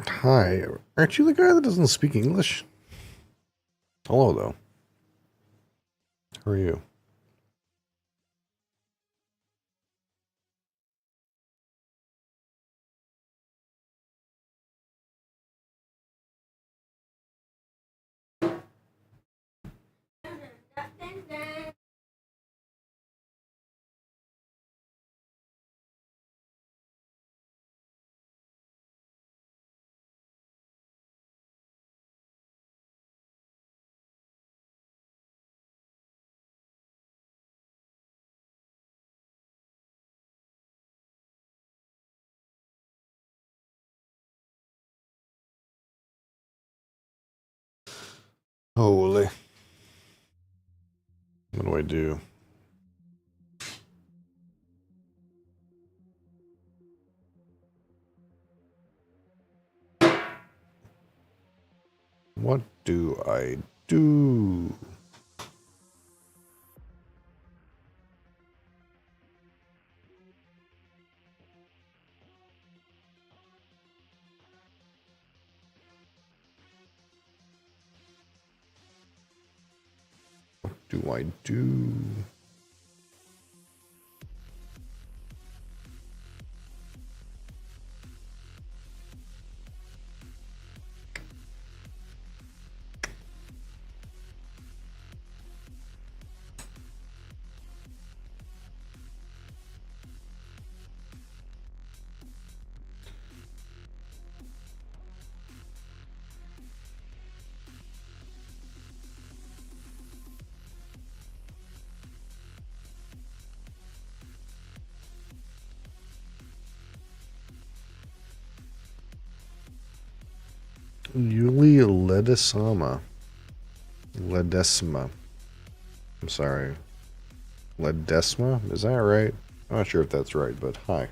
Hi, aren't you the guy that doesn't speak English? Hello, though. How are you? Holy. What do I do? What do I do? Do I do? Yuli Ledesma. Ledesma. I'm sorry. Ledesma? Is that right? I'm not sure if that's right, but hi.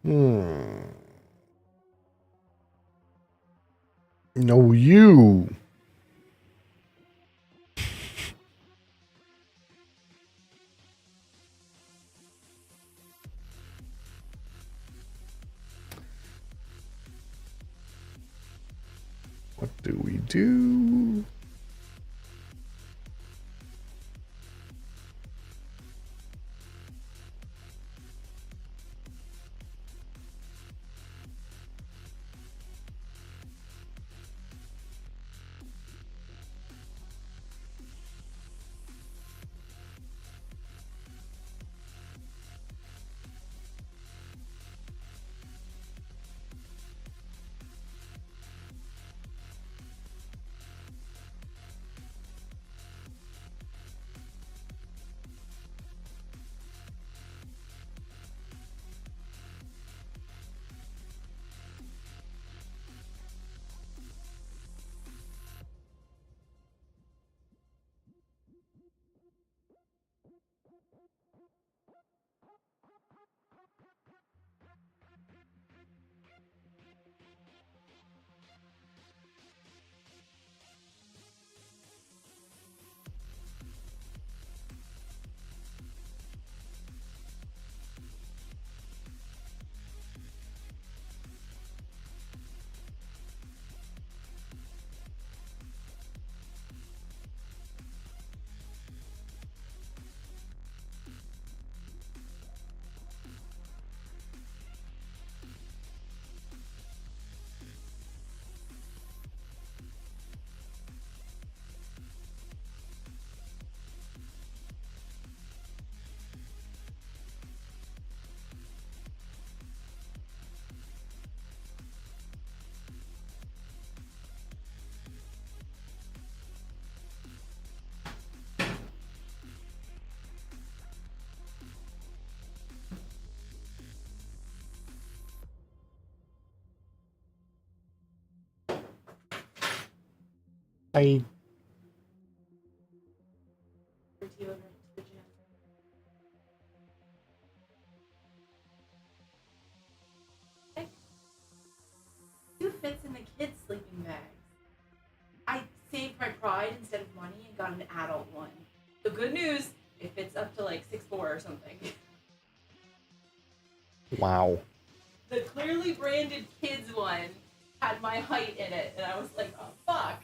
Hmm. No, you. What do we do? I. Two fits in the kids' sleeping bags. I saved my pride instead of money and got an adult one. The good news, it fits up to like 6'4" or something. Wow. The clearly branded kids one had my height in it, and I was like, oh fuck.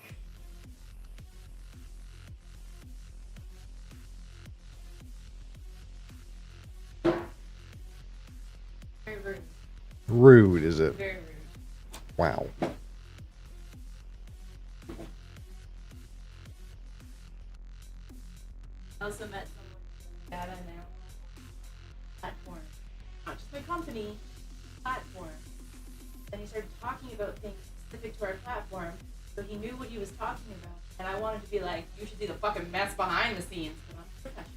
Very rude. Rude, is it? Very rude. Wow. I also met someone data now platform, not just my company, platform. Then he started talking about things specific to our platform, so he knew what he was talking about. And I wanted to be like, you should see the fucking mess behind the scenes, but I'm professional.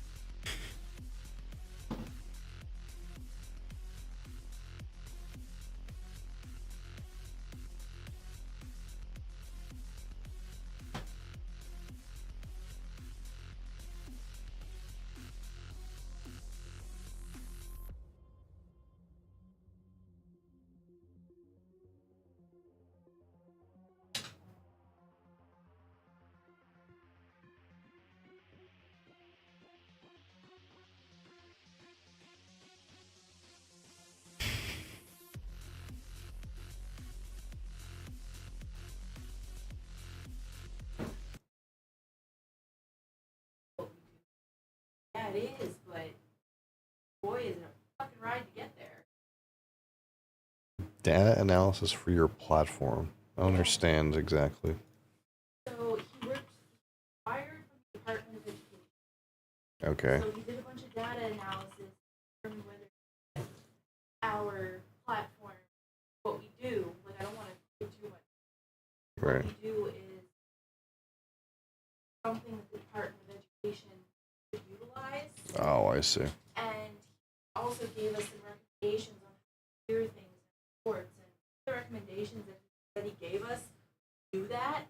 Yeah, it is, but boy, is it a fucking ride to get there. Data analysis for your platform. I don't understand exactly. So he worked hired from the Department of Education. Okay. So he did a bunch of data analysis to determine whether our platform, what we do, like I don't want to do too much. Right. What we do is something that the Department of Education could utilize. Oh, I see. And he also gave us some recommendations on how to do things in reports. And the recommendations that he gave us do that.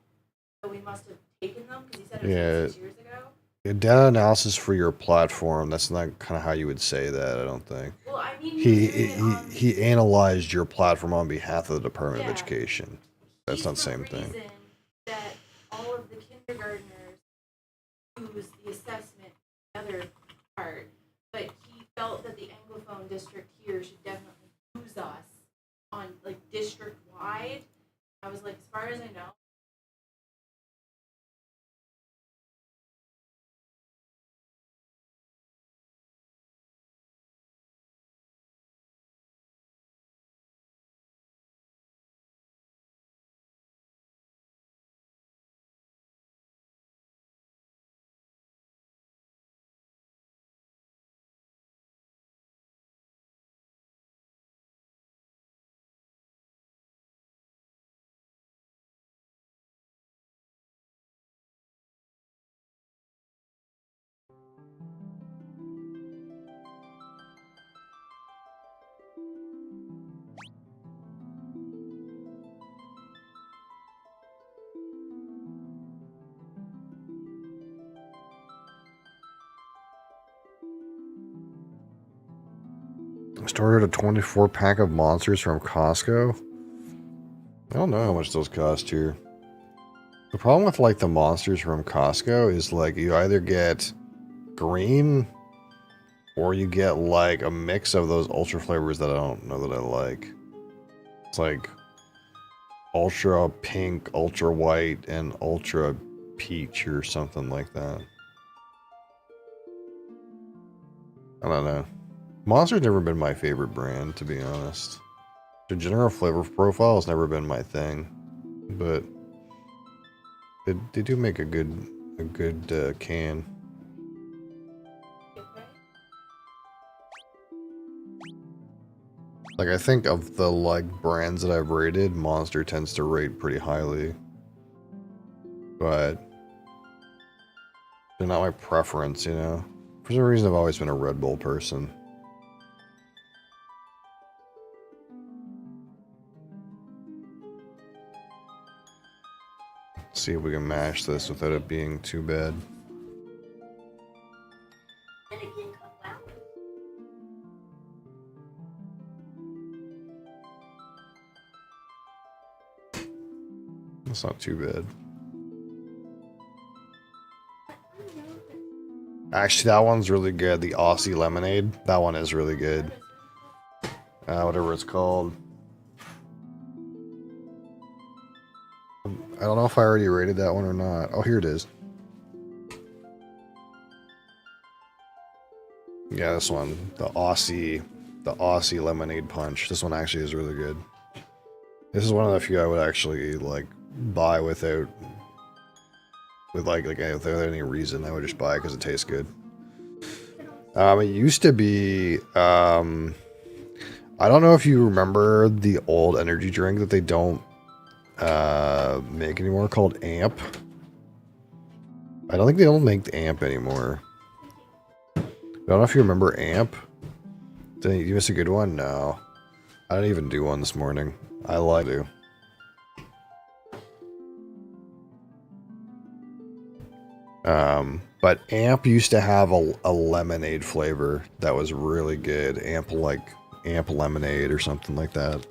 So we must have taken them because he said it was 6 years ago. Data analysis for your platform. That's not kind of how you would say that, I don't think. Well, I mean, He analyzed your platform on behalf of the Department of Yeah. Education. That's not the same thing. Reason that all of the kindergartners use the assessment, the other part, but he felt that the Anglophone district here should definitely use us on like district wide. I was like, as far as I know. Started a 24 pack of monsters from Costco. I don't know how much those cost here. The problem with like the monsters from Costco is like you either get green or you get like a mix of those ultra flavors that I don't know that I like. It's like ultra pink, ultra white, and ultra peach or something like that. I don't know. Monster's never been my favorite brand, to be honest. The general flavor profile has never been my thing, but they do make a good can. Like I think of the like brands that I've rated, Monster tends to rate pretty highly, but they're not my preference, you know. For some reason, I've always been a Red Bull person. See if we can mash this without it being too bad. That's not too bad. Actually, that one's really good. The Aussie lemonade. That one is really good. Whatever it's called. I don't know if I already rated that one or not. Oh, here it is. Yeah, this one. The Aussie lemonade punch. This one actually is really good. This is one of the few I would actually like buy without any reason. I would just buy it because it tastes good. It used to be I don't know if you remember the old energy drink that they don't make anymore called Amp. I don't think they don't make the Amp anymore. I don't know if you remember Amp. Did you miss a good one? No. I didn't even do one this morning. I lied to. But Amp used to have a lemonade flavor that was really good. Amp lemonade or something like that.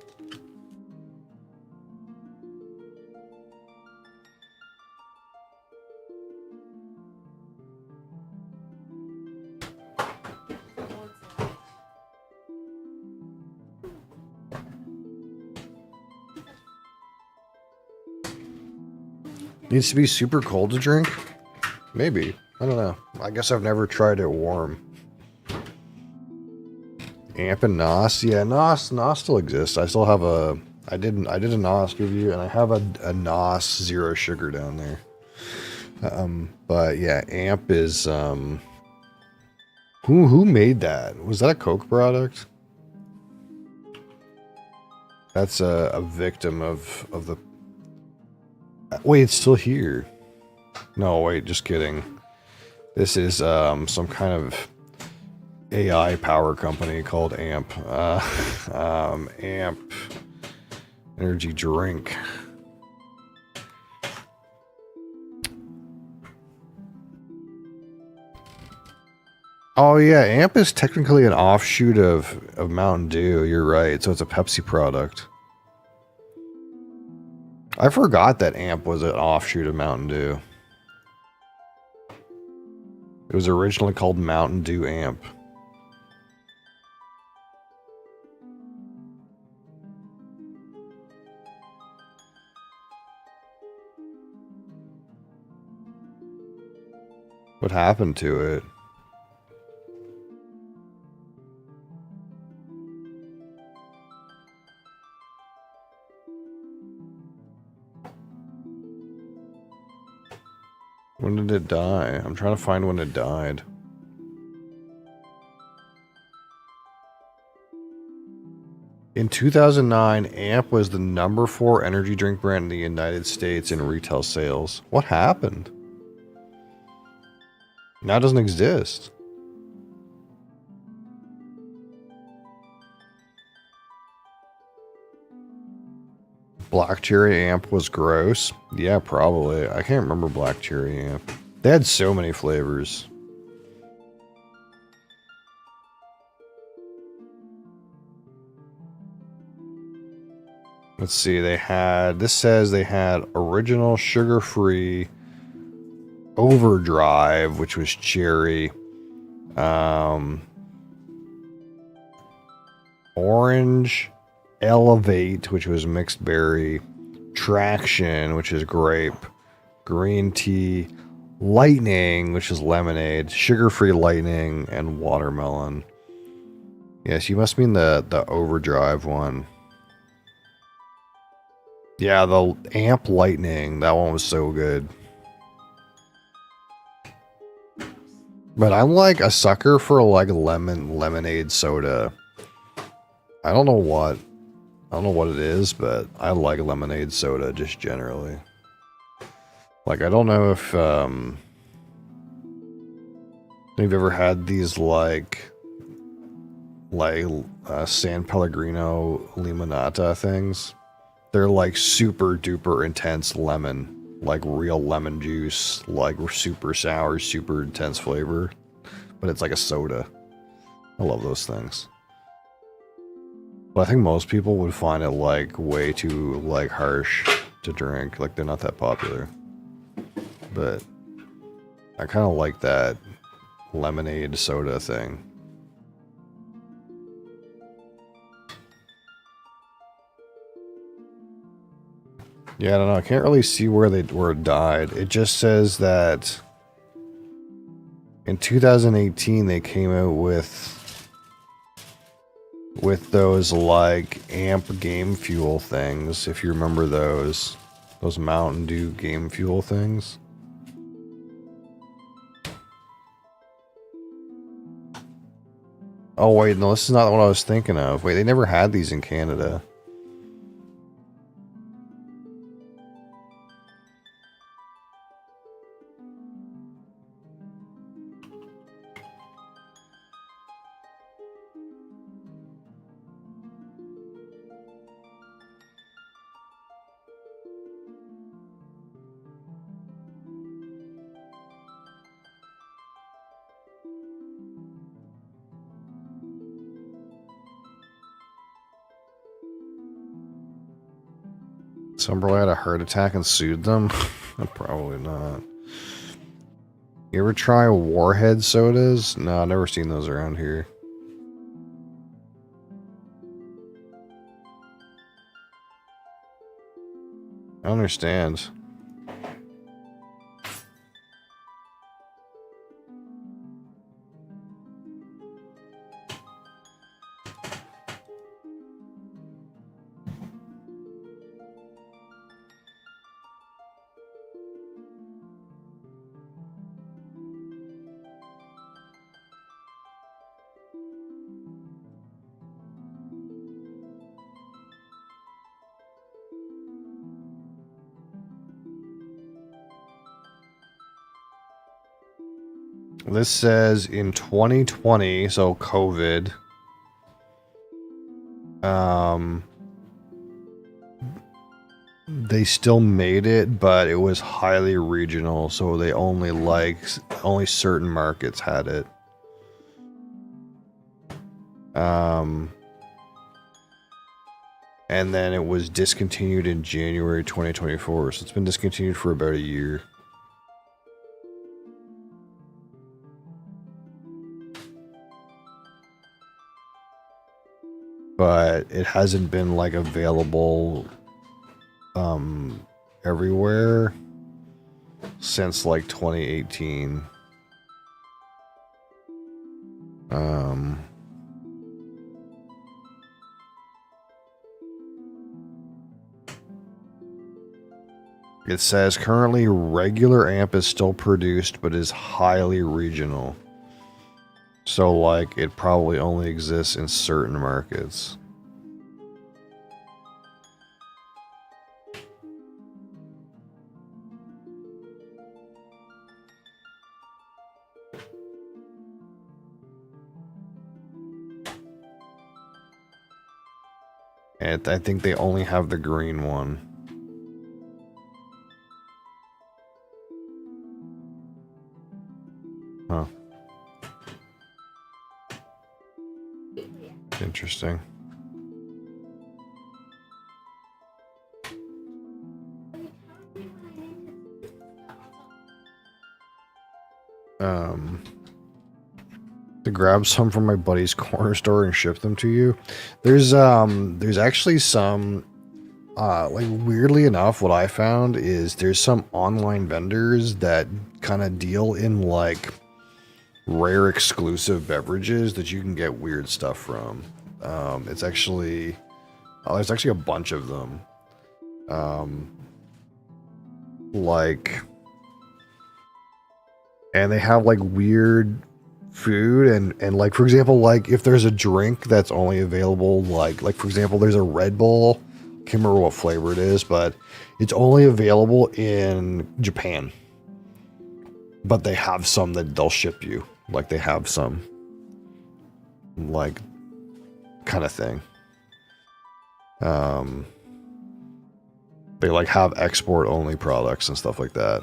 Needs to be super cold to drink? Maybe. I don't know. I guess I've never tried it warm. Amp and NOS? Yeah, NOS still exists. I still have a... I did a NOS review, and I have a NOS Zero Sugar down there. But yeah, Amp is... Who made that? Was that a Coke product? That's a victim of the... Wait, it's still here. No, wait, just kidding. This is some kind of AI power company called Amp. Amp energy drink. Oh yeah, Amp is technically an offshoot of Mountain Dew. You're right. So it's a Pepsi product. I forgot that Amp was an offshoot of Mountain Dew. It was originally called Mountain Dew Amp. What happened to it? When did it die? I'm trying to find when it died. In 2009, Amp was the #4 energy drink brand in the United States in retail sales. What happened? Now it doesn't exist. Black Cherry Amp was gross. Yeah, probably. I can't remember Black Cherry Amp. They had so many flavors. Let's see, this says they had original sugar-free Overdrive, which was cherry. Orange Elevate, which was mixed berry. Traction, which is grape. Green tea. Lightning, which is lemonade. Sugar-free lightning, and watermelon. Yes, you must mean the Overdrive one. Yeah, the Amp Lightning, that one was so good. But I'm like a sucker for like lemonade soda. I don't know what it is, but I like lemonade soda just generally. Like, I don't know if you've ever had these like San Pellegrino Limonata things. They're like super duper intense lemon, like real lemon juice, like super sour, super intense flavor, but it's like a soda. I love those things. But I think most people would find it like way too like harsh to drink. Like they're not that popular. But I kind of like that lemonade soda thing. Yeah, I don't know. I can't really see where it died. It just says that in 2018 they came out with those like amp game fuel things, if you remember those Mountain Dew game fuel things. Oh wait, no, this is not what I was thinking of. Wait, they never had these in Canada. Somebody had a heart attack and sued them? Probably not. You ever try Warhead sodas? No, I've never seen those around here. I don't understand. This says in 2020, so COVID, they still made it, but it was highly regional, so they only certain markets had it. And then it was discontinued in January 2024, so it's been discontinued for about a year. But it hasn't been like available everywhere since like 2018. It says currently regular amp is still produced but is highly regional. So, like, it probably only exists in certain markets. And I think they only have the green one. Huh. Interesting. To grab some from my buddy's corner store and ship them to you. There's actually some like weirdly enough, what I found is there's some online vendors that kind of deal in like rare exclusive beverages that you can get weird stuff from. It's actually there's actually a bunch of them. And they have like weird food and like, for example, like if there's a drink that's only available like for example, there's a Red Bull, can't remember what flavor it is, but it's only available in Japan. But they have some that they'll ship you. Like they have some like kind of thing. They like have export only products and stuff like that.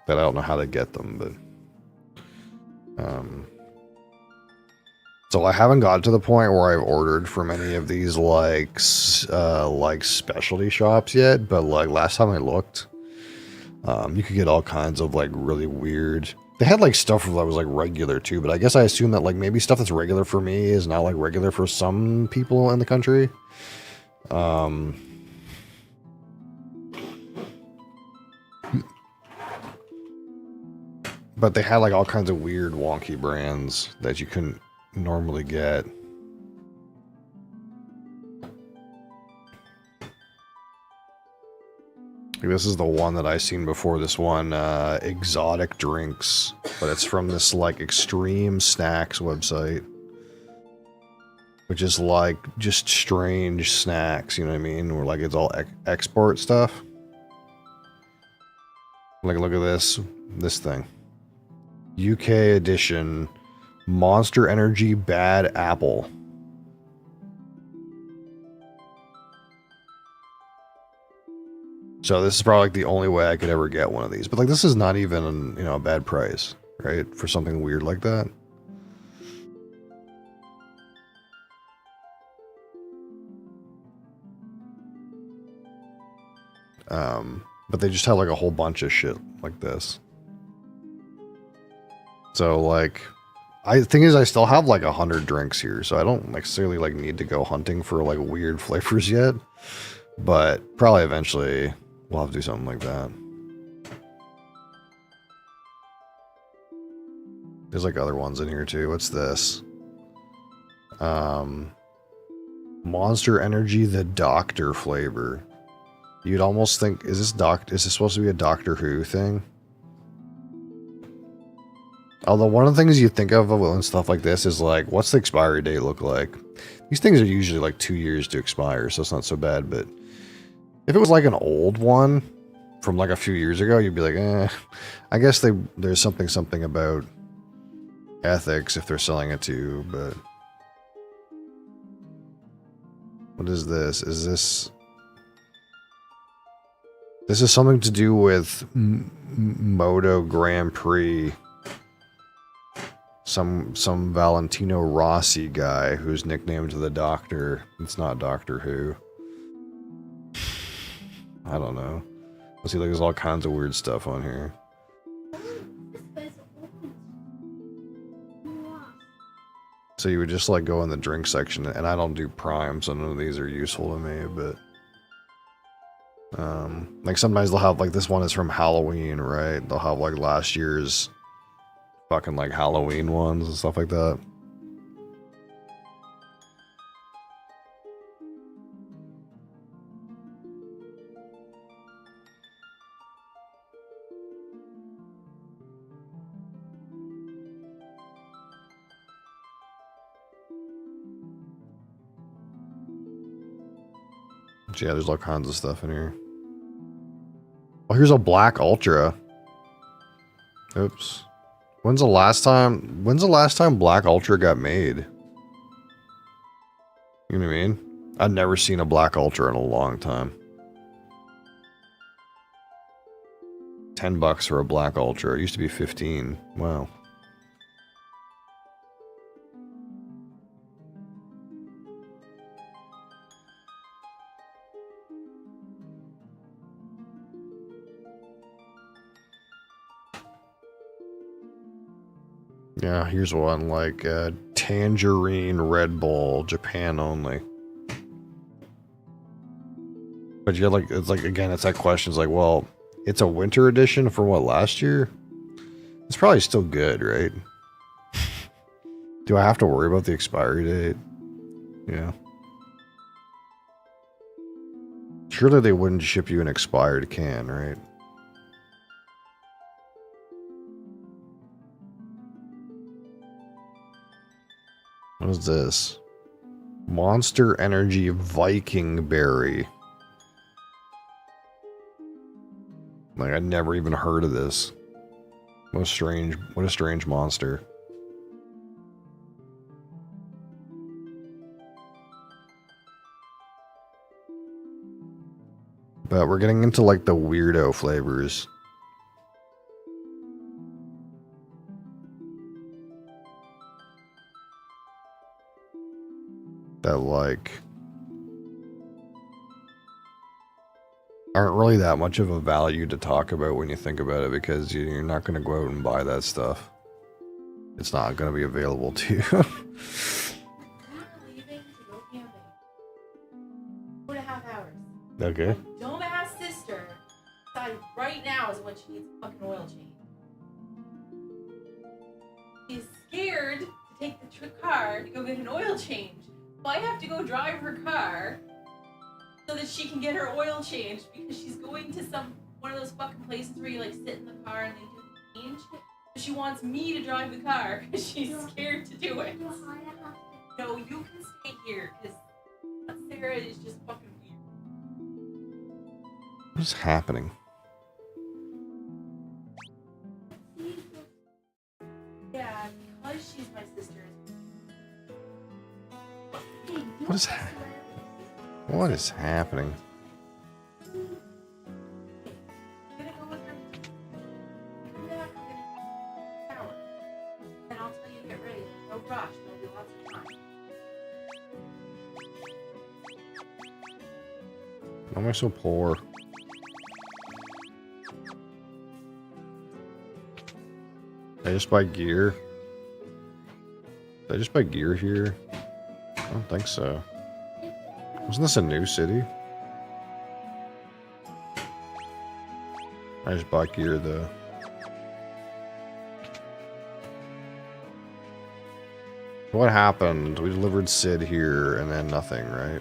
But I don't know how to get them, but so I haven't got to the point where I've ordered from any of these like specialty shops yet, but like last time I looked, you could get all kinds of like really weird. They had like stuff that was like regular too, but I guess I assume that like maybe stuff that's regular for me is not like regular for some people in the country. But they had like all kinds of weird wonky brands that you couldn't normally get. This is the one that I seen before. This one, exotic drinks, but it's from this like extreme snacks website, which is like just strange snacks. You know what I mean? Where like it's all export stuff. Like look at this thing, UK edition, Monster Energy Bad Apple. So this is probably like the only way I could ever get one of these. But like this is not even, you know, a bad price, right? For something weird like that. But they just have like a whole bunch of shit like this. So like, the thing is I still have like 100 drinks here, so I don't necessarily like need to go hunting for like weird flavors yet. But probably eventually we'll have to do something like that. There's like other ones in here too. What's this? Monster Energy the Doctor flavor. You'd almost think, is this supposed to be a Doctor Who thing? Although one of the things you think of when stuff like this is like, what's the expiry date look like? These things are usually like 2 years to expire, so it's not so bad. But if it was like an old one from like a few years ago, you'd be like, I guess there's something about ethics if they're selling it to you. But what is this? Is this? This is something to do with Moto Grand Prix. Some Valentino Rossi guy who's nicknamed the Doctor. It's not Doctor Who. I don't know. Let's see, like, there's all kinds of weird stuff on here. So you would just like go in the drink section, and I don't do Prime, so none of these are useful to me, but like sometimes they'll have like this one is from Halloween, right? They'll have like last year's fucking like Halloween ones and stuff like that. Yeah, there's all kinds of stuff in here. Oh, here's a Black Ultra. Oops. When's the last time Black Ultra got made? You know what I mean? I've never seen a Black Ultra in a long time. $10 for a Black Ultra. It used to be 15. Wow. Yeah, here's one like Tangerine Red Bull, Japan only. But you're like, it's like, again, it's that question. It's like, well, it's a winter edition for what, last year? It's probably still good, right? Do I have to worry about the expiry date? Yeah. Surely they wouldn't ship you an expired can, right? What is this? Monster Energy Viking Berry. Like, I'd never even heard of this. What a strange monster. But we're getting into like the weirdo flavors. That like aren't really that much of a value to talk about when you think about it, because you're not going to go out and buy that stuff. It's not going to be available to you. I'm leaving to go camping. 2.5 hours. Okay. My dumbass sister decided right now is when she needs a fucking oil change. She's scared to take the car to go get an oil change. So I have to go drive her car so that she can get her oil changed, because she's going to one of those fucking places where you like sit in the car and they do the change. So she wants me to drive the car because she's scared to do it. No, you can stay here because Sarah is just fucking weird. What is happening? Yeah, because she's my sister. What is happening? I'm gonna go with her. Come back, I'm gonna shower. And I'll tell you to get ready. No rush, there'll be lots of time. Why am I so poor? Did I just buy gear? Did I just buy gear here? I don't think so. Wasn't this a new city? I just bought gear though. What happened? We delivered Sid here and then nothing, right?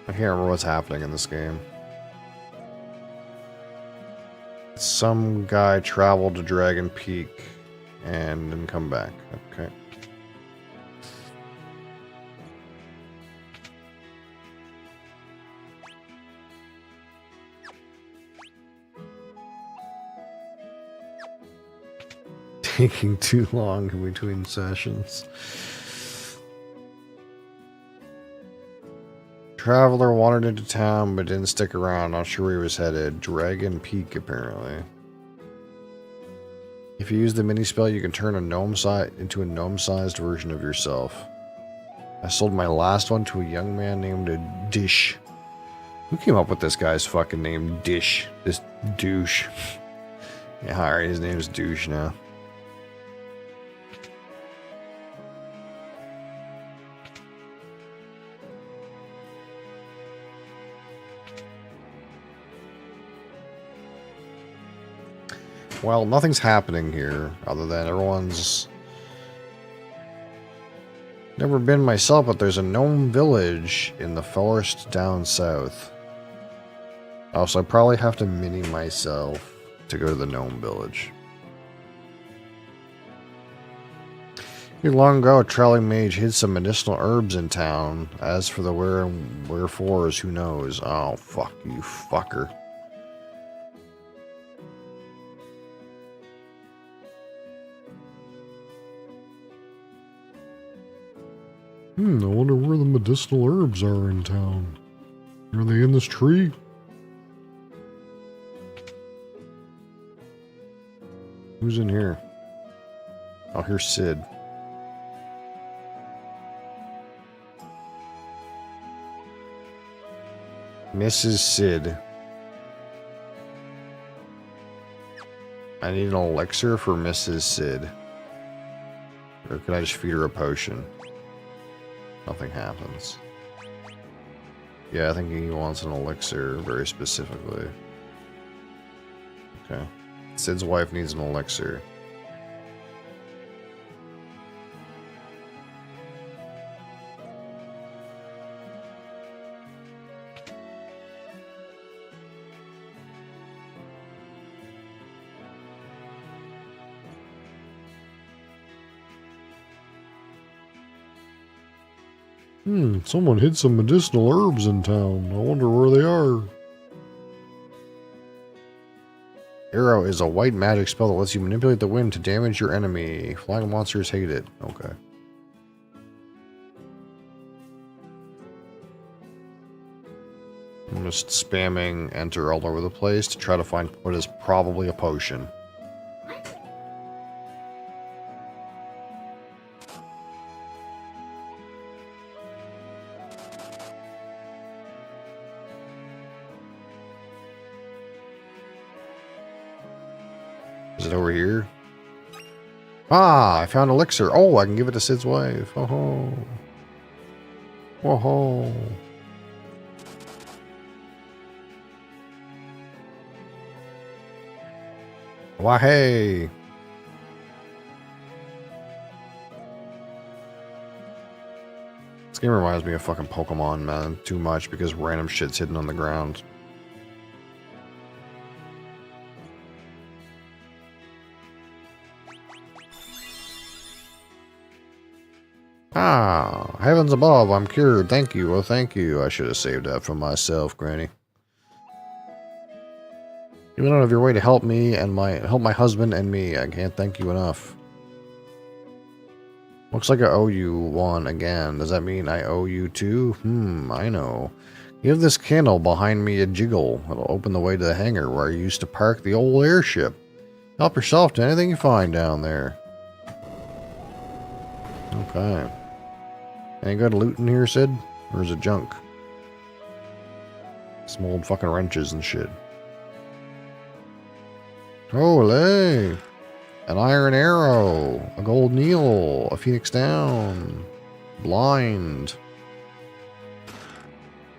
I can't remember what's happening in this game. Some guy traveled to Dragon Peak and didn't come back. Okay. Taking too long in between sessions. Traveler wandered into town but didn't stick around. Not sure where he was headed. Dragon Peak, apparently. If you use the mini spell, you can turn a gnome into a gnome-sized version of yourself. I sold my last one to a young man named Dish. Who came up with this guy's fucking name, Dish? This douche. Yeah, alright, his name is Douche now. Well, nothing's happening here other than everyone's never been myself, but there's a gnome village in the forest down south. Oh, so I probably have to mini myself to go to the gnome village. Not long ago, a traveling mage hid some medicinal herbs in town. As for the where and wherefores, who knows? Oh, fuck you, fucker. I wonder where the medicinal herbs are in town. Are they in this tree? Who's in here? Oh, here's Sid. Mrs. Sid. I need an elixir for Mrs. Sid. Or can I just feed her a potion? Nothing happens. Yeah, I think he wants an elixir very specifically. Okay. Sid's wife needs an elixir. Someone hid some medicinal herbs in town. I wonder where they are. Arrow is a white magic spell that lets you manipulate the wind to damage your enemy. Flying monsters hate it. Okay. I'm just spamming enter all over the place to try to find what is probably a potion. Is it over here? Ah, I found elixir. Oh, I can give it to Sid's wife. Oh ho. Whoa ho. Why hey. This game reminds me of fucking Pokemon, man. Too much because random shit's hidden on the ground. Ah, heavens above, I'm cured. Thank you. Oh, thank you. I should have saved that for myself, Granny. You went out of your way to help me and help my husband and me. I can't thank you enough. Looks like I owe you one again. Does that mean I owe you two? I know. Give this candle behind me a jiggle. It'll open the way to the hangar where I used to park the old airship. Help yourself to anything you find down there. Okay. Any good loot in here, Sid? Or is it junk? Some old fucking wrenches and shit. Holy! An iron arrow, a gold needle, a phoenix down, blind,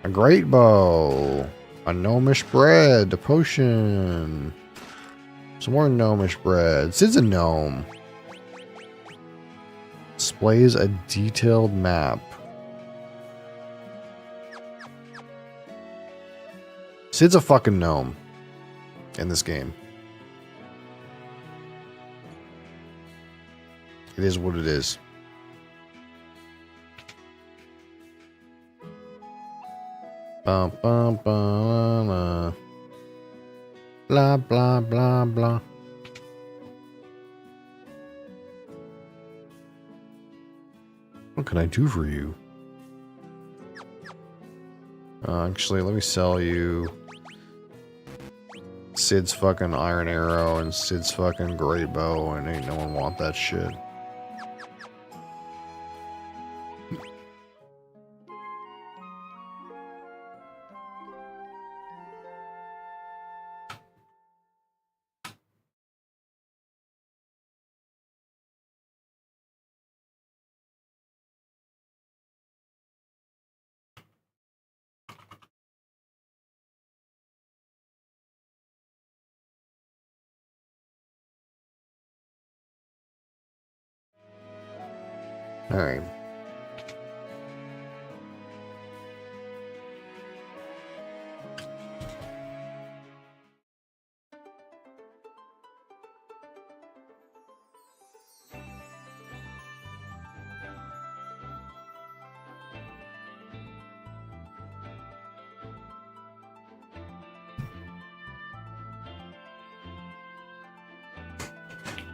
a great bow, a gnomish bread, a potion, some more gnomish bread. Sid's a gnome. Displays a detailed map. Sid's a fucking gnome in this game. It is what it is. Bum, bum, bum, blah, blah, blah, blah. What can I do for you? Actually, let me sell you Sid's fucking iron arrow and Sid's fucking great bow, and ain't no one want that shit. All right.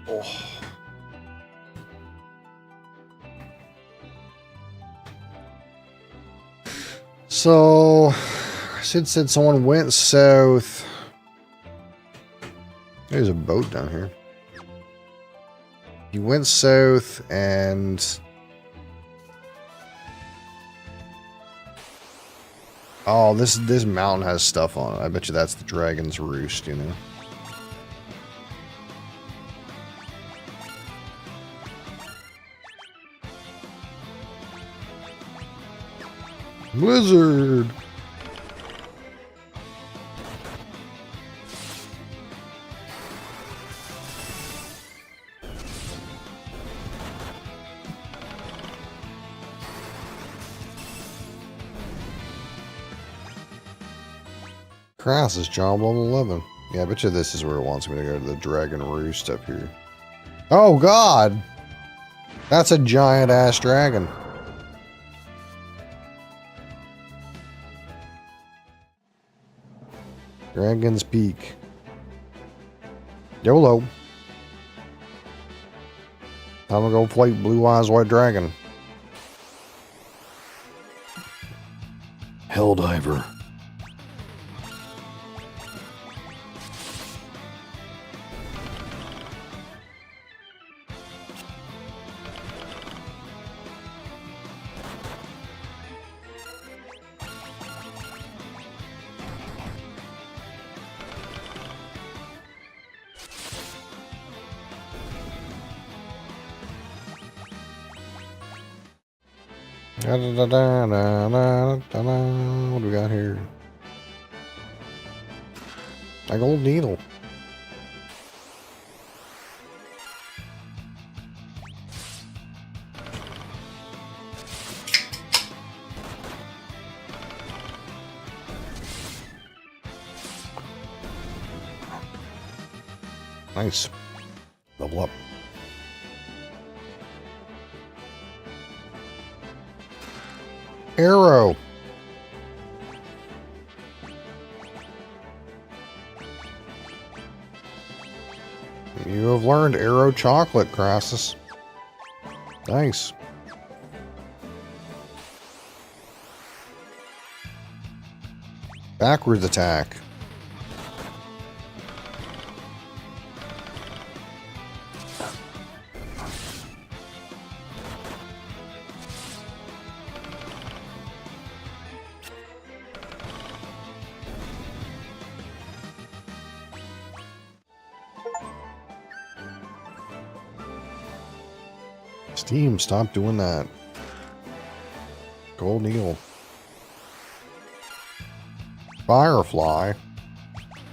Oh. So, Sid said someone went south. There's a boat down here. He went south and... Oh, this mountain has stuff on it. I bet you that's the dragon's roost, you know? Blizzard! Crass is job level 11. Yeah, I bet you this is where it wants me to go to the dragon roost up here. Oh god! That's a giant ass dragon. Dragon's Peak. YOLO. Time to go fight Blue Eyes White Dragon. Helldiver. What do we got here? A gold needle. Nice. Level up. Arrow. You have learned arrow chocolate, Crassus. Nice. Backwards attack. Steam, stop doing that. Gold needle. Firefly.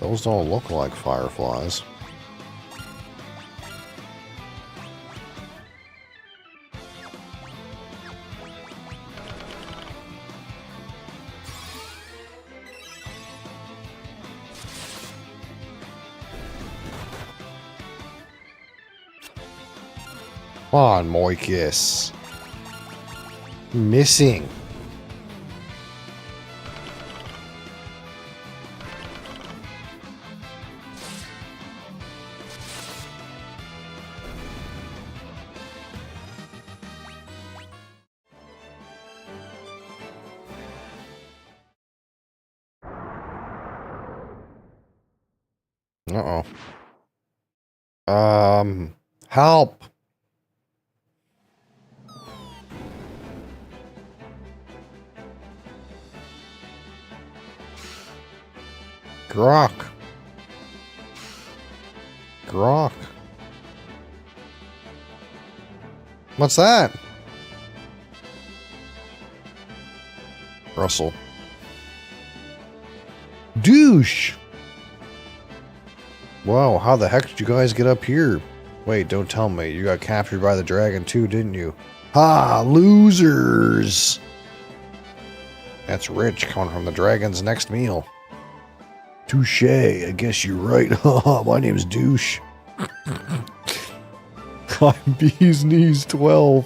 Those don't look like fireflies. Come on, Moikis. Missing. Uh-oh. Help. Grok. Grok. What's that? Russell. Douche. Whoa, how the heck did you guys get up here? Wait, don't tell me. You got captured by the dragon too, didn't you? Ha, losers. That's rich coming from the dragon's next meal. Touche, I guess you're right. My name's Douche. I'm Bee's Knees 12.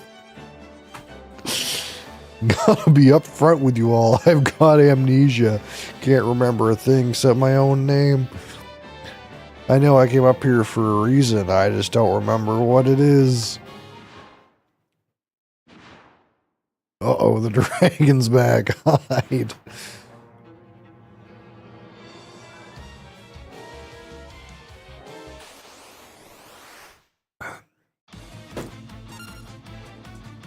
Gotta be up front with you all. I've got amnesia. Can't remember a thing except my own name. I know I came up here for a reason. I just don't remember what it is. Uh-oh, the dragon's back. Hide.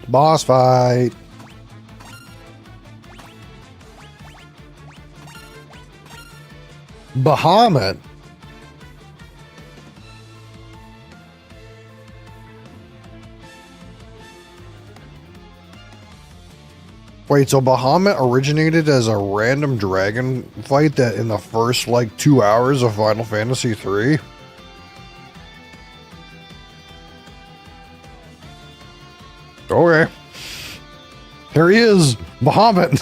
Boss fight. Bahamut. Wait, so Bahamut originated as a random dragon fight that in the first, like, 2 hours of Final Fantasy III? Okay. There he is! Bahamut!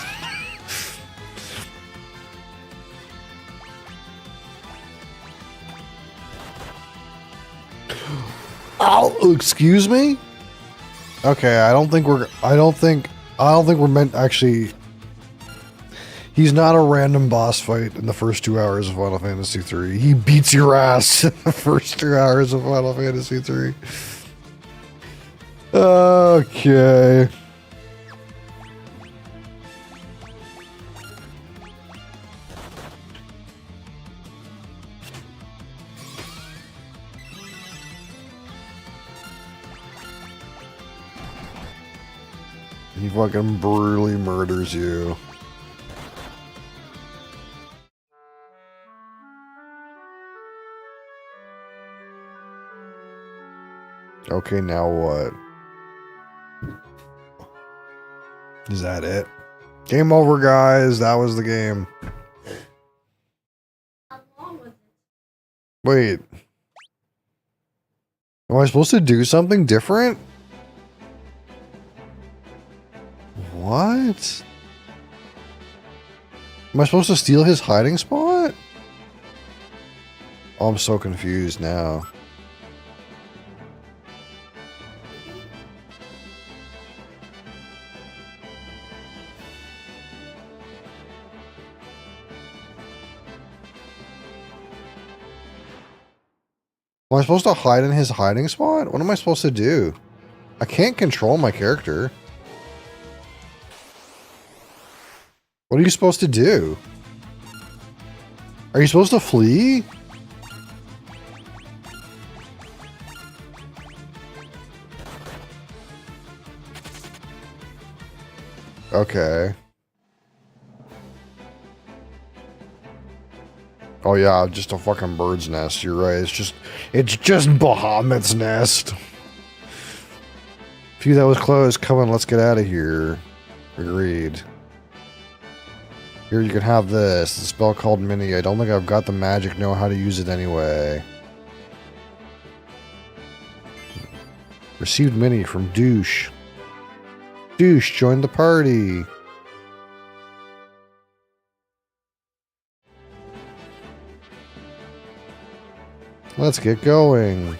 Oh, excuse me? Okay, I don't think we're meant, actually, he's not a random boss fight in the first 2 hours of Final Fantasy III. He beats your ass in the first 2 hours of Final Fantasy III. Okay. He fucking brutally murders you. Okay, now what? Is that it? Game over, guys. That was the game. How long was it? Wait. Am I supposed to do something different? What? Am I supposed to steal his hiding spot? Oh, I'm so confused now. Am I supposed to hide in his hiding spot? What am I supposed to do? I can't control my character. What are you supposed to do? Are you supposed to flee? Okay. Oh yeah, just a fucking bird's nest. You're right. It's just Bahamut's nest. Phew, that was close. Come on, let's get out of here. Agreed. Here, you can have this. The spell called Mini. I don't think I've got the magic know how to use it anyway. Received Mini from Douche. Douche, join the party. Let's get going.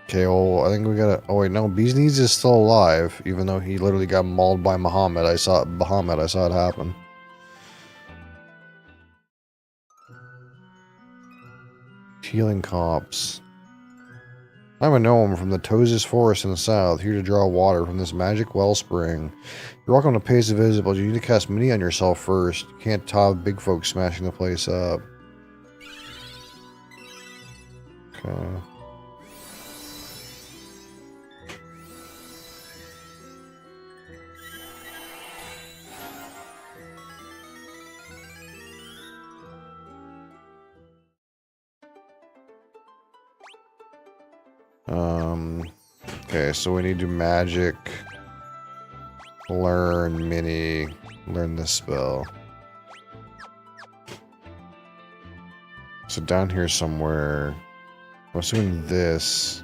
Okay, well, I think we gotta... Oh, wait, no. Bees Knees is still alive, even though he literally got mauled by Bahamut. I saw it happen. Healing Cops. I'm a gnome from the Tozes Forest in the south, here to draw water from this magic wellspring. You're welcome to pay us a visit, but you need to cast Mini on yourself first. You can't top big folks smashing the place up. Okay. Okay, so we need to magic, learn Mini, learn this spell. So down here somewhere, I'm assuming this.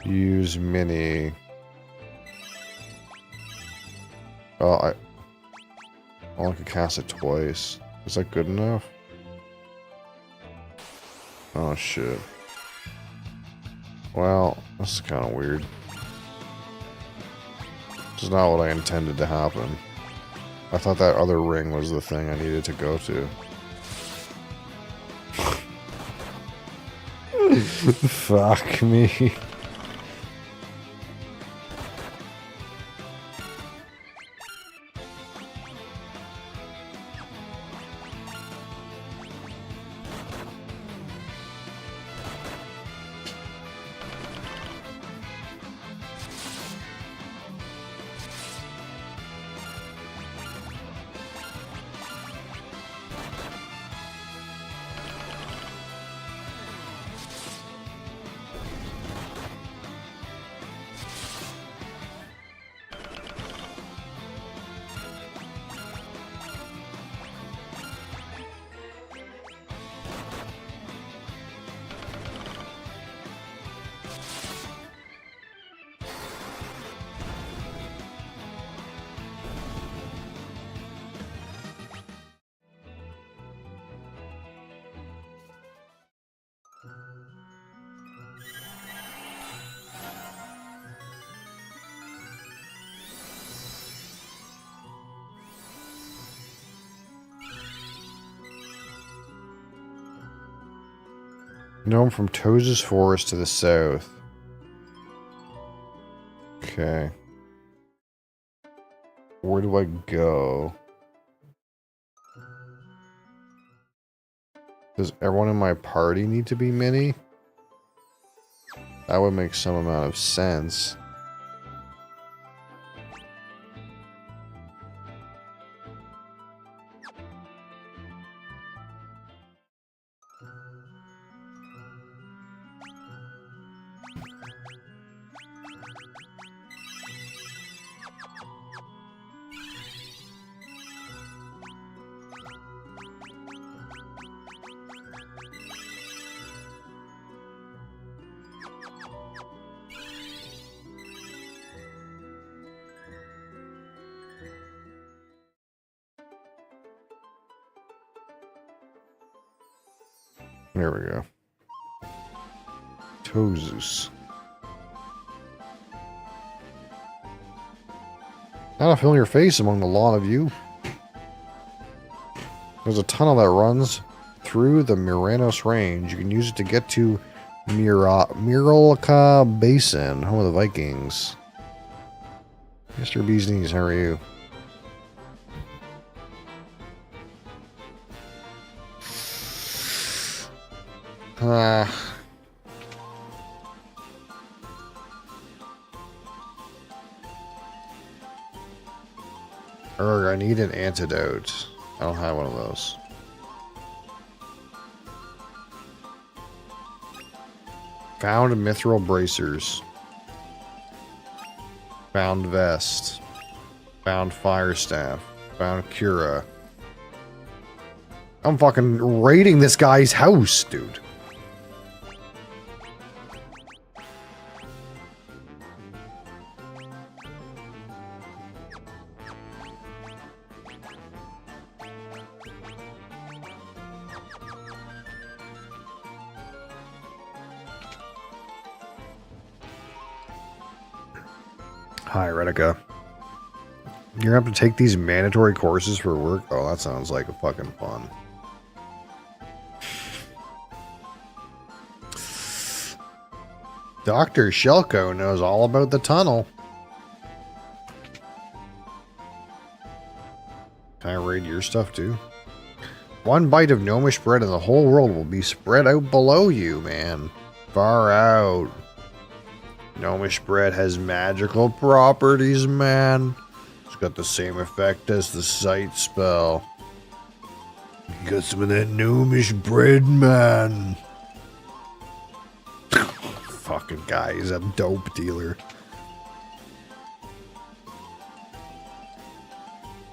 Use Mini. Oh, I only could cast it twice. Is that good enough? Oh shit. Well, this is kind of weird. This is not what I intended to happen. I thought that other ring was the thing I needed to go to. Fuck me. Gnome from Tozes Forest to the south. Okay. Where do I go? Does everyone in my party need to be Mini? That would make some amount of sense. There we go. Tozus. Not a familiar face among the lot of you. There's a tunnel that runs through the Miranos Range. You can use it to get to Miralka Basin, home of the Vikings. Mr. Bee's Knees, how are you? I need an antidote. I don't have one of those. Found mithril bracers. Found vest. Found fire staff. Found cura. I'm fucking raiding this guy's house, dude. Hi, Redika. You're gonna have to take these mandatory courses for work? Oh, that sounds like a fucking fun. Dr. Shelko knows all about the tunnel. Can I raid your stuff too? One bite of gnomish bread and the whole world will be spread out below you, man. Far out. Gnomish bread has magical properties, man. It's got the same effect as the sight spell. You got some of that gnomish bread, man. Fucking guy, he's a dope dealer.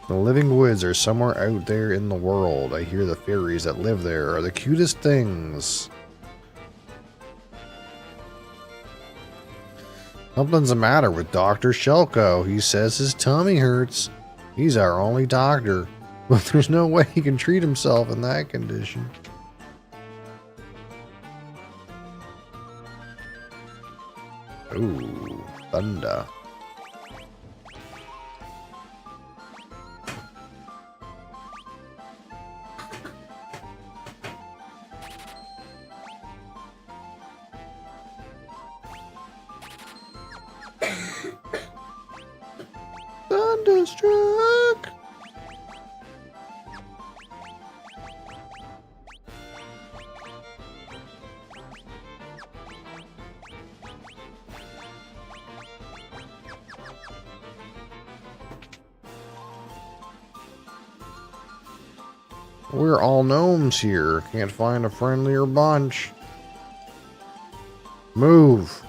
The living woods are somewhere out there in the world. I hear the fairies that live there are the cutest things. Something's the matter with Dr. Shelko. He says his tummy hurts. He's our only doctor, but there's no way he can treat himself in that condition. Ooh, thunder. Thunderstruck! We're all gnomes here. Can't find a friendlier bunch. Move.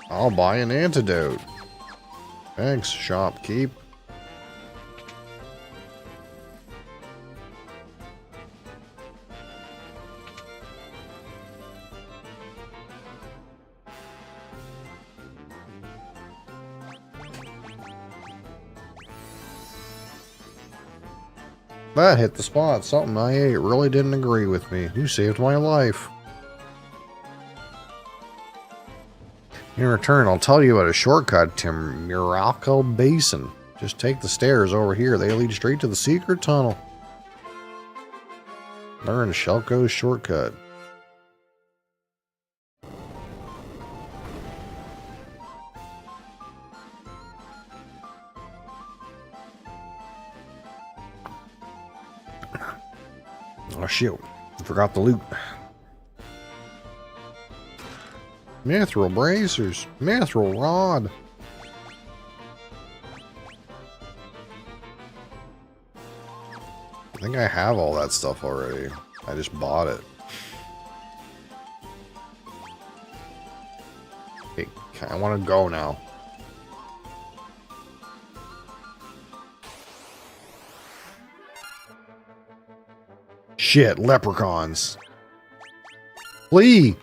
I'll buy an antidote. Thanks, shopkeep. That hit the spot. Something I ate really didn't agree with me. You saved my life. In return, I'll tell you about a shortcut to Miralka Basin. Just take the stairs over here. They lead straight to the secret tunnel. Learn Shelko's shortcut. Oh shit, I forgot the loot. Mithril bracers, mithril rod. I think I have all that stuff already. I just bought it. Okay, I want to go now. Shit, leprechauns. Flee!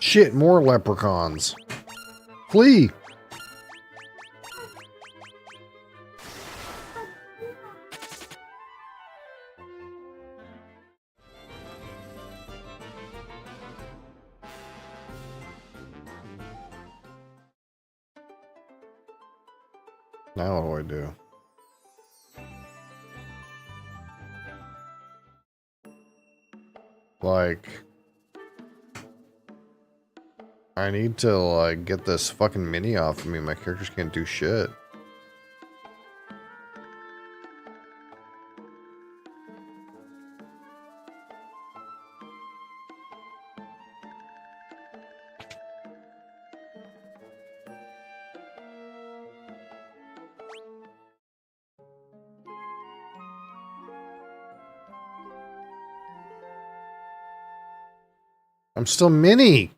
Shit, more leprechauns. Flee! Now what do I do? Like, I need to, like, get this fucking mini off of me. My characters can't do shit. I'm still mini!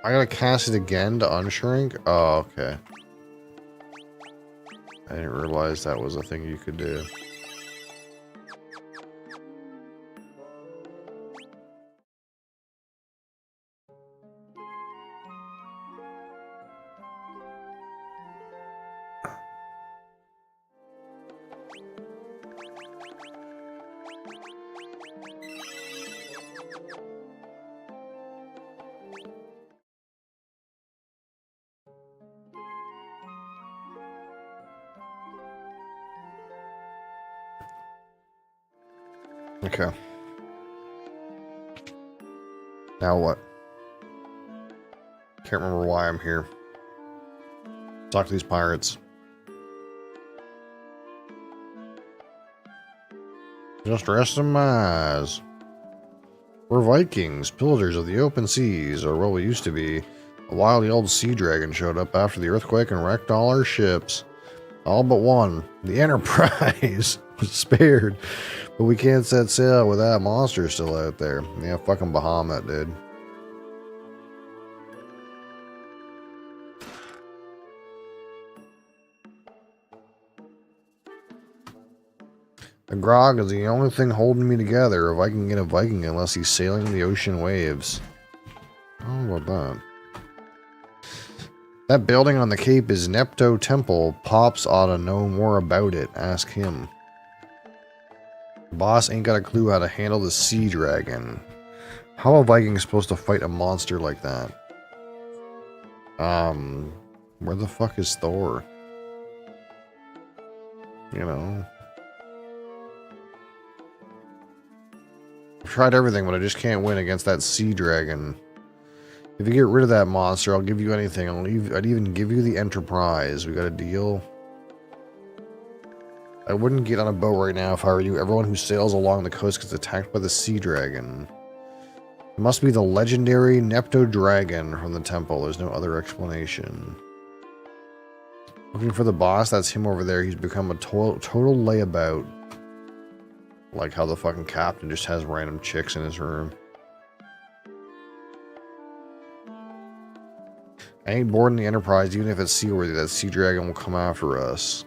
I gotta cast it again to unshrink? Oh, okay. I didn't realize that was a thing you could do. Okay. Now what? Can't remember why I'm here. Talk to these pirates. Just rest in my eyes. We're Vikings, pillagers of the open seas, or what we used to be. A wily old sea dragon showed up after the earthquake and wrecked all our ships. All but one. The Enterprise was spared. But we can't set sail with that monster still out there. Yeah, fucking Bahamut, dude. The grog is the only thing holding me together if I can get a Viking unless he's sailing the ocean waves. Oh, what about that? That building on the cape is Nepto Temple. Pops ought to know more about it. Ask him. The boss ain't got a clue how to handle the sea dragon. How a Viking supposed to fight a monster like that? Where the fuck is Thor? You know? I've tried everything, but I just can't win against that sea dragon. If you get rid of that monster, I'll give you anything. I'd even give you the Enterprise. We got a deal? I wouldn't get on a boat right now if I were you. Everyone who sails along the coast gets attacked by the sea dragon. It must be the legendary Nepto Dragon from the temple. There's no other explanation. Looking for the boss? That's him over there. He's become a total layabout. Like how the fucking captain just has random chicks in his room. I ain't boarding the Enterprise, even if it's seaworthy. That sea dragon will come after us.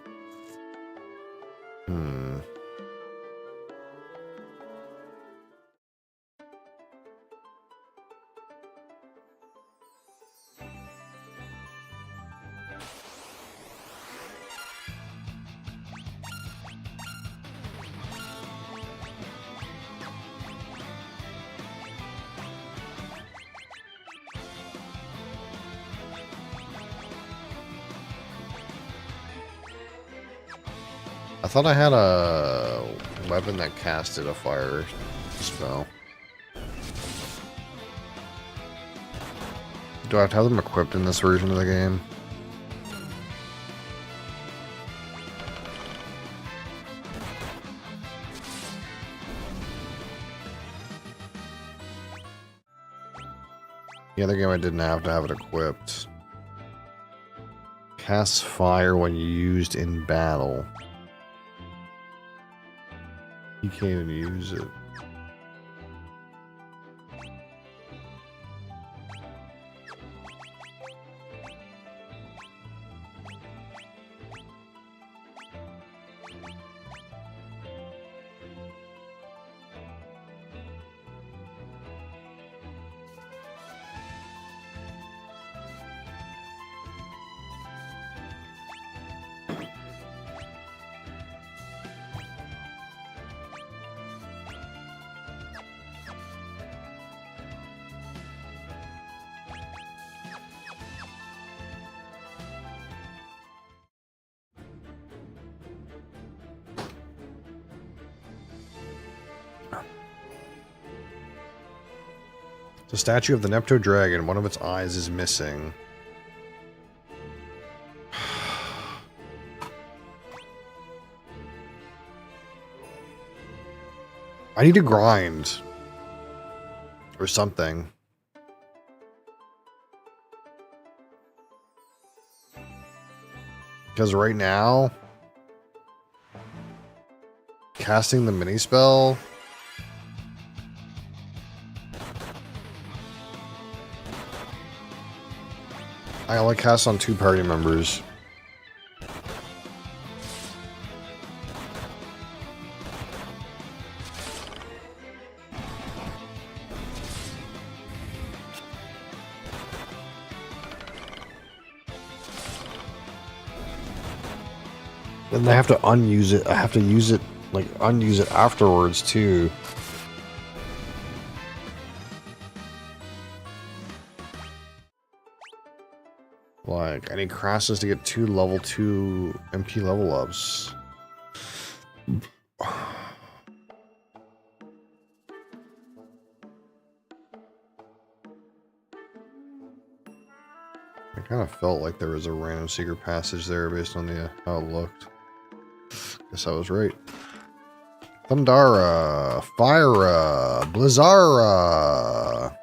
I thought I had a weapon that casted a fire spell. Do I have to have them equipped in this version of the game? The other game I didn't have to have it equipped. Casts fire when used in battle. You can't even use it. The statue of the Nepto dragon. One of its eyes is missing. I need to grind. Or something. Because right now, casting the mini spell, I only cast on 2 party members. And I have to unuse it. I have to use it, like, unuse it afterwards, too. Like, I need Crassus to get 2 level 2 MP level ups. I kind of felt like there was a random secret passage there based on the how it looked. Guess I was right. Thundara, Fyra, Blizzara.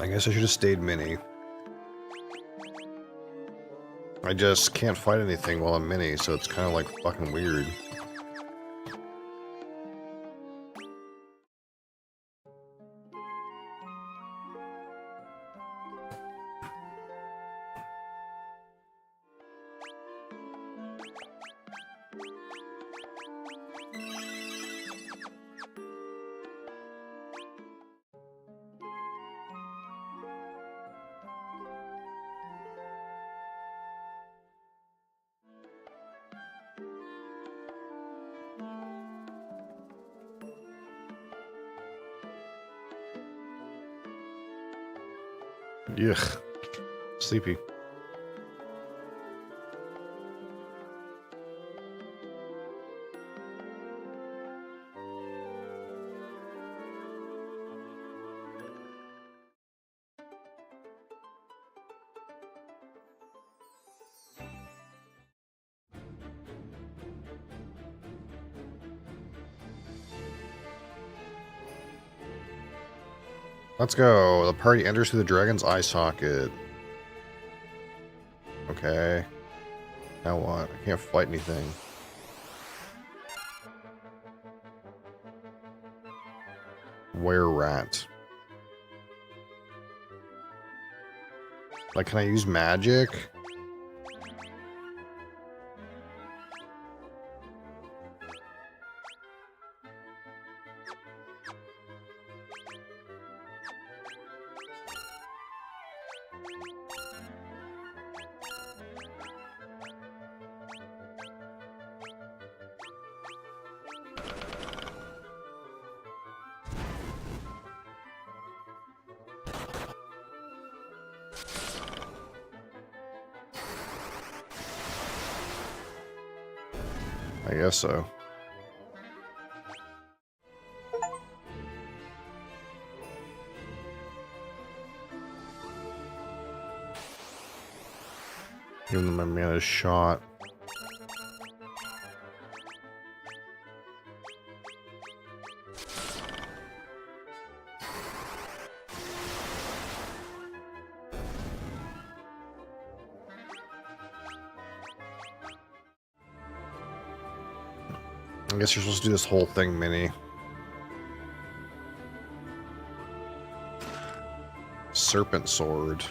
I guess I should have stayed mini. I just can't fight anything while I'm mini, so it's kind of like fucking weird. Yuck. Sleepy. Let's go. The party enters through the dragon's eye socket. Okay. Now what? I can't fight anything. Were rat. Like, can I use magic? I guess so. Give them my mana shot. I guess you're supposed to do this whole thing mini. Serpent sword.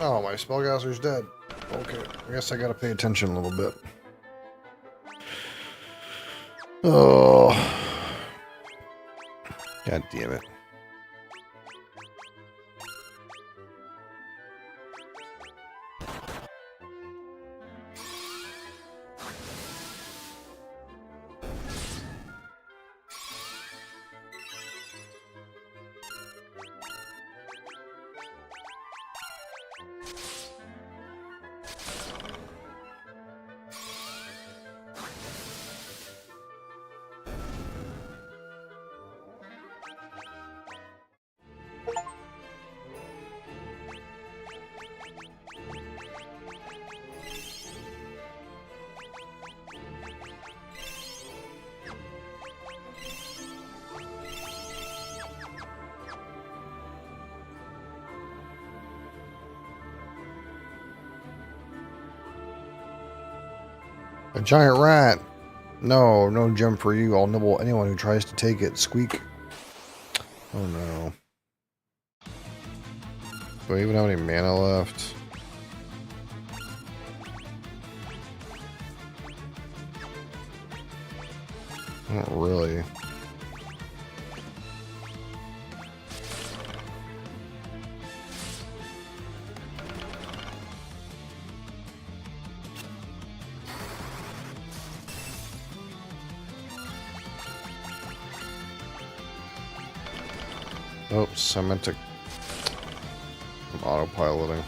Oh, my spellcaster's dead. Okay, I guess I gotta pay attention a little bit. Oh. God damn it. A giant rat. No, no gem for you. I'll nibble anyone who tries to take it. Squeak. Oh no. Do I even have any mana left? Not really. Oops, I meant to... I'm autopiloting.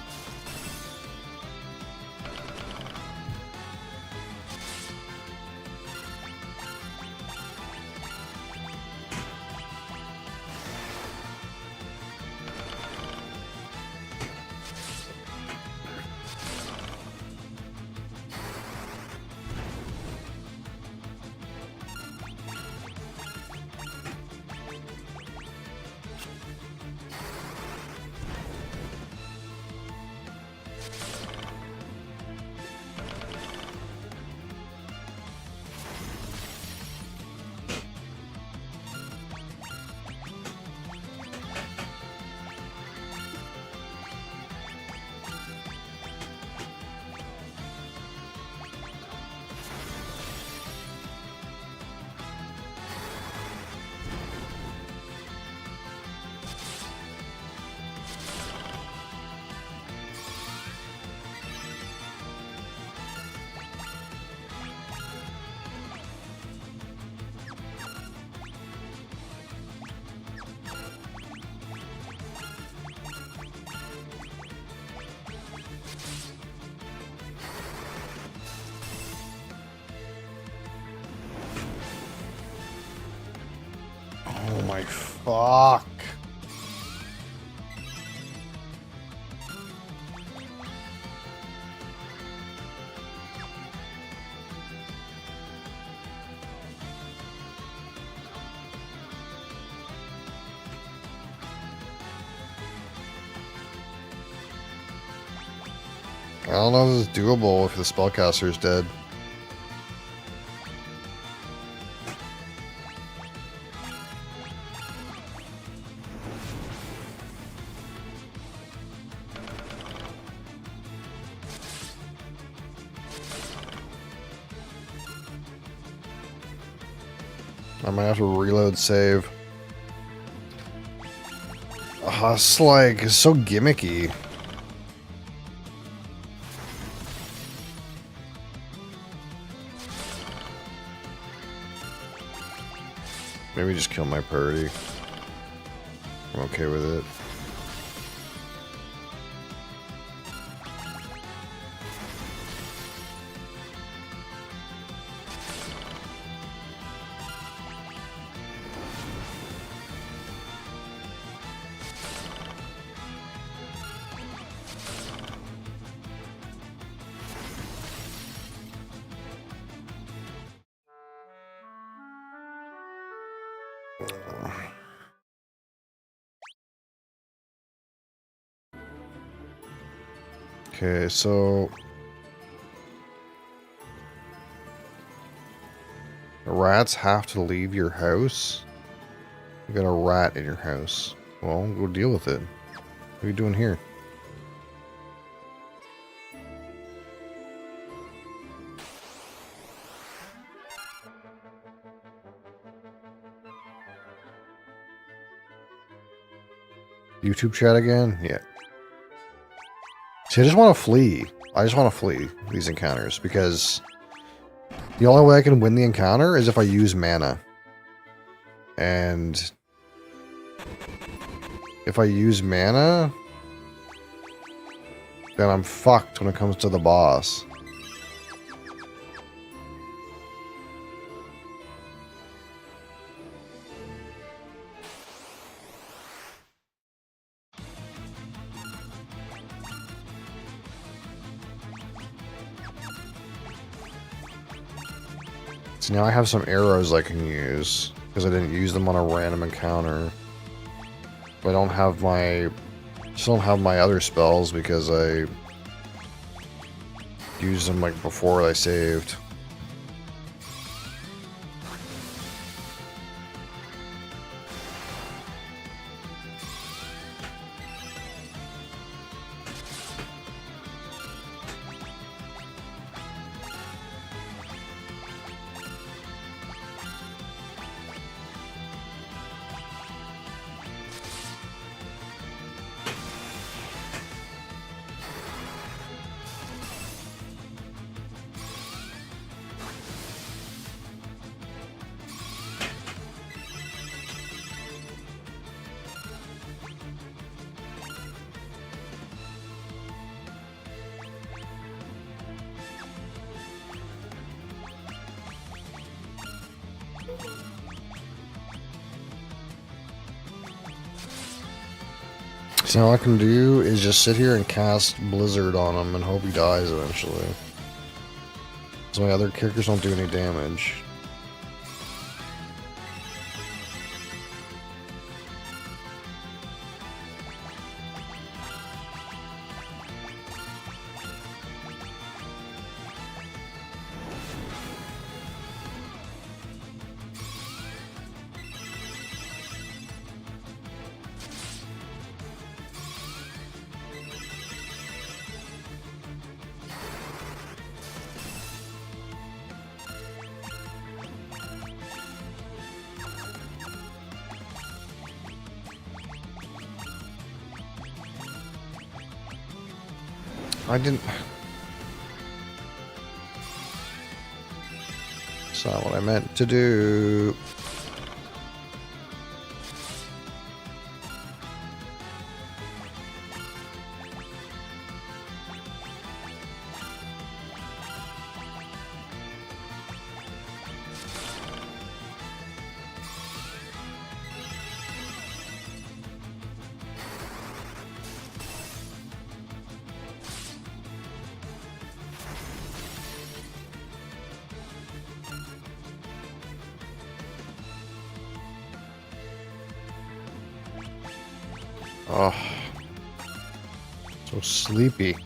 Oh my fuck. I don't know if this is doable if the spellcaster is dead. I might have to reload save. It's like, it's so gimmicky. Maybe just kill my party. I'm okay with it. Okay, so the rats have to leave your house. You got a rat in your house. Well, go deal with it. What are you doing here? YouTube chat again? Yeah. See, I just want to flee. I just want to flee these encounters because the only way I can win the encounter is if I use mana. And if I use mana, then I'm fucked when it comes to the boss. So now I have some arrows I can use because I didn't use them on a random encounter. But I don't have my still don't have my other spells because I used them like before I saved. So all I can do is just sit here and cast Blizzard on him and hope he dies eventually. So my other characters don't do any damage. I didn't... That's not what I meant to do. Oh, so sleepy.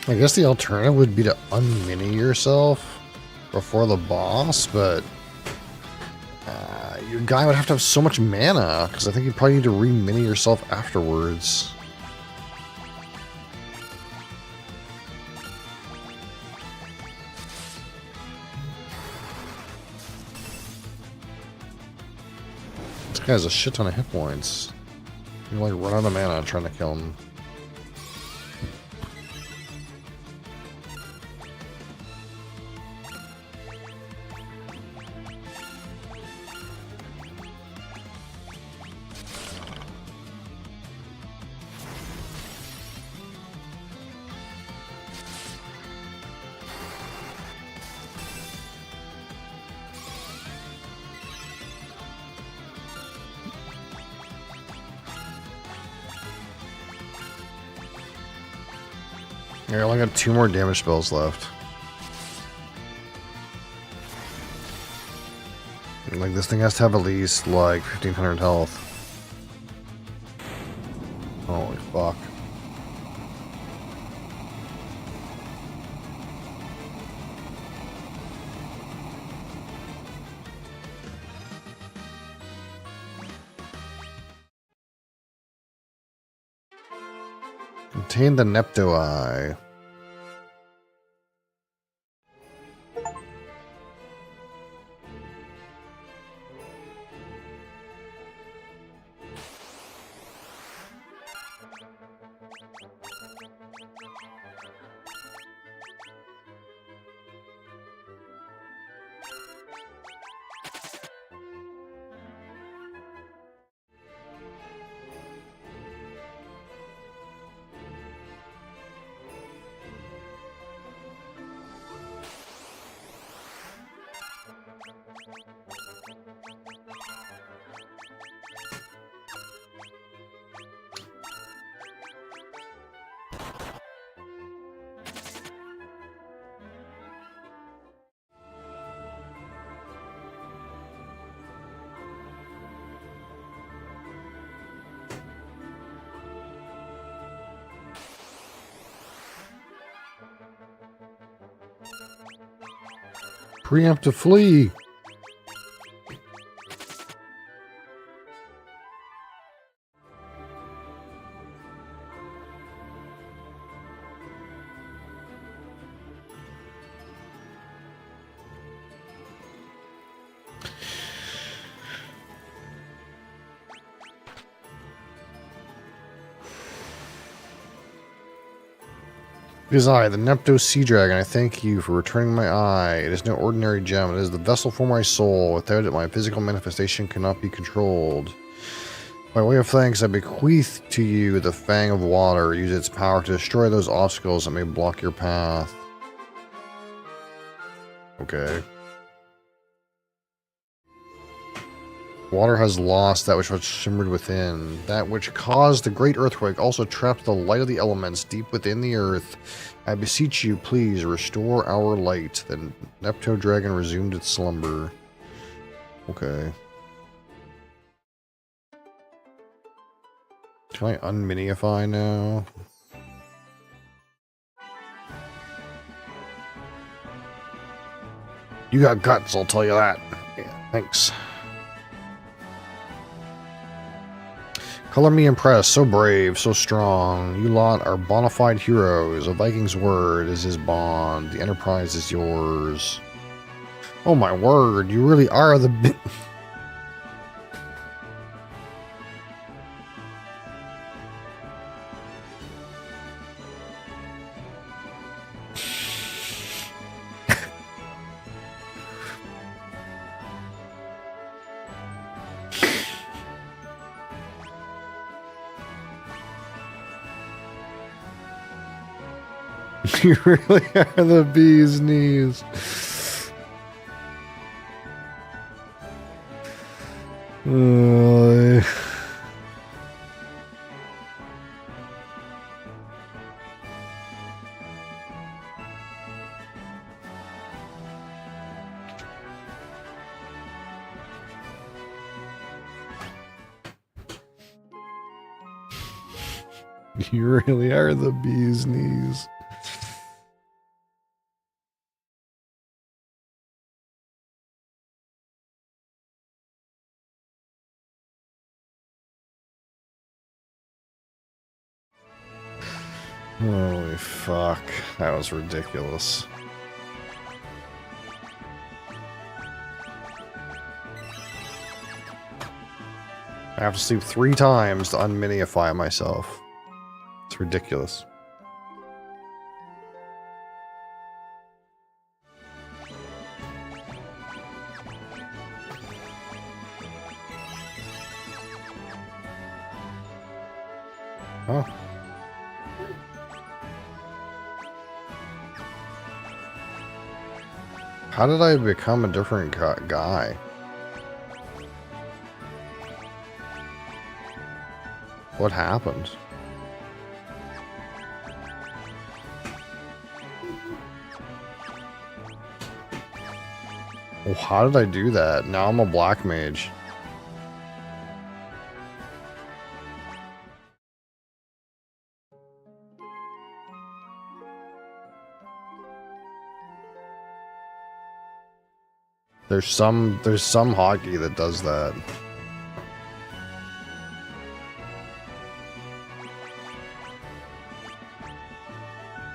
I guess the alternative would be to unmini yourself before the boss, but your guy would have to have so much mana, because I think you probably need to re-mini yourself afterwards. He has a shit ton of hit points. You like run out of mana trying to kill him. Yeah, I only got 2 more damage spells left. Like, this thing has to have at least, like, 1500 health. Holy fuck. Contain the Nepto Eye. Preemptive flee. It is I, the Nepto Sea Dragon. I thank you for returning my eye. It is no ordinary gem. It is the vessel for my soul. Without it, my physical manifestation cannot be controlled. By way of thanks, I bequeath to you the Fang of Water. Use its power to destroy those obstacles that may block your path. Okay. Water has lost that which shimmered within. That which caused the great earthquake also trapped the light of the elements deep within the earth. I beseech you, please, restore our light. The Nepto Dragon resumed its slumber. Okay. Can I unminify now? You got guts, I'll tell you that. Yeah, thanks. Color me impressed, so brave, so strong. You lot are bona fide heroes. A Viking's word is his bond. The Enterprise is yours. Oh my word, you really are the... You really are the bee's knees. You really are the bee's knees. Holy fuck. That was ridiculous. I have to sleep 3 times to unminify myself. It's ridiculous. Huh? How did I become a different guy? What happened? Well, how did I do that? Now I'm a black mage. There's some hockey that does that.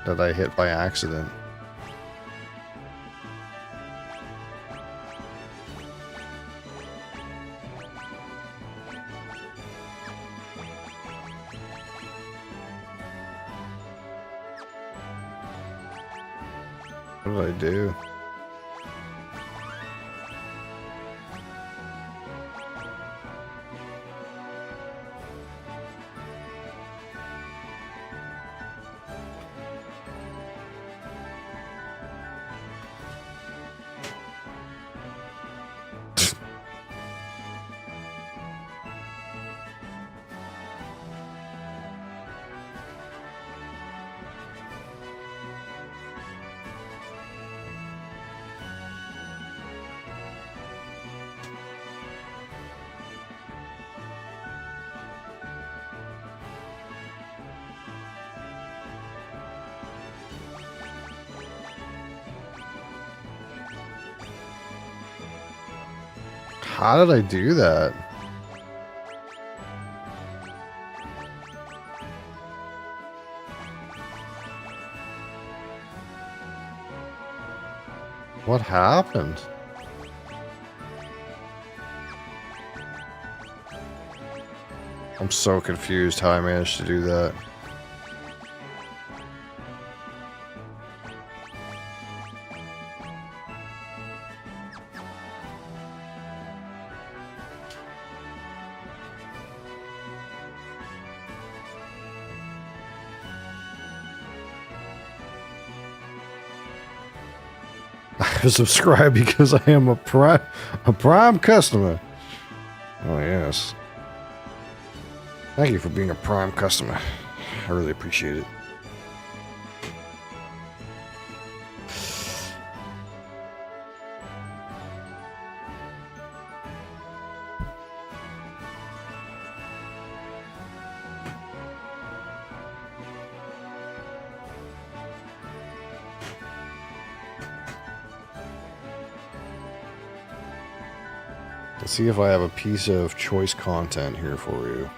That I hit by accident. What did I do? How did I do that? What happened? I'm so confused how I managed to do that. Subscribe because I am a prime customer. Oh yes. Thank you for being a prime customer. I really appreciate it. Let's see if I have a piece of choice content here for you.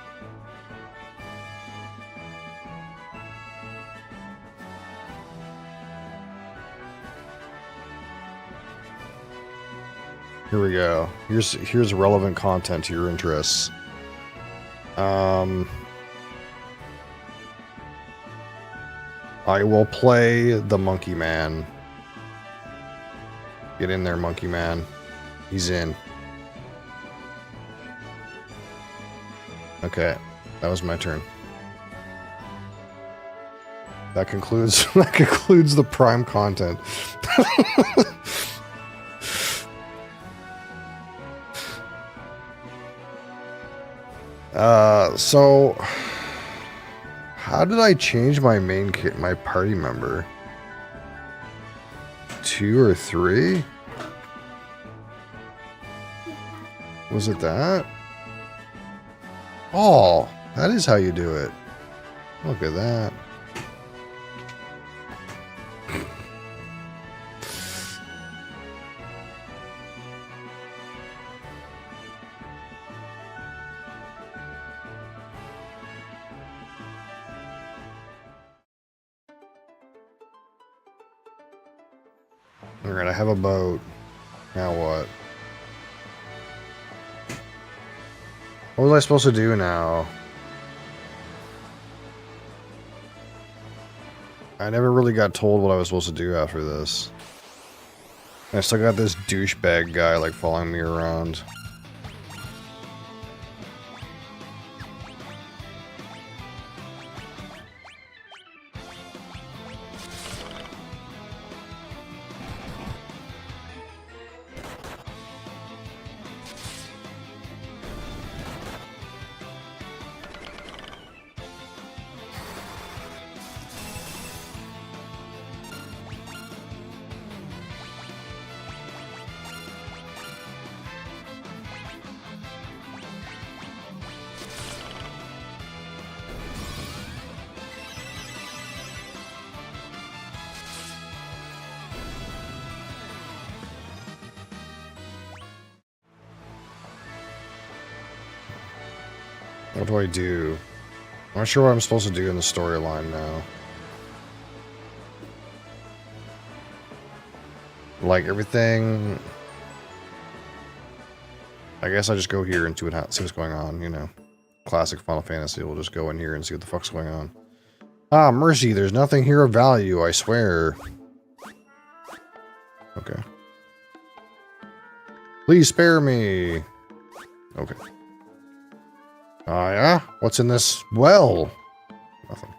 Here we go. Here's relevant content to your interests. I will play the Monkey Man. Get in there, Monkey Man. He's in. Okay, that was my turn. That concludes the prime content. So how did I change my my party member? 2 or 3? Was it that? Oh, that is how you do it. Look at that. Alright, I have a boat. Now what? What was I supposed to do now? I never really got told what I was supposed to do after this. I still got this douchebag guy, like, following me around. What do I do? I'm not sure what I'm supposed to do in the storyline now. Like, everything... I guess I just go here and see what's going on, you know. Classic Final Fantasy, we'll just go in here and see what the fuck's going on. Ah, mercy, there's nothing here of value, I swear. Okay. Please spare me. Okay. Yeah? What's in this well? Nothing.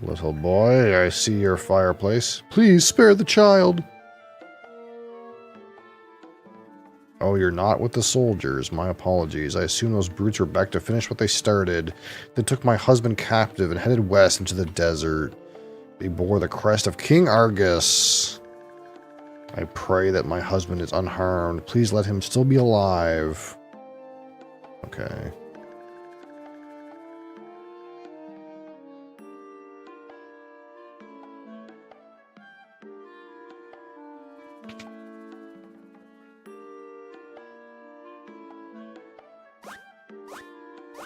Little boy, I see your fireplace. Please spare the child. Oh, you're not with the soldiers. My apologies. I assume those brutes were back to finish what they started. They took my husband captive and headed west into the desert. They bore the crest of King Argus. I pray that my husband is unharmed. Please let him still be alive. Okay.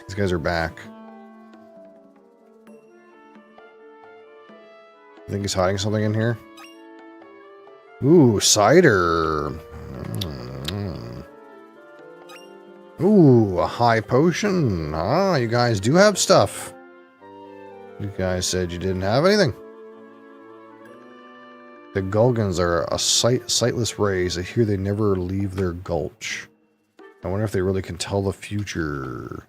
These guys are back. I think he's hiding something in here. Ooh, cider. Ooh, a high potion. Ah, you guys do have stuff. You guys said you didn't have anything. The Gulgans are a sightless race. I hear they never leave their gulch. I wonder if they really can tell the future.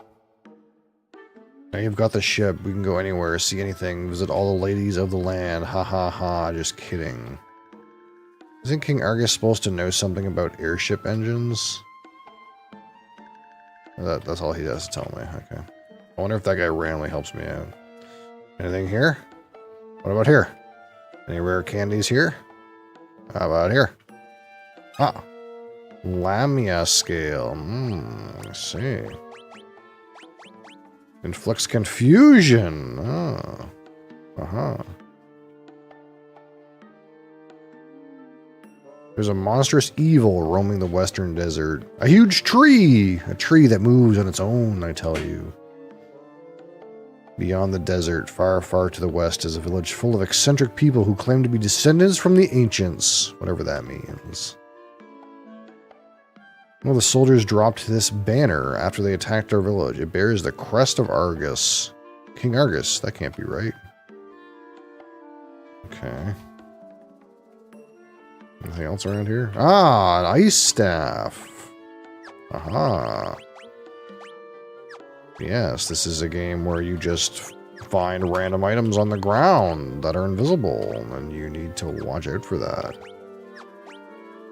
Now you've got the ship. We can go anywhere, see anything, visit all the ladies of the land. Ha ha ha, just kidding. Isn't King Argus supposed to know something about airship engines? That's all he has to tell me. Okay. I wonder if that guy randomly helps me out. Anything here? What about here? Any rare candies here? How about here? Ah. Lamia scale. I see. Inflicts confusion. Ah. Uh-huh. There's a monstrous evil roaming the western desert. A huge tree! A tree that moves on its own, I tell you. Beyond the desert, far, far to the west, is a village full of eccentric people who claim to be descendants from the ancients, whatever that means. Well, the soldiers dropped this banner after they attacked our village. It bears the crest of Argus. King Argus, that can't be right. Okay. Anything else around here? Ah, an ice staff. Aha. Yes, this is a game where you just find random items on the ground that are invisible, and you need to watch out for that.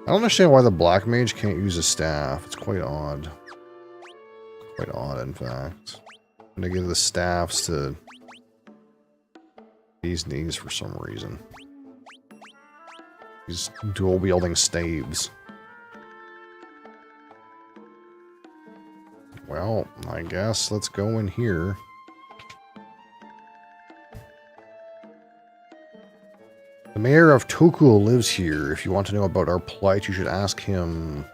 I don't understand why the black mage can't use a staff. It's quite odd. Quite odd, in fact. I'm gonna give the staffs to these knees for some reason. These dual-wielding staves. Well, I guess let's go in here. The mayor of Tokul lives here. If you want to know about our plight, you should ask him.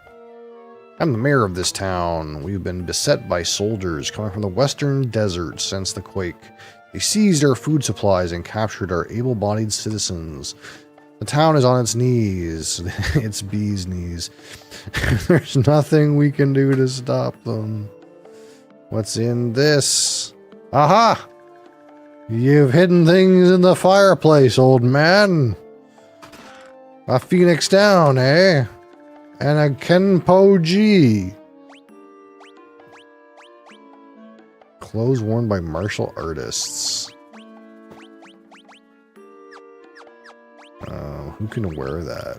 I'm the mayor of this town. We've been beset by soldiers coming from the western desert since the quake. They seized our food supplies and captured our able-bodied citizens. The town is on its knees. Its bee's knees. There's nothing we can do to stop them. What's in this? Aha! You've hidden things in the fireplace, old man. A phoenix down, eh? And a Kenpo G. Clothes worn by martial artists. Who can wear that?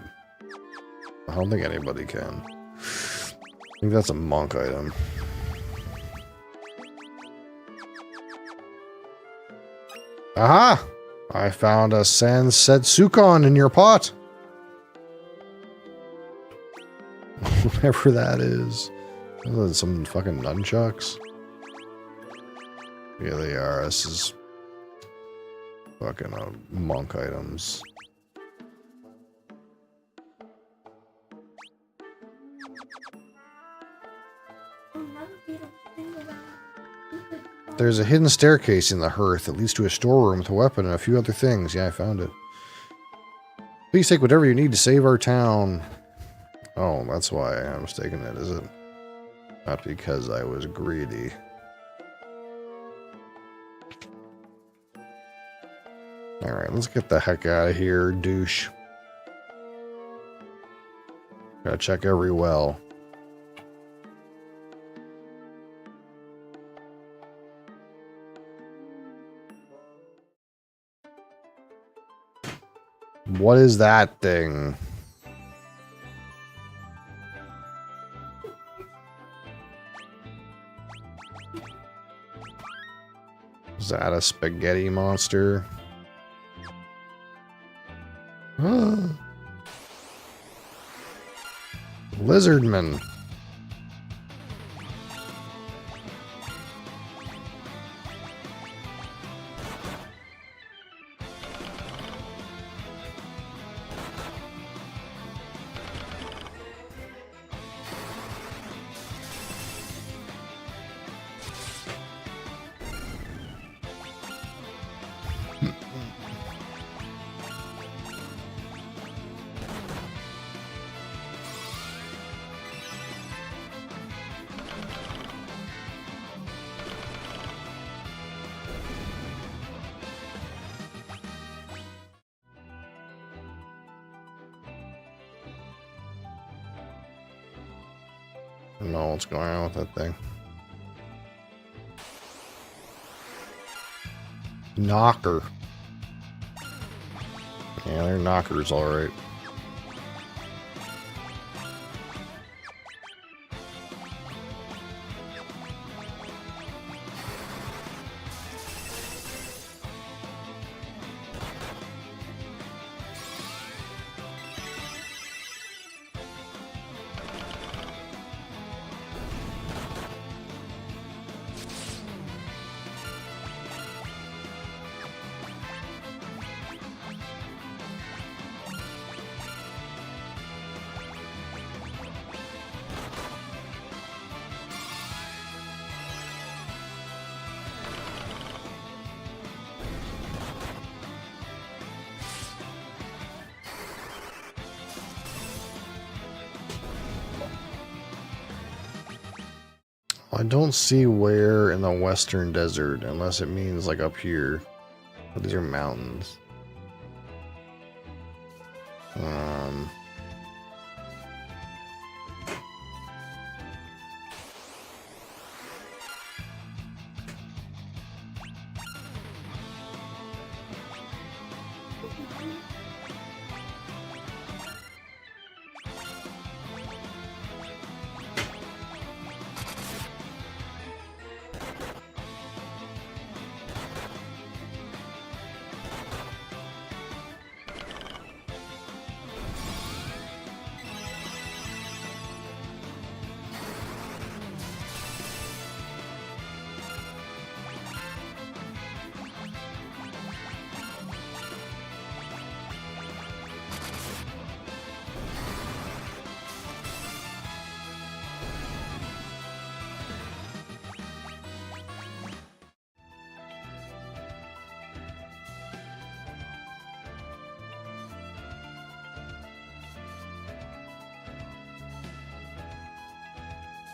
I don't think anybody can. I think that's a monk item. Aha! I found a Sansetsukon in your pot. Whatever that is. Some fucking nunchucks. Yeah, they are. This is fucking monk items. There's a hidden staircase in the hearth that leads to a storeroom with a weapon and a few other things. Yeah, I found it. Please take whatever you need to save our town. Oh, that's why I'm mistaken it, is it? Not because I was greedy. Alright, let's get the heck out of here, douche. Gotta check every well. What is that thing? Is that a spaghetti monster? Lizardman. I don't know what's going on with that thing. Knocker. Yeah, they're knockers, alright. I don't see where in the western desert, unless it means like up here. But these are mountains.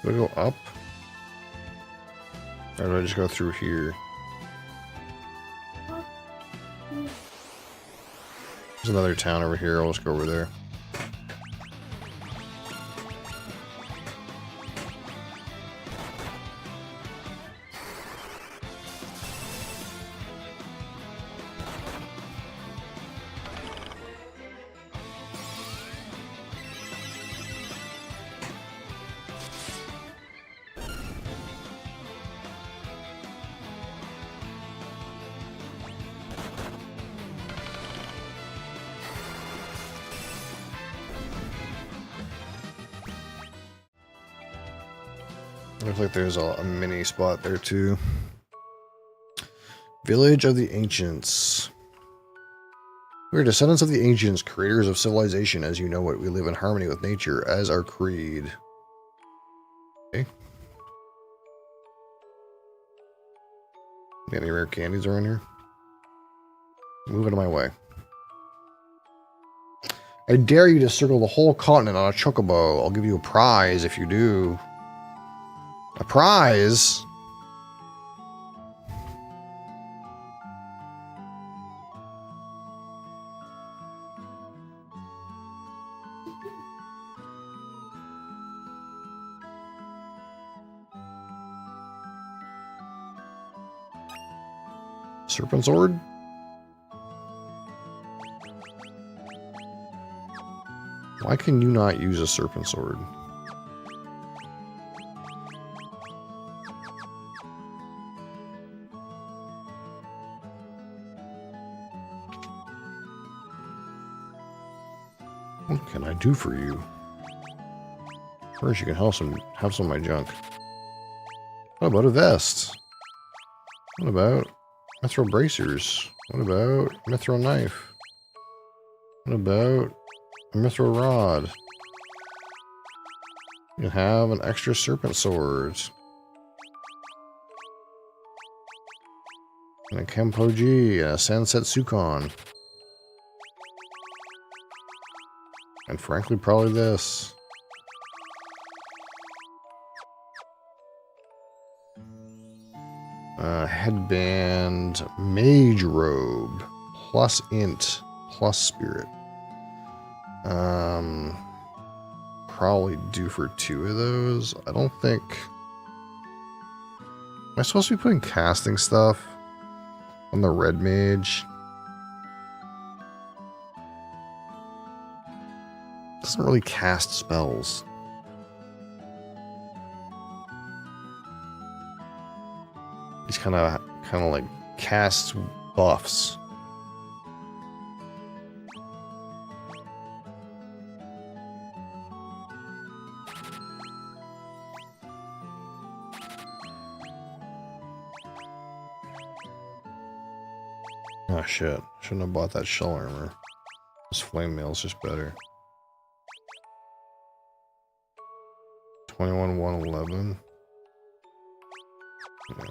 Do I go up? Or do I just go through here? There's another town over here. I'll just go over there. Looks like there's a mini spot there too. Village of the Ancients. We are descendants of the ancients, creators of civilization. As you know it, we live in harmony with nature as our creed. Okay. Got any rare candies around here? Move out of my way. I dare you to circle the whole continent on a chocobo. I'll give you a prize if you do. A prize? Serpent sword? Why can you not use a serpent sword? What can I do for you? First, you can have some of my junk. What about a vest? What about mithril bracers? What about a mithril knife? What about a mithril rod? You can have an extra serpent sword. And a Kempoji, and a Sunset Sukon. And frankly, probably this. Headband, mage robe, plus int, plus spirit. Probably due for 2 of those. I don't think... Am I supposed to be putting casting stuff on the red mage? Doesn't really cast spells. He's kind of like casts buffs. Oh shit! Shouldn't have bought that shell armor. This flame mail's just better. 21,111. Yeah.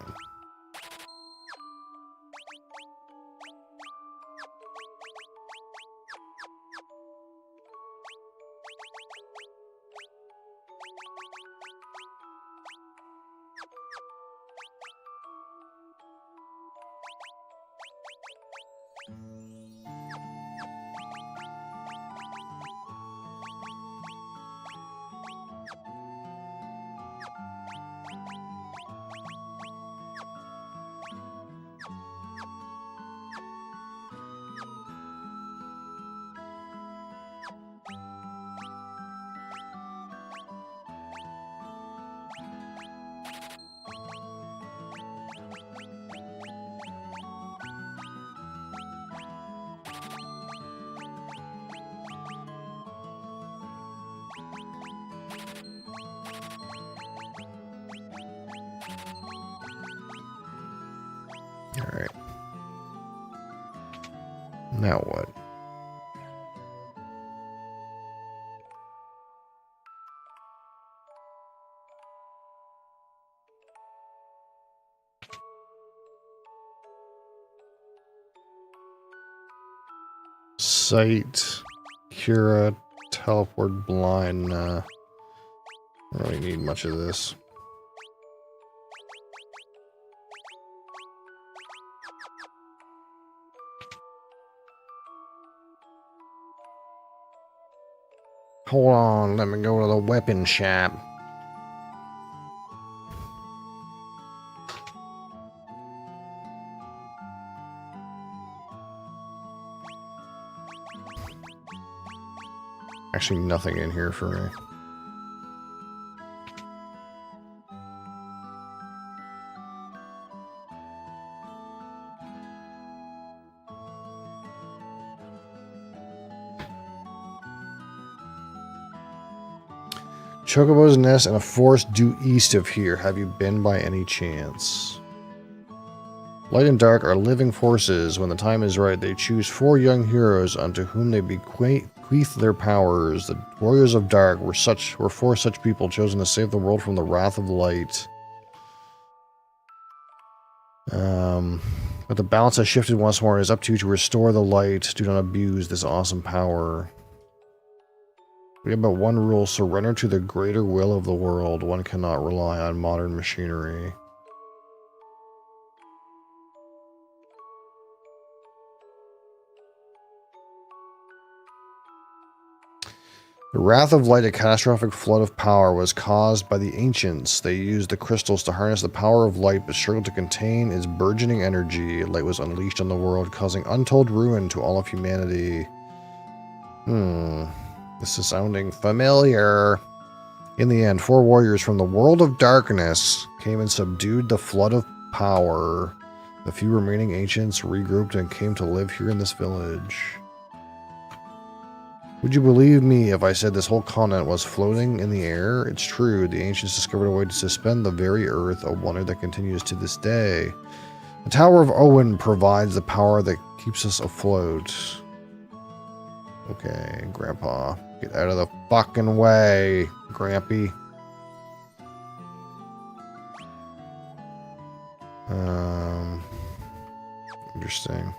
Alright. Now what? Sight, Kira, teleport, blind. I don't really need much of this. Hold on, let me go to the weapon shop. Actually, nothing in here for me. Chocobo's nest and a forest due east of here. Have you been by any chance? Light and dark are living forces. When the time is right, they choose 4 young heroes unto whom they bequeath their powers. The warriors of dark were 4 such people chosen to save the world from the wrath of light. But the balance has shifted once more. It is up to you to restore the light. Do not abuse this awesome power. We have but one rule: surrender to the greater will of the world. One cannot rely on modern machinery. The wrath of light, a catastrophic flood of power, was caused by the ancients. They used the crystals to harness the power of light, but struggled to contain its burgeoning energy. Light was unleashed on the world, causing untold ruin to all of humanity. This is sounding familiar. In the end, 4 warriors from the world of darkness came and subdued the flood of power. The few remaining ancients regrouped and came to live here in this village. Would you believe me if I said this whole continent was floating in the air? It's true. The ancients discovered a way to suspend the very earth, a wonder that continues to this day. The Tower of Owen provides the power that keeps us afloat. Okay, Grandpa. Get out of the fucking way, Grampy. Interesting.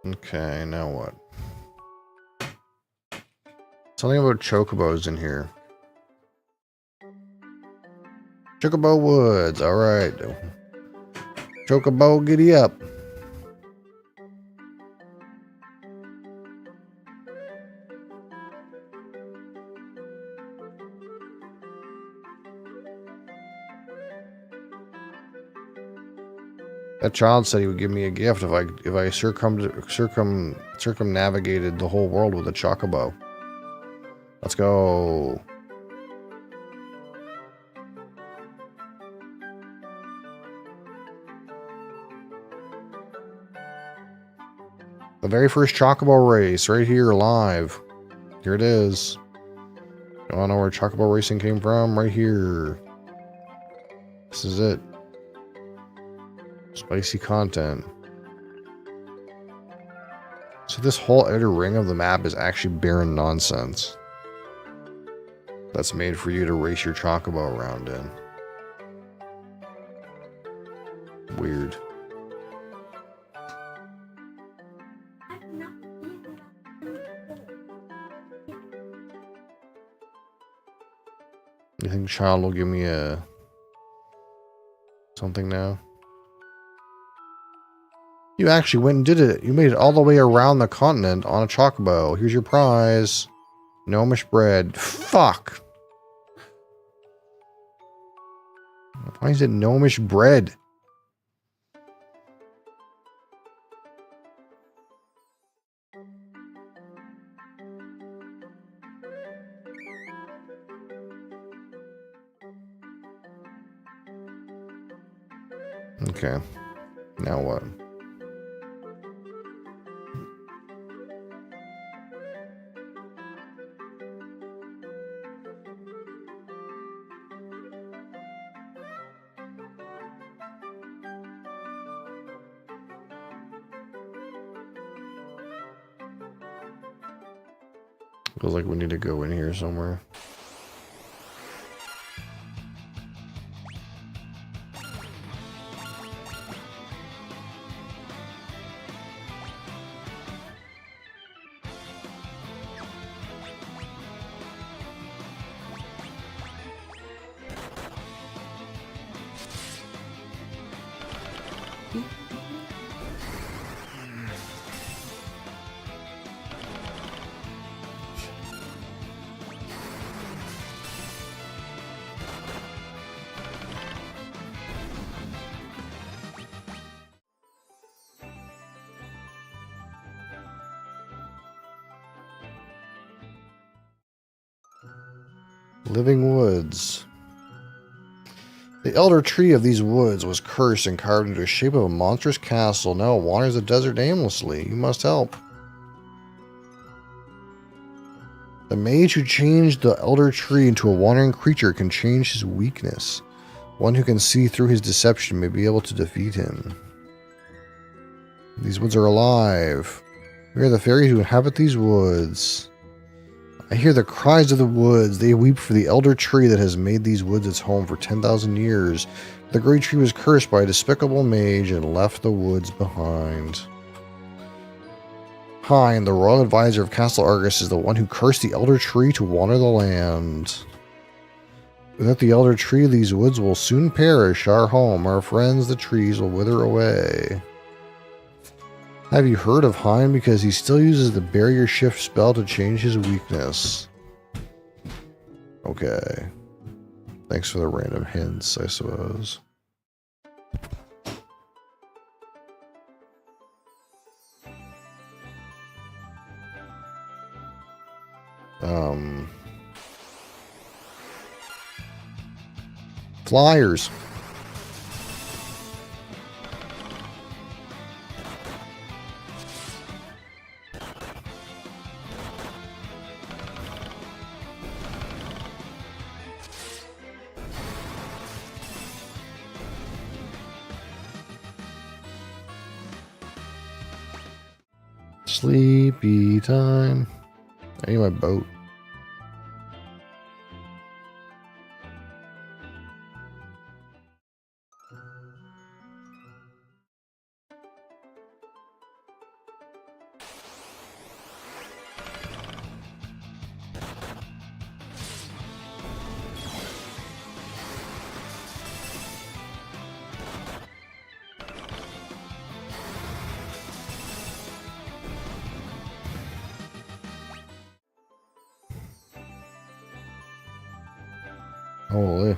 Okay, now what? Something about chocobos in here. Chocobo Woods, alright. Chocobo, giddy up. That child said he would give me a gift if I circumnavigated the whole world with a chocobo. Let's go. The very first chocobo race, right here, live. Here it is. You wanna know where chocobo racing came from? Right here. This is it. Spicy content. So this whole outer ring of the map is actually barren nonsense. That's made for you to race your chocobo around in. Weird. You think child will give me a something now? You actually went and did it. You made it all the way around the continent on a chocobo. Here's your prize. Gnomish bread. Fuck. Why is it gnomish bread? Okay. Now what? Feels like we need to go in here somewhere. Living woods. The elder tree of these woods was cursed and carved into the shape of a monstrous castle. Now it wanders the desert aimlessly. You must help. The mage who changed the elder tree into a wandering creature can change his weakness. One who can see through his deception may be able to defeat him. These woods are alive. We are the fairies who inhabit these woods. I hear the cries of the woods. They weep for the elder tree that has made these woods its home for 10,000 years. The great tree was cursed by a despicable mage and left the woods behind. Hein, the royal advisor of Castle Argus, is the one who cursed the elder tree to wander the land. Without the elder tree, these woods will soon perish. Our home, our friends, the trees will wither away. Have you heard of Hein? Because he still uses the barrier shift spell to change his weakness. Okay. Thanks for the random hints, I suppose. Flyers. Sleepy time. I need my boat. Holy.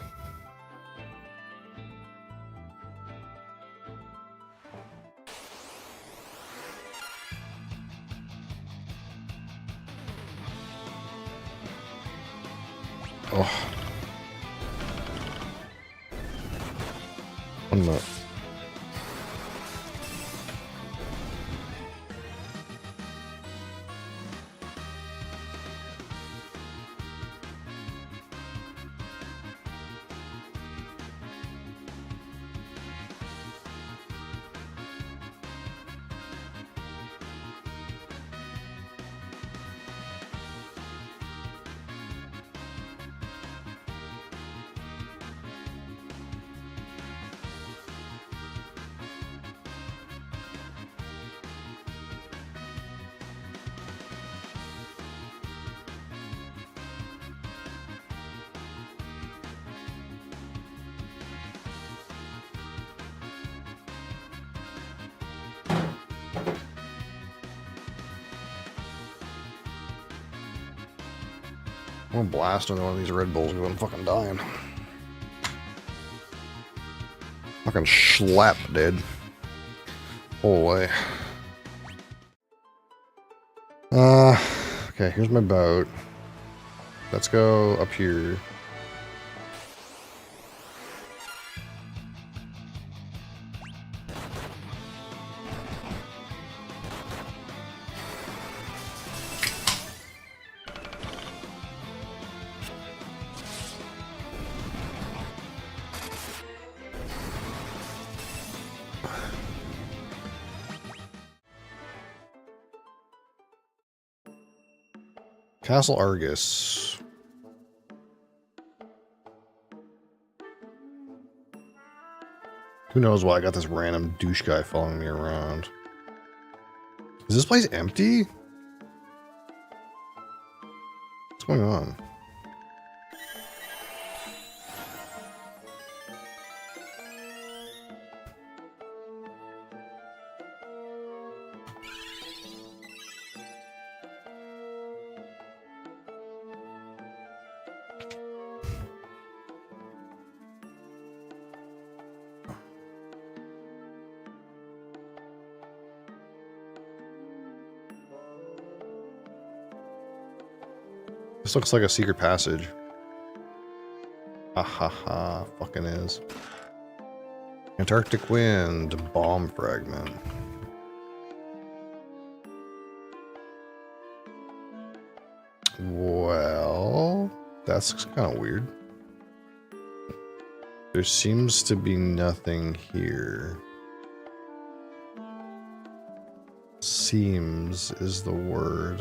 Oh. One minute. I'm gonna blast into one of these Red Bulls because I'm fucking dying. Fucking schlep, dude. Holy. Okay, here's my boat. Let's go up here. Castle Argus. Who knows why I got this random douche guy following me around. Is this place empty? What's going on? This looks like a secret passage. Ha ha ha, fucking is. Antarctic wind, bomb fragment. Well, that's kind of weird. There seems to be nothing here. Seems is the word.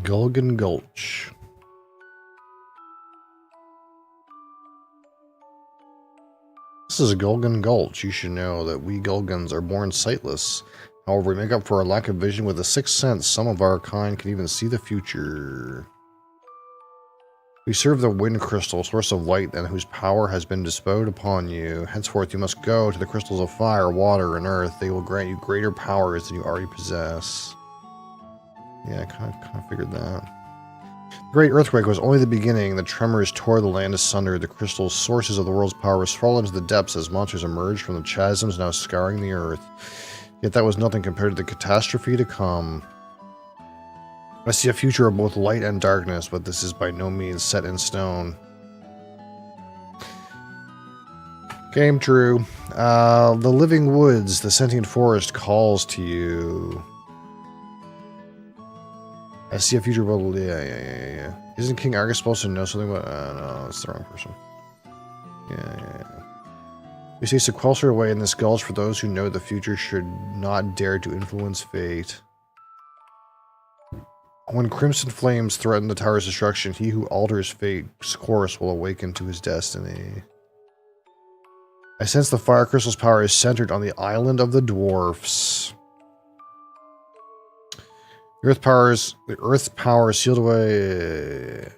Gulgan Gulch. This is a Gulgan Gulch. You should know that we Gulgans are born sightless. However, we make up for our lack of vision with a sixth sense. Some of our kind can even see the future. We serve the wind crystal, source of light, and whose power has been bestowed upon you. Henceforth, you must go to the crystals of fire, water, and earth. They will grant you greater powers than you already possess. Yeah, I kind of figured that. The great earthquake was only the beginning. The tremors tore the land asunder. The crystal sources of the world's power fall into the depths as monsters emerged from the chasms now scouring the earth. Yet that was nothing compared to the catastrophe to come. I see a future of both light and darkness, but this is by no means set in stone. Came true. The living woods, the sentient forest calls to you. I see a future bubble. Yeah. Isn't King Argus supposed to know something about... no, that's the wrong person. Yeah. We say sequester away in this gulch for those who know the future should not dare to influence fate. When crimson flames threaten the tower's destruction, he who alters fate's course will awaken to his destiny. I sense the fire crystal's power is centered on the island of the dwarfs. The earth's power is sealed away.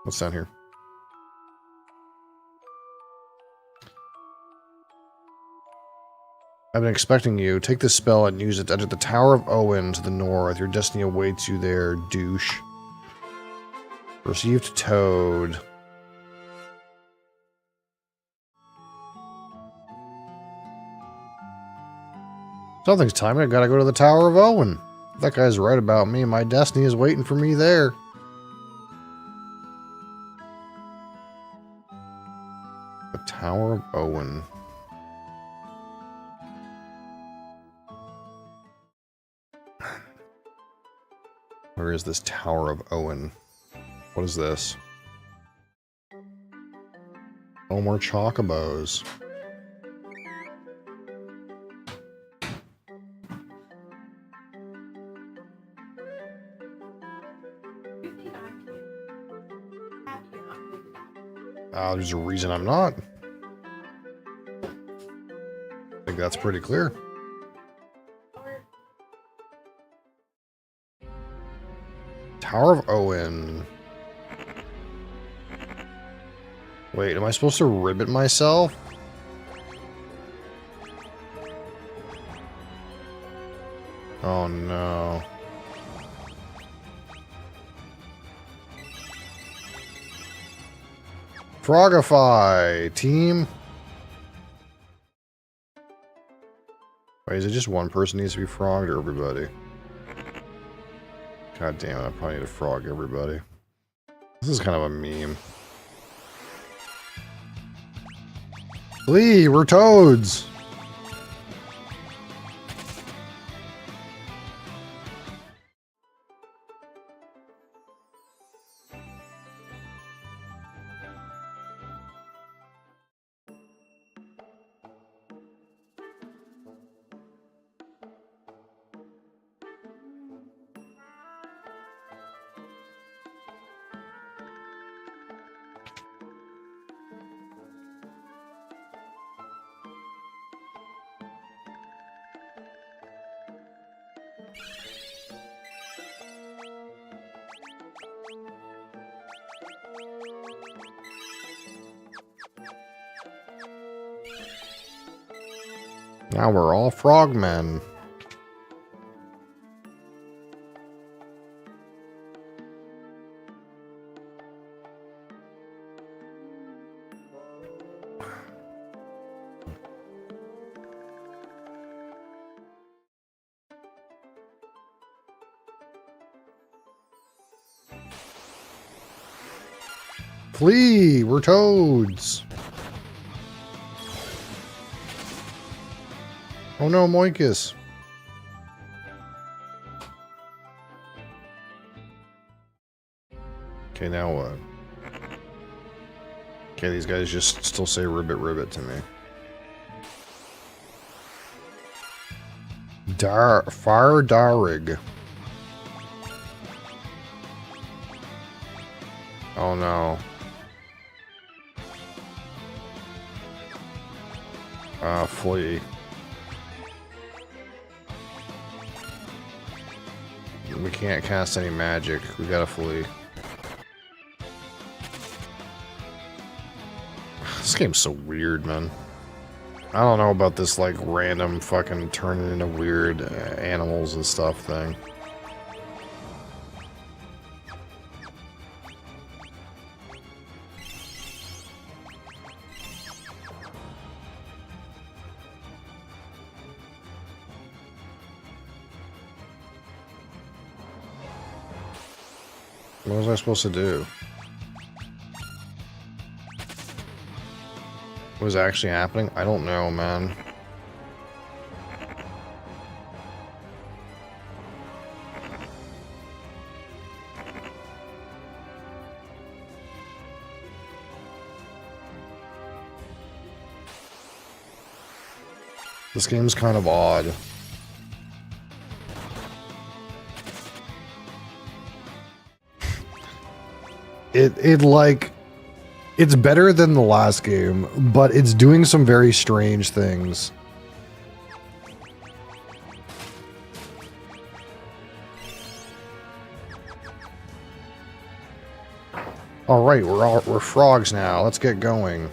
What's down here? I've been expecting you. Take this spell and use it to enter the Tower of Owen to the north. Your destiny awaits you there, douche. Received Toad. Something's timing. I gotta go to the Tower of Owen. If that guy's right about me, my destiny is waiting for me there. The Tower of Owen. Where is this Tower of Owen? What is this? Oh, more chocobos. There's a reason I'm not. I think that's pretty clear. Tower of Owen. Wait, am I supposed to ribbit myself? Oh no. Frogify team. Wait, is it just one person needs to be frogged or everybody? God damn it, I probably need to frog everybody. This is kind of a meme. Lee, we're toads! Now we're all frogmen. Flee! We're toads! Oh no, Moikus! Okay, now what? Okay, these guys just still say ribbit ribbit to me. Far Darig. Oh no. Flee. We can't cast any magic. We gotta flee. This game's so weird, man. I don't know about this, like, random fucking turning into weird animals and stuff thing. What was I supposed to do? What was actually happening? I don't know, man. This game's kind of odd. It's better than the last game, but it's doing some very strange things. Alright, we're frogs now. Let's get going.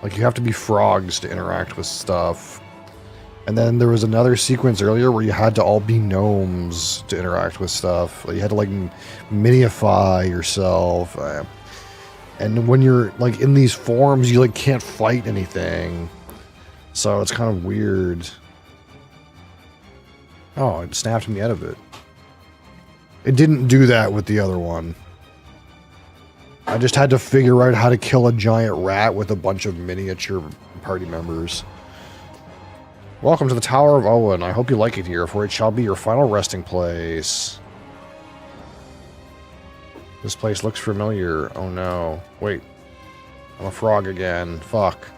Like, you have to be frogs to interact with stuff. And then there was another sequence earlier where you had to all be gnomes to interact with stuff. Like, you had to, like, minify yourself. And when you're, like, in these forms, you, like, can't fight anything. So it's kind of weird. Oh, it snapped me out of it. It didn't do that with the other one. I just had to figure out how to kill a giant rat with a bunch of miniature party members. Welcome to the Tower of Owen. I hope you like it here, for it shall be your final resting place. This place looks familiar. Oh no. Wait. I'm a frog again. Fuck.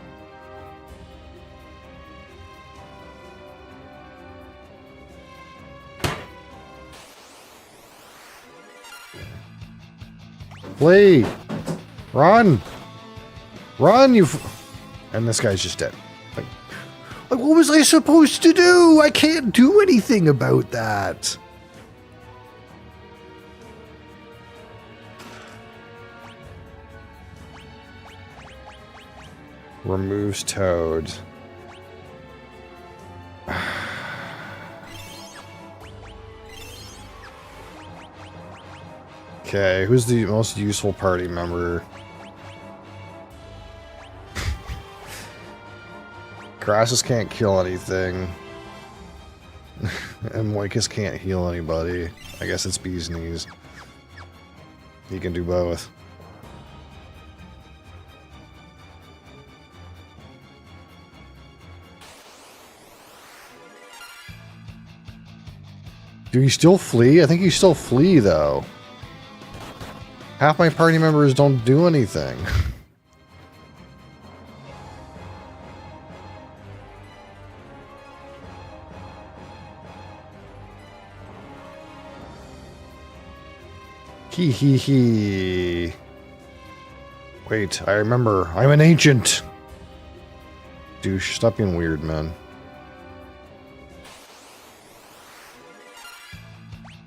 Flee! Run! Run, you and this guy's just dead. Like, what was I supposed to do? I can't do anything about that. Removes toad. Okay, who's the most useful party member? Crassus can't kill anything. And Moikus can't heal anybody. I guess it's Bee's Knees. He can do both. Do you still flee? I think you still flee, though. Half my party members don't do anything. Hee hee hee. Wait, I remember. I'm an ancient. Douche, stop being weird, man.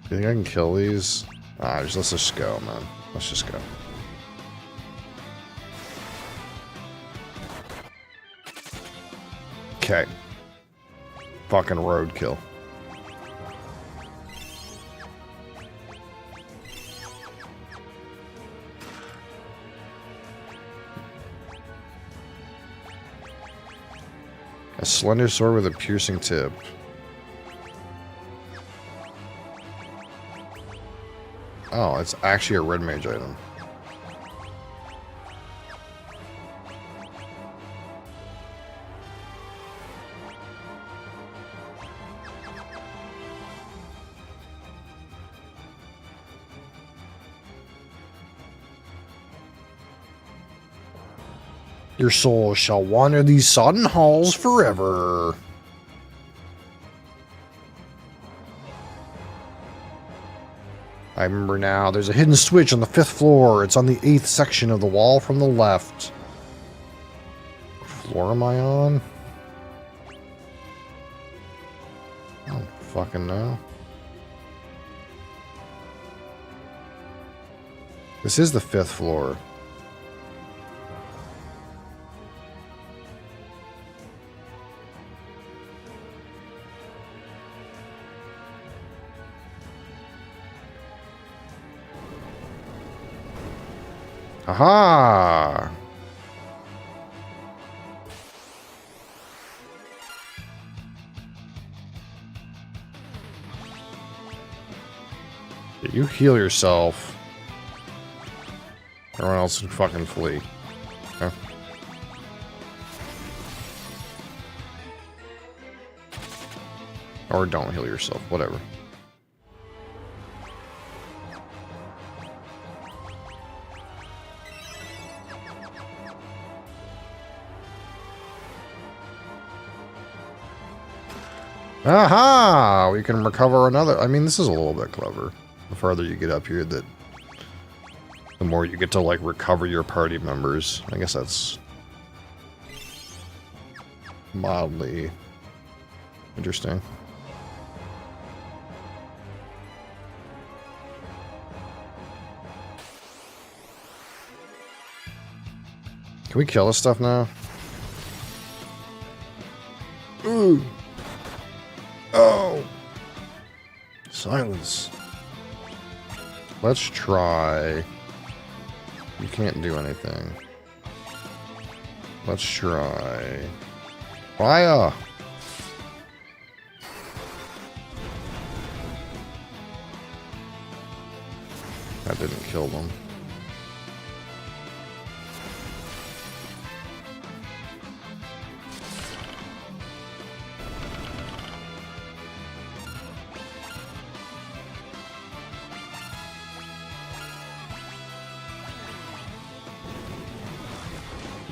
Do you think I can kill these? Let's just go, man. Let's just go. Okay. Fucking roadkill. A slender sword with a piercing tip. Oh, it's actually a red mage item. Your soul shall wander these sodden halls forever. I remember now. There's a hidden switch on the 5th floor. It's on the 8th section of the wall from the left. What floor am I on? I don't fucking know. This is the 5th floor. Aha! You heal yourself. Everyone else can fucking flee. Okay. Or don't heal yourself, whatever. Aha! We can recover another. I mean, this is a little bit clever. The farther you get up here, the more you get to, like, recover your party members. I guess that's mildly interesting. Can we kill this stuff now? Ooh. Oh! Silence. Let's try. You can't do anything. Let's try. Fire! That didn't kill them.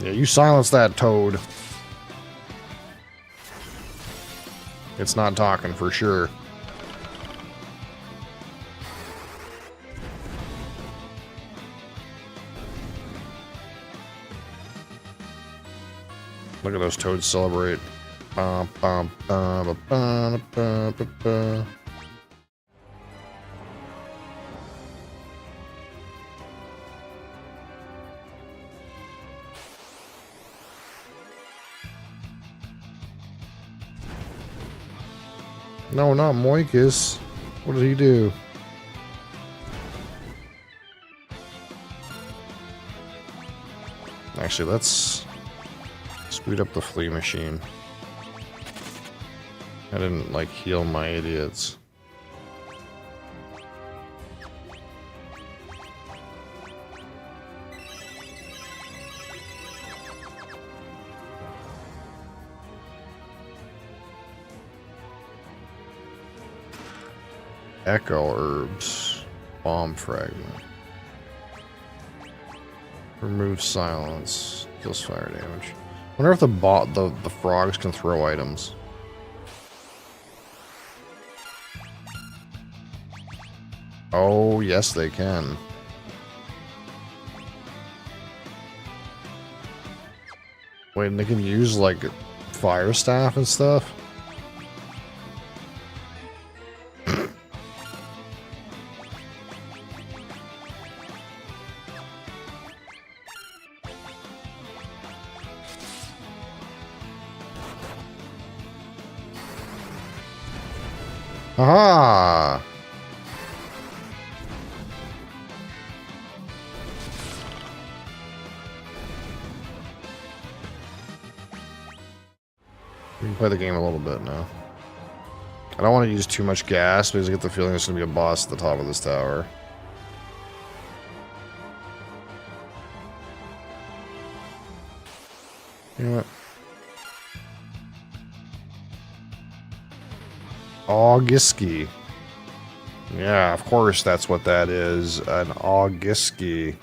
Yeah, you silence that toad. It's not talking for sure. Look at those toads celebrate. Bum, bum, bum, bum, bum, bum, bum. No, not Moikus. What did he do? Actually, let's speed up the flea machine. I didn't, like, heal my idiots. Echo herbs. Bomb fragment. Remove silence. Deals fire damage. Wonder if the frogs can throw items. Oh, yes, they can. Wait, and they can use, like, fire staff and stuff? Aha! We can play the game a little bit now. I don't want to use too much gas because I get the feeling there's going to be a boss at the top of this tower. You know what? Augiski. Yeah, of course that's what that is. An Augiski.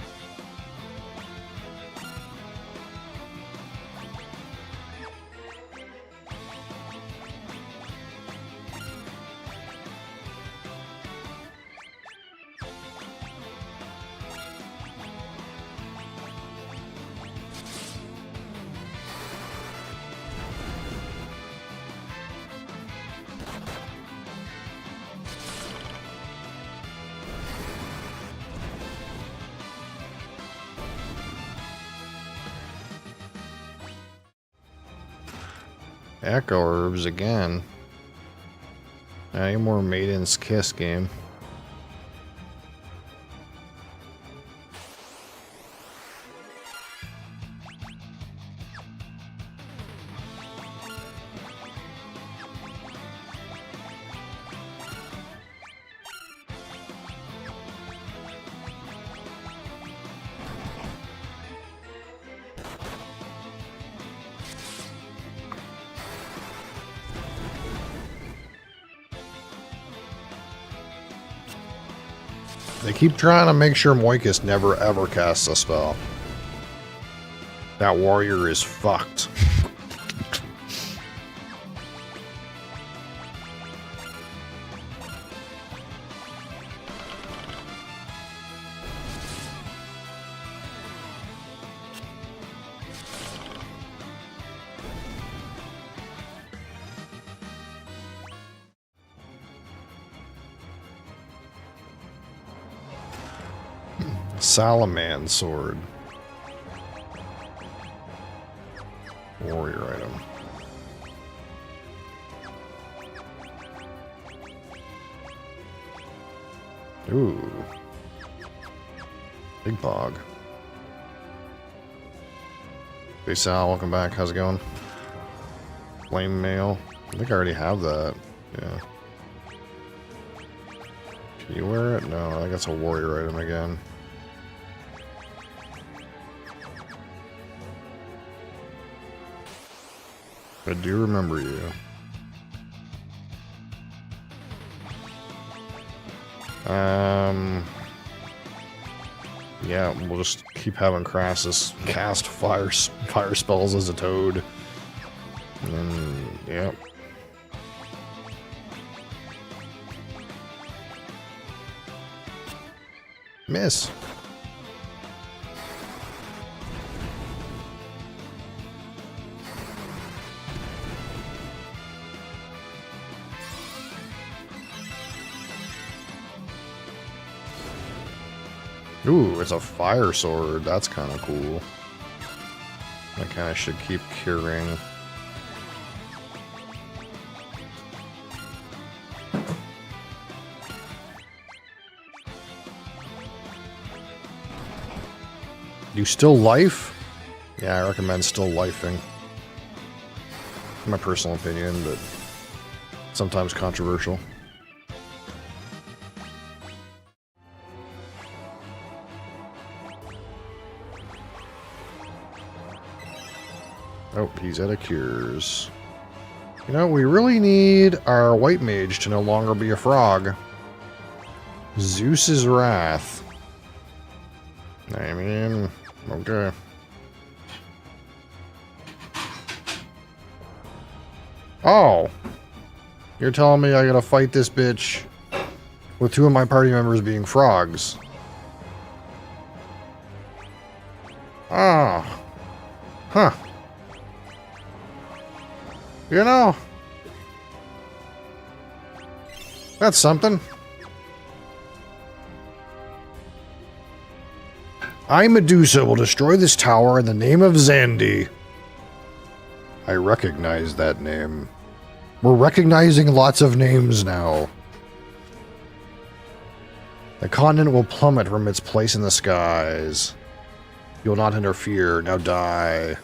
Echo herbs again. Any more Maiden's Kiss game. They keep trying to make sure Moikus never ever casts a spell. That warrior is fucked. Salaman sword. Warrior item. Ooh. Big bog. Hey Sal, welcome back. How's it going? Flame mail. I think I already have that. Yeah. Can you wear it? No, I think that's a warrior item again. I do remember you. Yeah, we'll just keep having Crassus cast fire spells as a toad. And, yep. Miss. Ooh, it's a fire sword. That's kind of cool. I kind of should keep curing. You still life? Yeah, I recommend still lifing. My personal opinion, but Sometimes controversial. Oh, he's out of cures. You know, we really need our white mage to no longer be a frog. Zeus's Wrath. I mean, okay. Oh! You're telling me I gotta fight this bitch with 2 of my party members being frogs. Ah. Huh. You know, that's something. I, Medusa, will destroy this tower in the name of Zandy. I recognize that name. We're recognizing lots of names now. The continent will plummet from its place in the skies. You'll not interfere. Now die.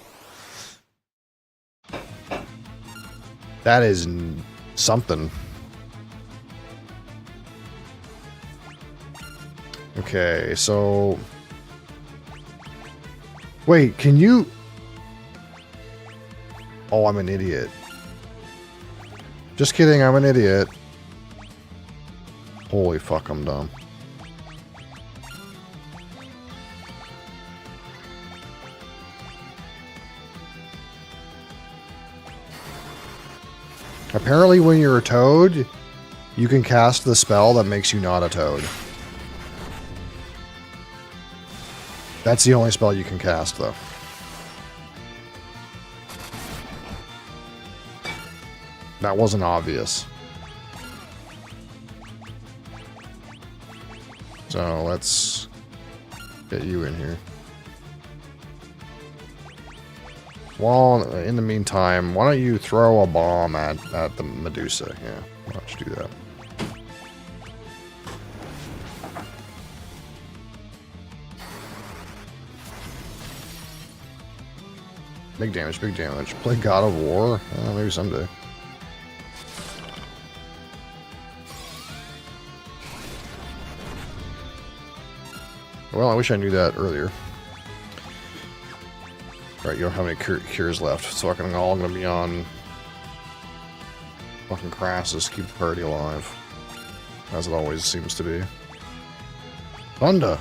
That is something. Okay, so... Wait, can you... Oh, I'm an idiot. Just kidding, I'm an idiot. Holy fuck, I'm dumb. Apparently when you're a toad, you can cast the spell that makes you not a toad. That's the only spell you can cast, though. That wasn't obvious. So let's get you in here. Well, in the meantime, why don't you throw a bomb at the Medusa? Yeah, why don't you do that? Big damage, big damage. Play God of War? Maybe someday. Well, I wish I knew that earlier. Right, you don't have any cures left, so I'm all gonna be on fucking Crassus, keep the party alive. As it always seems to be. Thunder!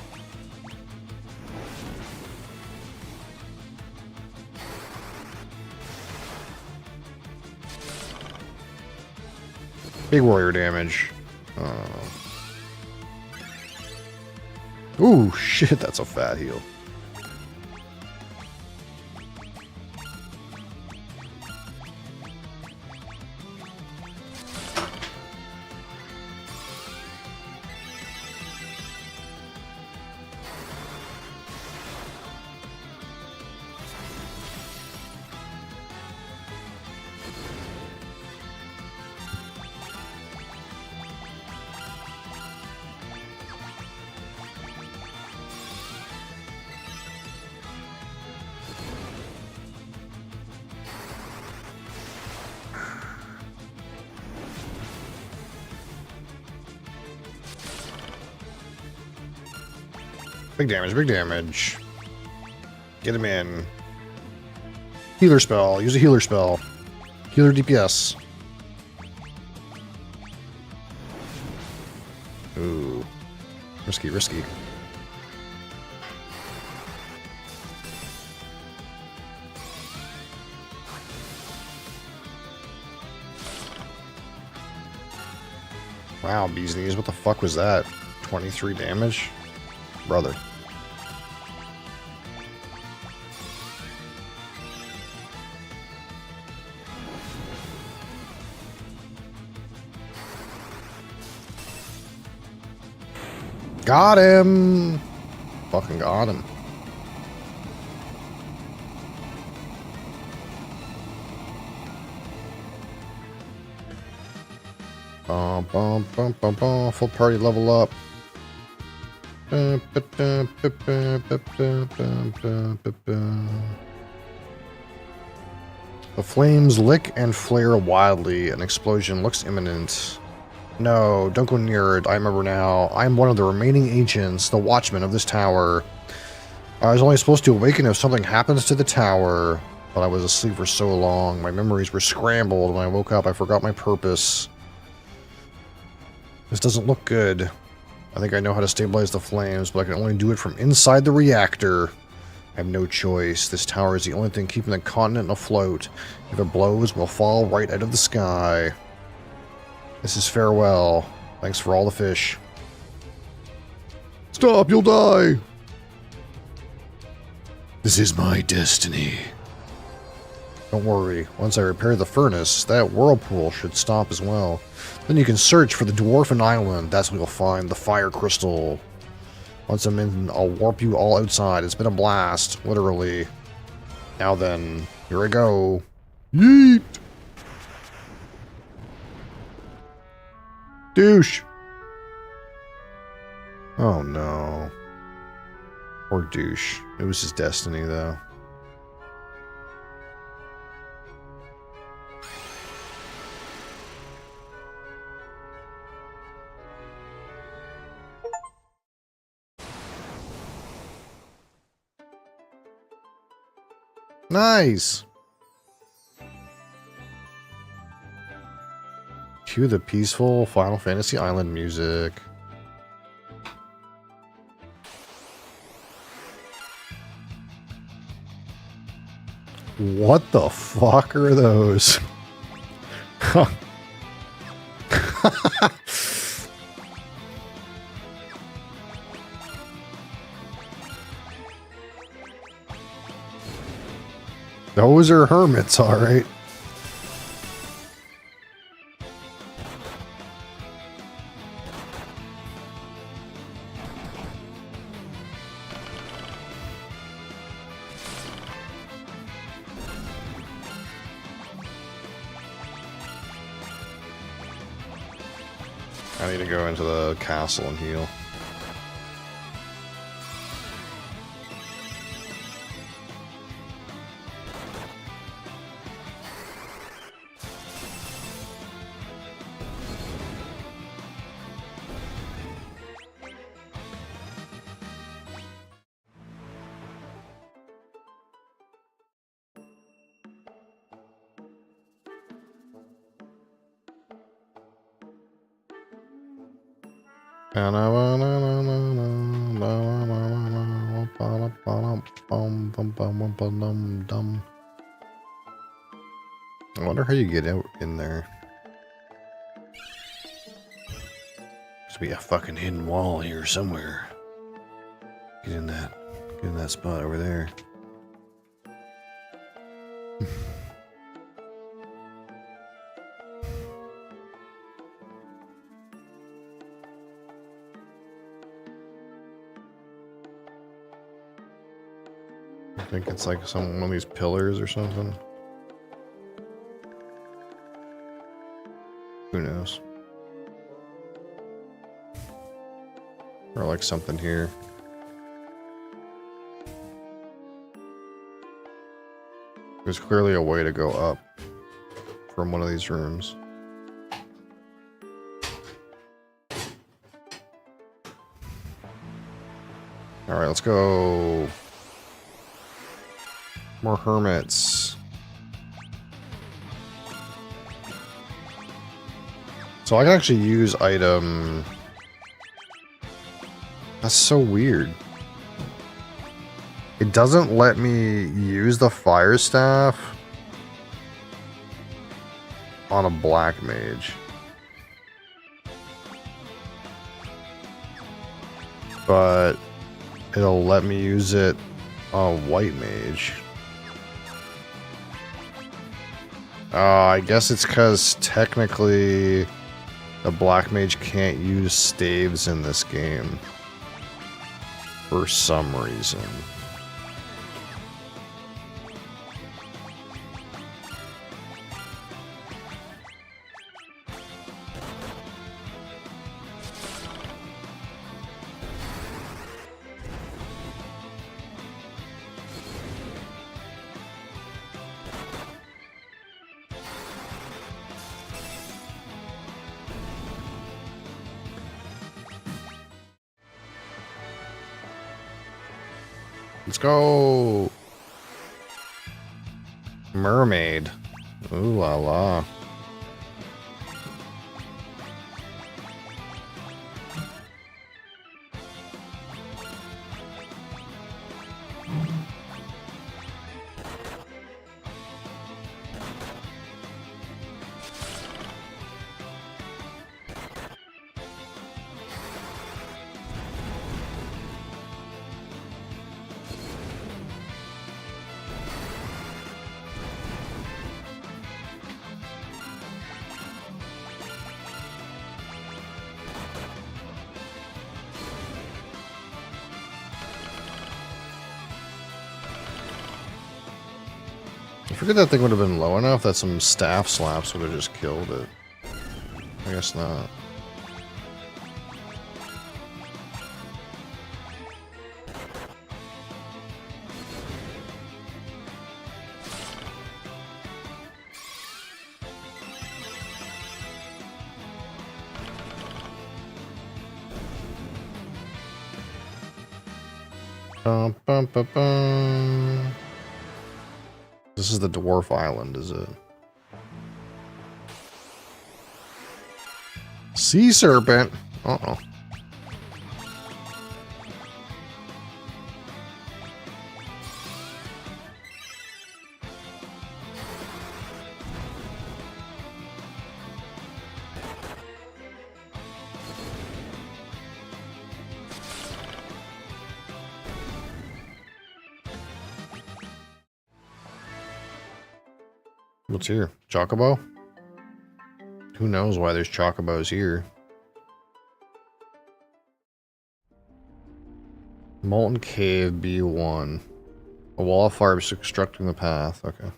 Big warrior damage. Ooh, shit, that's a fat heal. Big damage, big damage. Get him in. Healer spell. Use a healer spell. Healer DPS. Ooh. Risky, risky. Wow, bee's knees. What the fuck was that? 23 damage? Brother. Got him! Fucking got him. Bum, bum, bum, bum, bum. Full party level up. The flames lick and flare wildly. An explosion looks imminent. No, don't go near it. I remember now. I am one of the remaining ancients, the watchman of this tower. I was only supposed to awaken if something happens to the tower, but I was asleep for so long. My memories were scrambled. When I woke up, I forgot my purpose. This doesn't look good. I think I know how to stabilize the flames, but I can only do it from inside the reactor. I have no choice. This tower is the only thing keeping the continent afloat. If it blows, we'll fall right out of the sky. This is farewell. Thanks for all the fish. Stop, you'll die! This is my destiny. Don't worry. Once I repair the furnace, that whirlpool should stop as well. Then you can search for the Dwarfen Island. That's when you'll find the fire crystal. Once I'm in, I'll warp you all outside. It's been a blast, literally. Now then, here I go. Yeet! Douche! Oh no. Poor douche. It was his destiny, though. Nice! Cue the peaceful Final Fantasy Island music. What the fuck are those? Those are hermits, alright. I need to go into the castle and heal. I wonder how you get out in there. There's be a fucking hidden wall here somewhere. Get in that spot over there. I think it's like one of these pillars or something. Who knows? Or like something here. There's clearly a way to go up from one of these rooms. Alright, let's go. More hermits. So I can actually use item. That's so weird. It doesn't let me use the fire staff on a black mage. But it'll let me use it on a white mage. I guess it's because technically the black mage can't use staves in this game. For some reason. Let's go. Mermaid. Ooh la la. I figured that thing would have been low enough that some staff slaps would have just killed it. I guess not. Bum, bum, bum, bum. This is the dwarf island, is it? Sea serpent. Uh-oh. What's here? Chocobo? Who knows why there's chocobos here? Molten Cave B1. A wall of fire is obstructing the path. Okay.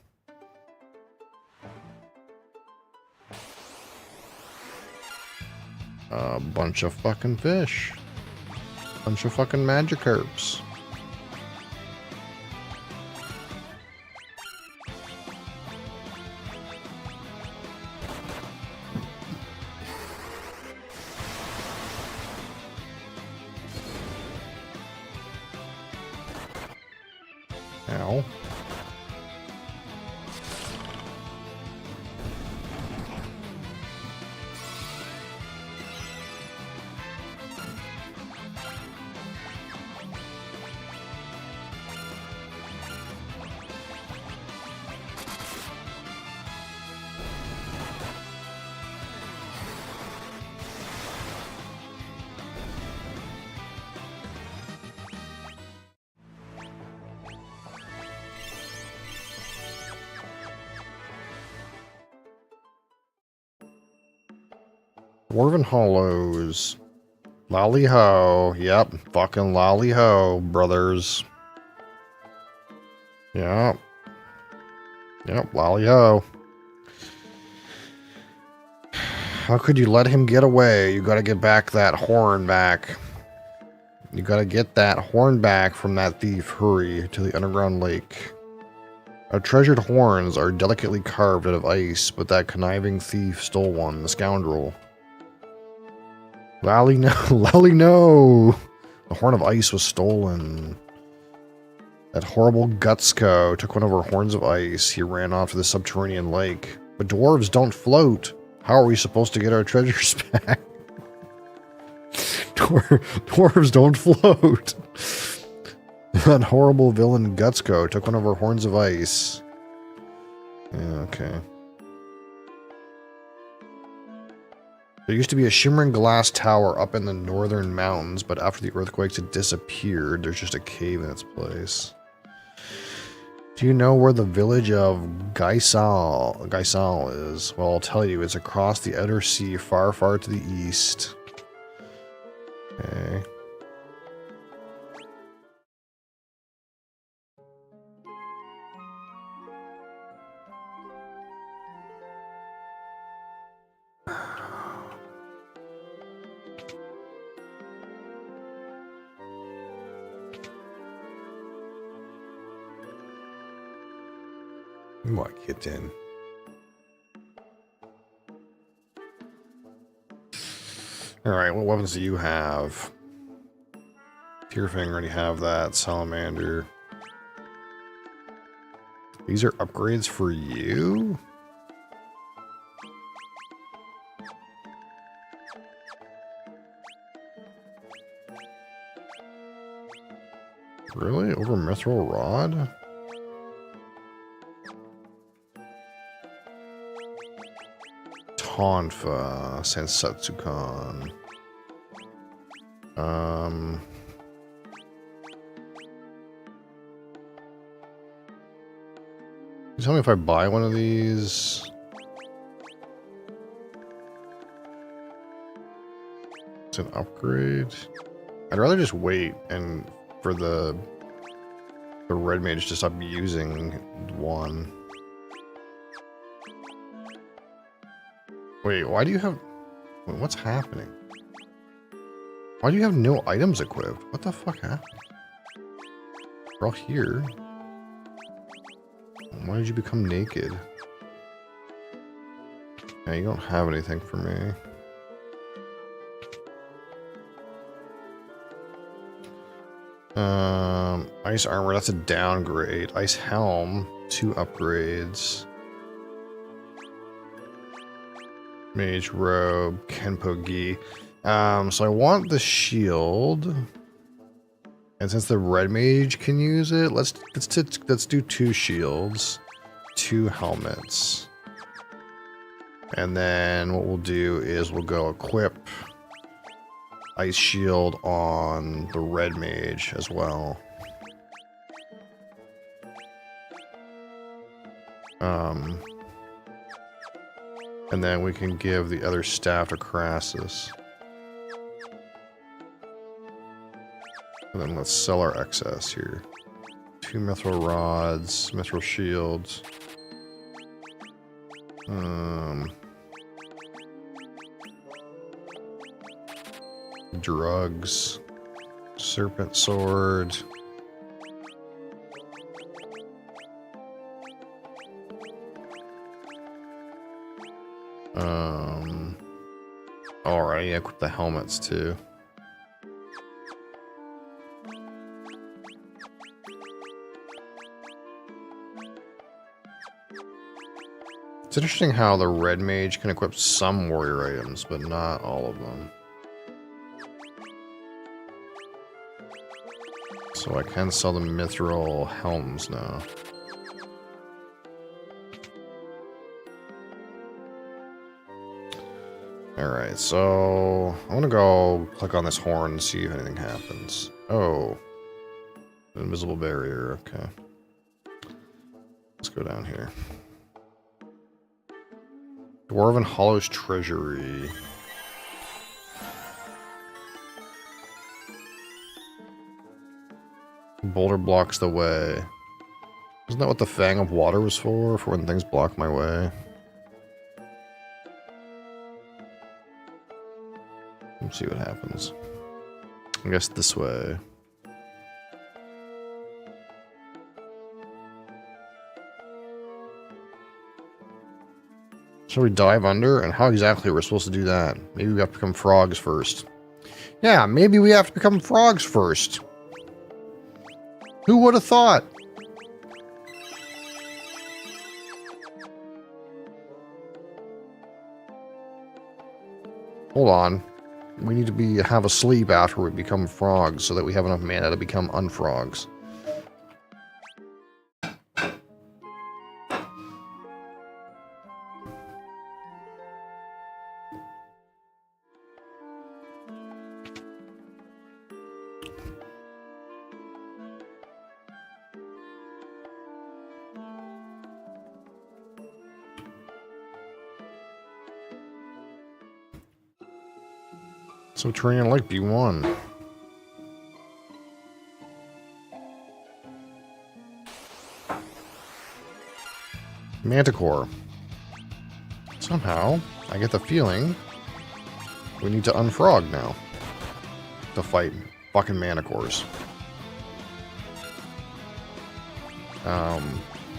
A bunch of fucking fish. Bunch of fucking Magikarps. Ow. Dwarven Hollows. Lolly ho. Yep. Fucking lolly ho, brothers. Yep. Yep. Lolly ho. How could you let him get away? You gotta get back that horn back. You gotta get that horn back from that thief. Hurry to the underground lake. Our treasured horns are delicately carved out of ice, but that conniving thief stole one, the scoundrel. Lally no, Lally no! The horn of ice was stolen. That horrible Gutsko took one of our horns of ice. He ran off to the subterranean lake. But dwarves don't float. How are we supposed to get our treasures back? Dwarves don't float. That horrible villain Gutsko took one of our horns of ice. Yeah, okay. There used to be a shimmering glass tower up in the northern mountains, but after the earthquakes it disappeared. There's just a cave in its place. Do you know where the village of Gaisal is? Well, I'll tell you. It's across the outer sea, far, far to the east. Okay. What, get in? Alright, what weapons do you have? Tearfang already have that. Salamander. These are upgrades for you? Really? Over Mithril Rod? Tonfa, Sensatsukan. Can you tell me if I buy one of these? It's an upgrade. I'd rather just wait and for the red mage to stop using one. Wait, why do you have... Wait, what's happening? Why do you have no items equipped? What the fuck happened? We're all here. Why did you become naked? Yeah, you don't have anything for me. Ice armor, that's a downgrade. Ice helm, 2 upgrades. Mage robe, Kenpo gi. So I want the shield. And since the red mage can use it, let's do 2 shields, 2 helmets. And then what we'll do is we'll go equip ice shield on the red mage as well. And then we can give the other staff to Crassus. And then let's sell our excess here. 2 mithril rods, mithril shields. Drugs. Serpent sword. Alright, yeah, equip the helmets too. It's interesting how the red mage can equip some warrior items, but not all of them. So I can sell the mithril helms now. Alright, so I want to go click on this horn and see if anything happens. Oh. Invisible barrier, okay. Let's go down here. Dwarven Hollow's Treasury. Boulder blocks the way. Isn't that what the Fang of Water was for? For when things block my way? Let's see what happens. I guess this way. So we dive under? And how exactly are we supposed to do that? Maybe we have to become frogs first. Yeah, maybe we have to become frogs first. Who would have thought? Hold on. We need to have a sleep after we become frogs so that we have enough mana to become unfrogs. So training like B1. Manticore. Somehow, I get the feeling we need to unfrog now to fight fucking manticores.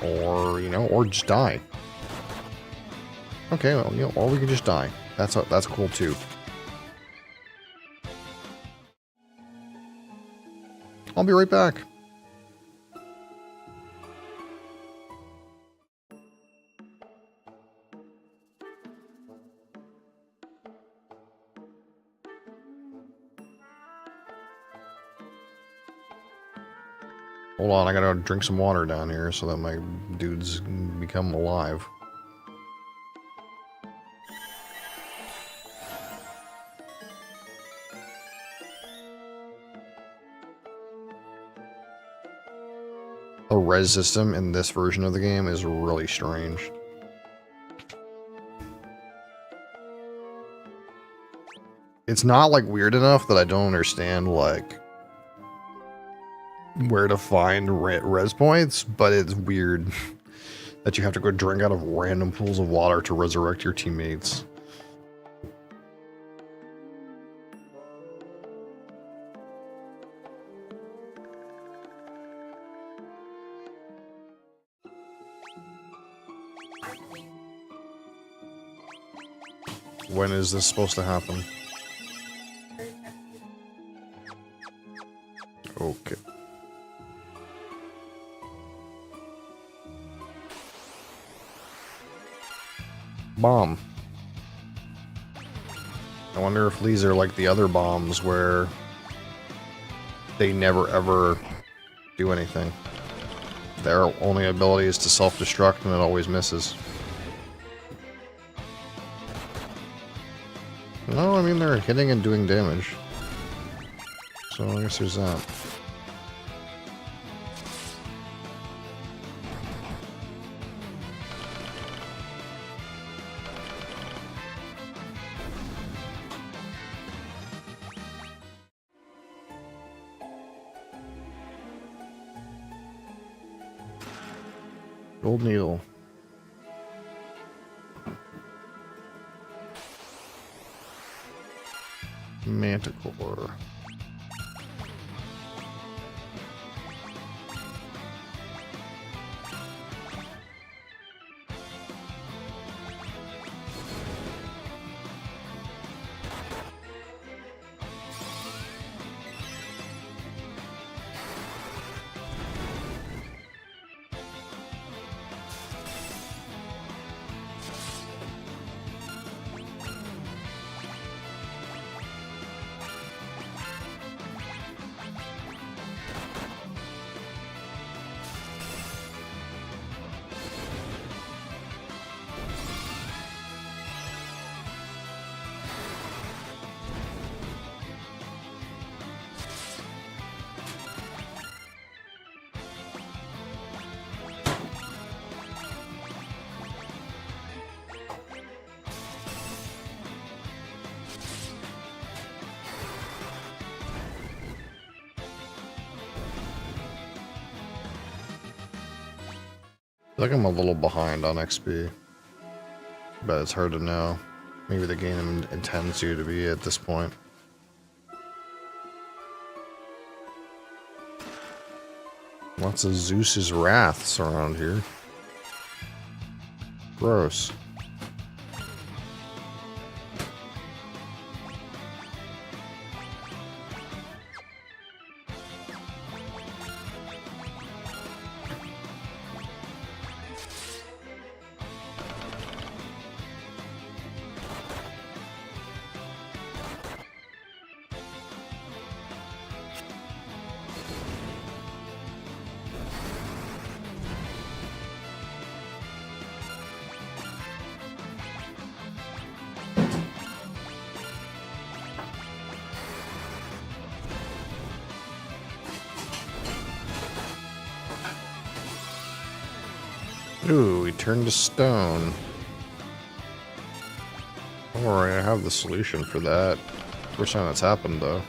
Or, you know, or just die. Okay, well, you know, or we can just die. That's cool too. I'll be right back. Hold on, I gotta drink some water down here so that my dudes become alive. The res system in this version of the game is really strange. It's not like weird enough that I don't understand like where to find res points, but it's weird that you have to go drink out of random pools of water to resurrect your teammates. When is this supposed to happen? Okay. Bomb. I wonder if these are like the other bombs where they never ever do anything. Their only ability is to self-destruct and it always misses. No, I mean they're hitting and doing damage. So I guess there's that. Gold needle. Manticore. I feel like I'm a little behind on XP, but it's hard to know. Maybe the game intends you to be at this point. Lots of Zeus's wraths around here. Gross. Ooh, he turned to stone. Don't worry, I have the solution for that. First time that's happened, though.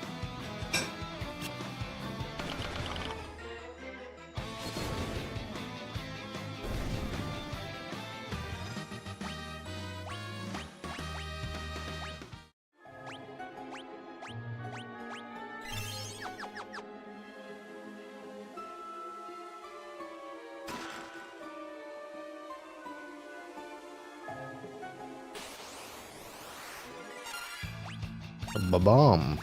Ba-bomb.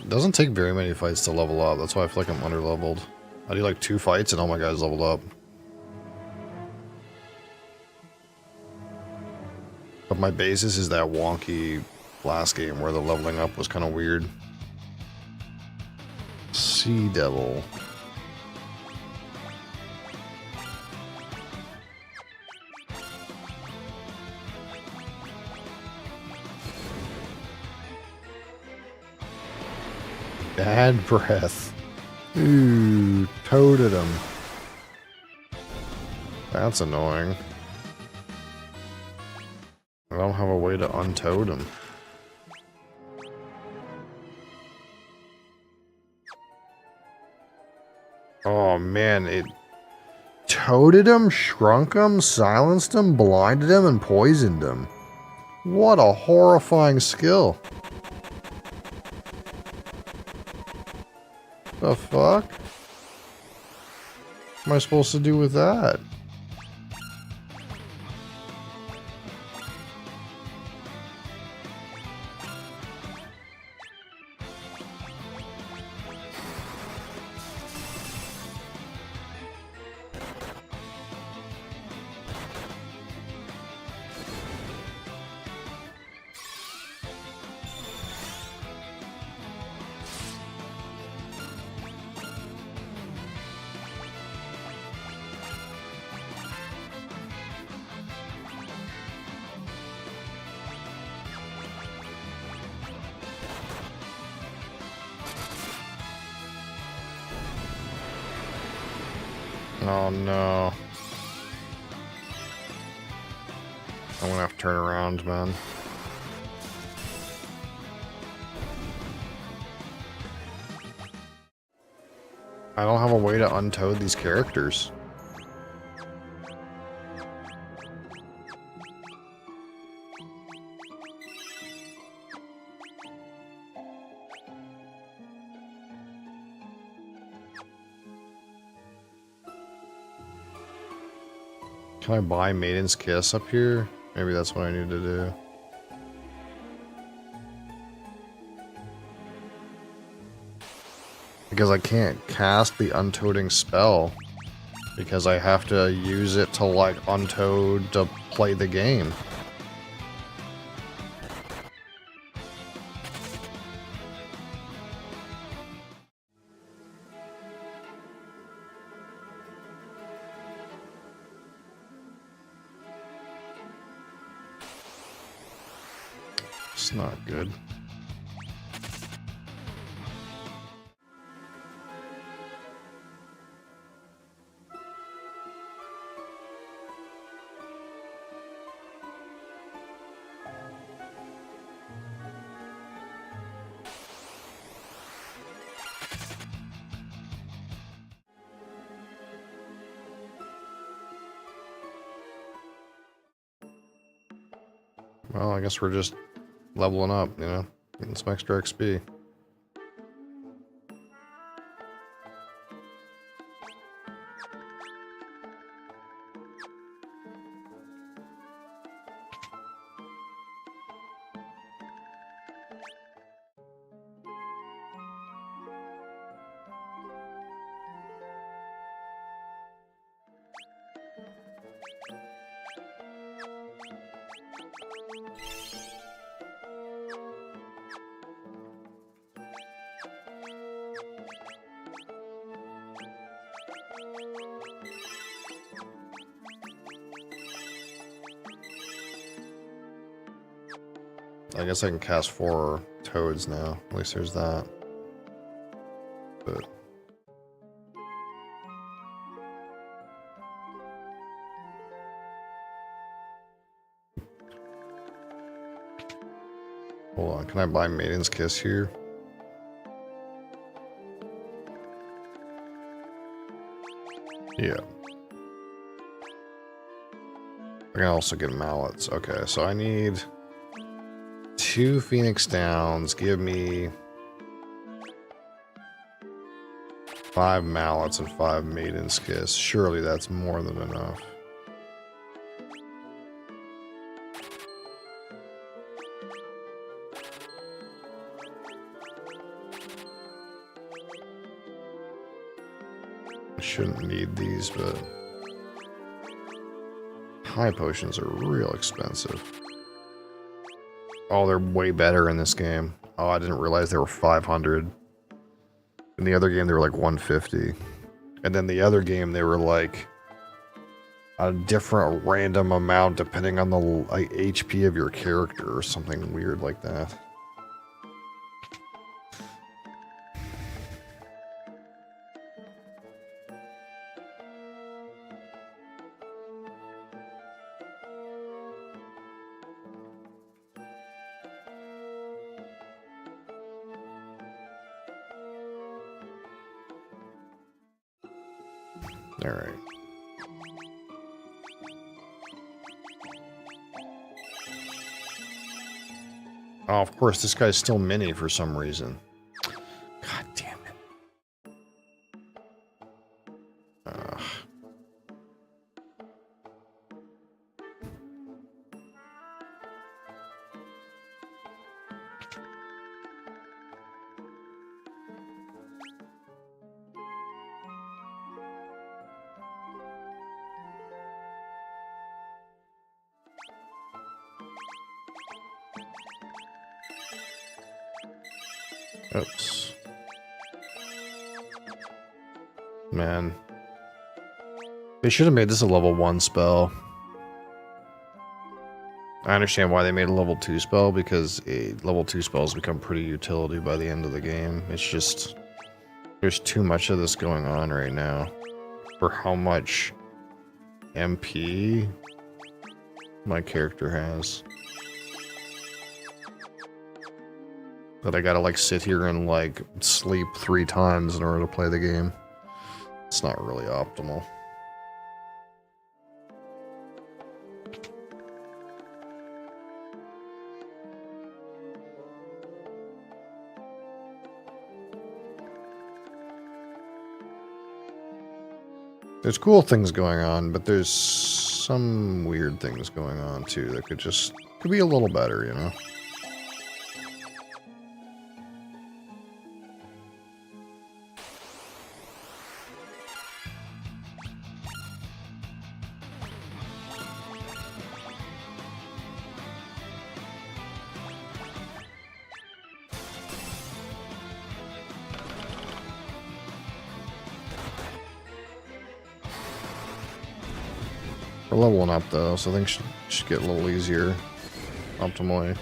It doesn't take very many fights to level up. That's why I feel like I'm under-leveled. I do like 2 fights and all my guys leveled up. But my basis is that wonky last game where the leveling up was kind of weird. Sea Devil. Bad breath. Ooh, toaded him. That's annoying. I don't have a way to untoad him. Oh man, it toaded him, shrunk him, silenced him, blinded him, and poisoned him. What a horrifying skill. The fuck? What am I supposed to do with that? Oh no. I'm gonna have to turn around, man. I don't have a way to untoad these characters. Can I buy Maiden's Kiss up here? Maybe that's what I need to do. Because I can't cast the untoading spell. Because I have to use it to, like, untoad to play the game. It's not good. Well, I guess we're just leveling up, you know? Getting some extra XP. I guess I can cast 4 toads now. At least there's that. But hold on, can I buy Maiden's Kiss here? Yeah. I can also get mallets. Okay, so I need 2 Phoenix Downs. Give me 5 mallets and 5 Maiden's Kiss. Surely that's more than enough. shouldn't need these, but high potions are real expensive. Oh, they're way better in this game. Oh, I didn't realize they were 500. In the other game, they were like 150. And then the other game, they were like a different random amount depending on the like, HP of your character or something weird like that. All right. Oh, of course, this guy's still mini for some reason. God damn it. Ugh. Oops. Man. They should have made this a level 1 spell. I understand why they made a level 2 spell, because level 2 spells become pretty utility by the end of the game. It's just... there's too much of this going on right now. For how much MP my character has. That I gotta like sit here and like sleep 3 times in order to play the game. It's not really optimal. There's cool things going on, but there's some weird things going on too that could be a little better, you know? We're leveling up though, so I think should get a little easier optimally.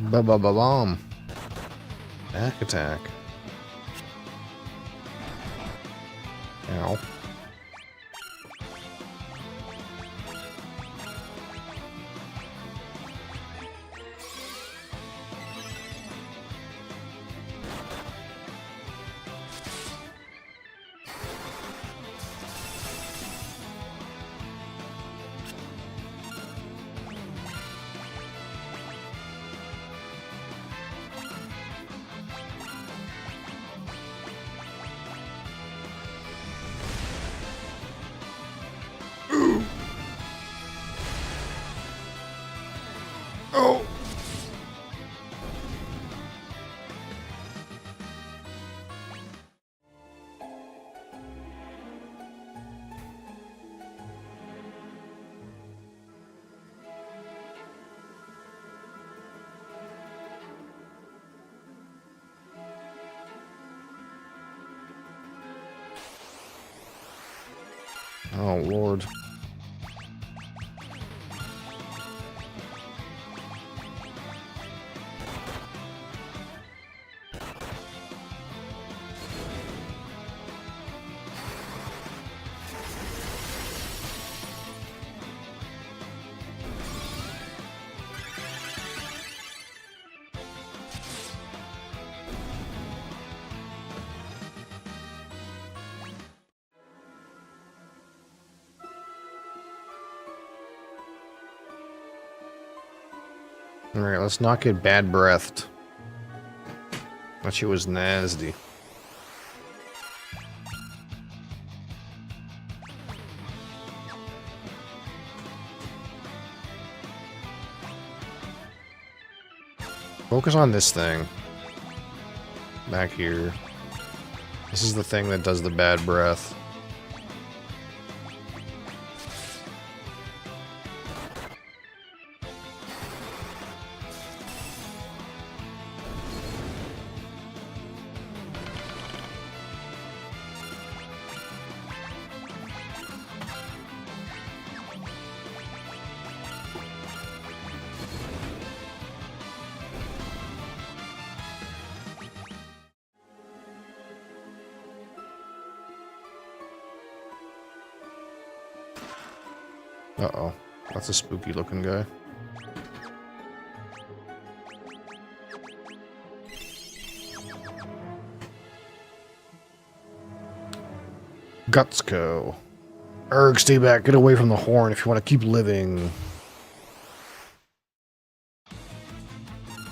Ba-ba-ba-bomb. Back attack. Ow. Oh! Oh, Lord. Alright, let's not get bad breathed. That shit was nasty. Focus on this thing. Back here. This is the thing that does the bad breath. Uh-oh. That's a spooky looking guy. Gutsko. Erg, stay back. Get away from the horn if you want to keep living.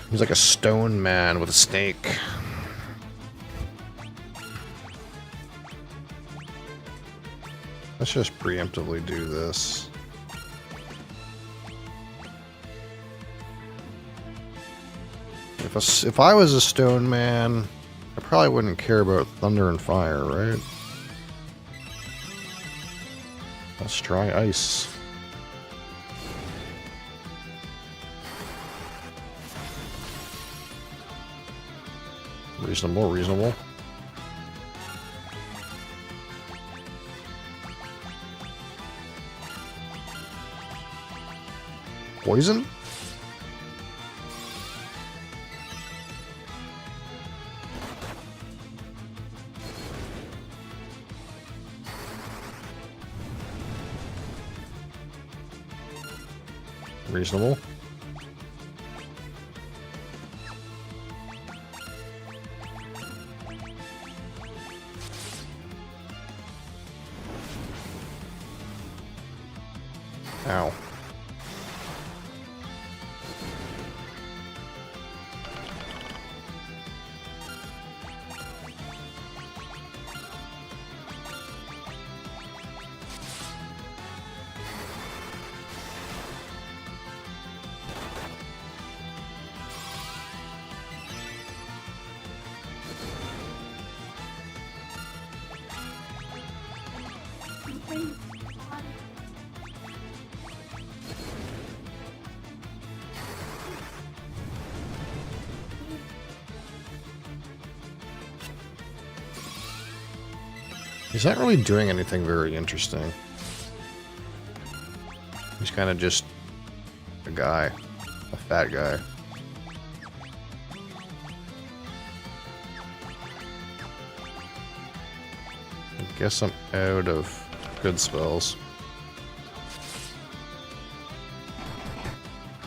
He's like a stone man with a snake. Let's just preemptively do this. If I was a stone man, I probably wouldn't care about thunder and fire, right? Let's try ice. Reasonable, reasonable. Poison? Reasonable. Ow. He's not really doing anything very interesting. He's kind of just a guy. A fat guy. I guess I'm out of good spells.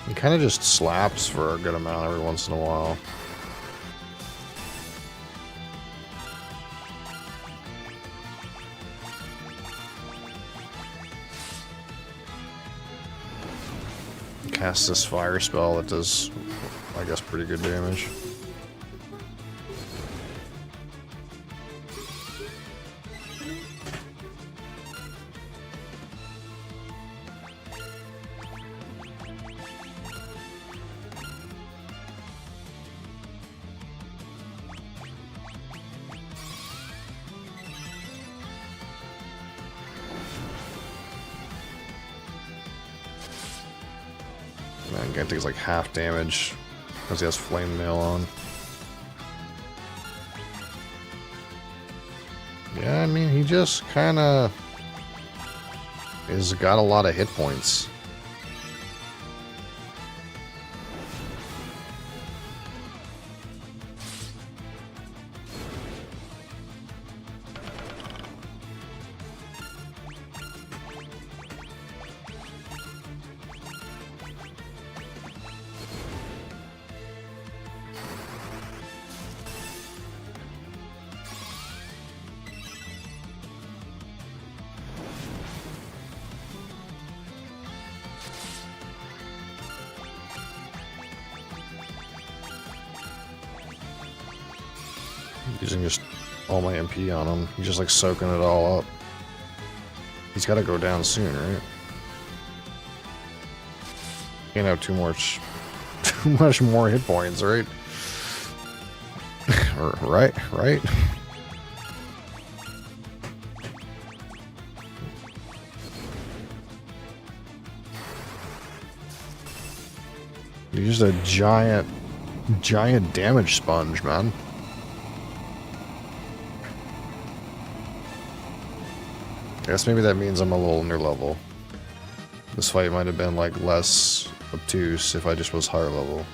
He kind of just slaps for a good amount every once in a while. Cast this fire spell that does, I guess, pretty good damage. Man, Gant takes like half damage because he has flame mail on. Yeah, I mean, he just kind of has got a lot of hit points. Using just all my MP on him. He's just like soaking it all up. He's got to go down soon, right? Can't have too much more hit points, right? right. You're just a giant damage sponge, man. I guess maybe that means I'm a little under level. This fight might have been like less obtuse if I just was higher level.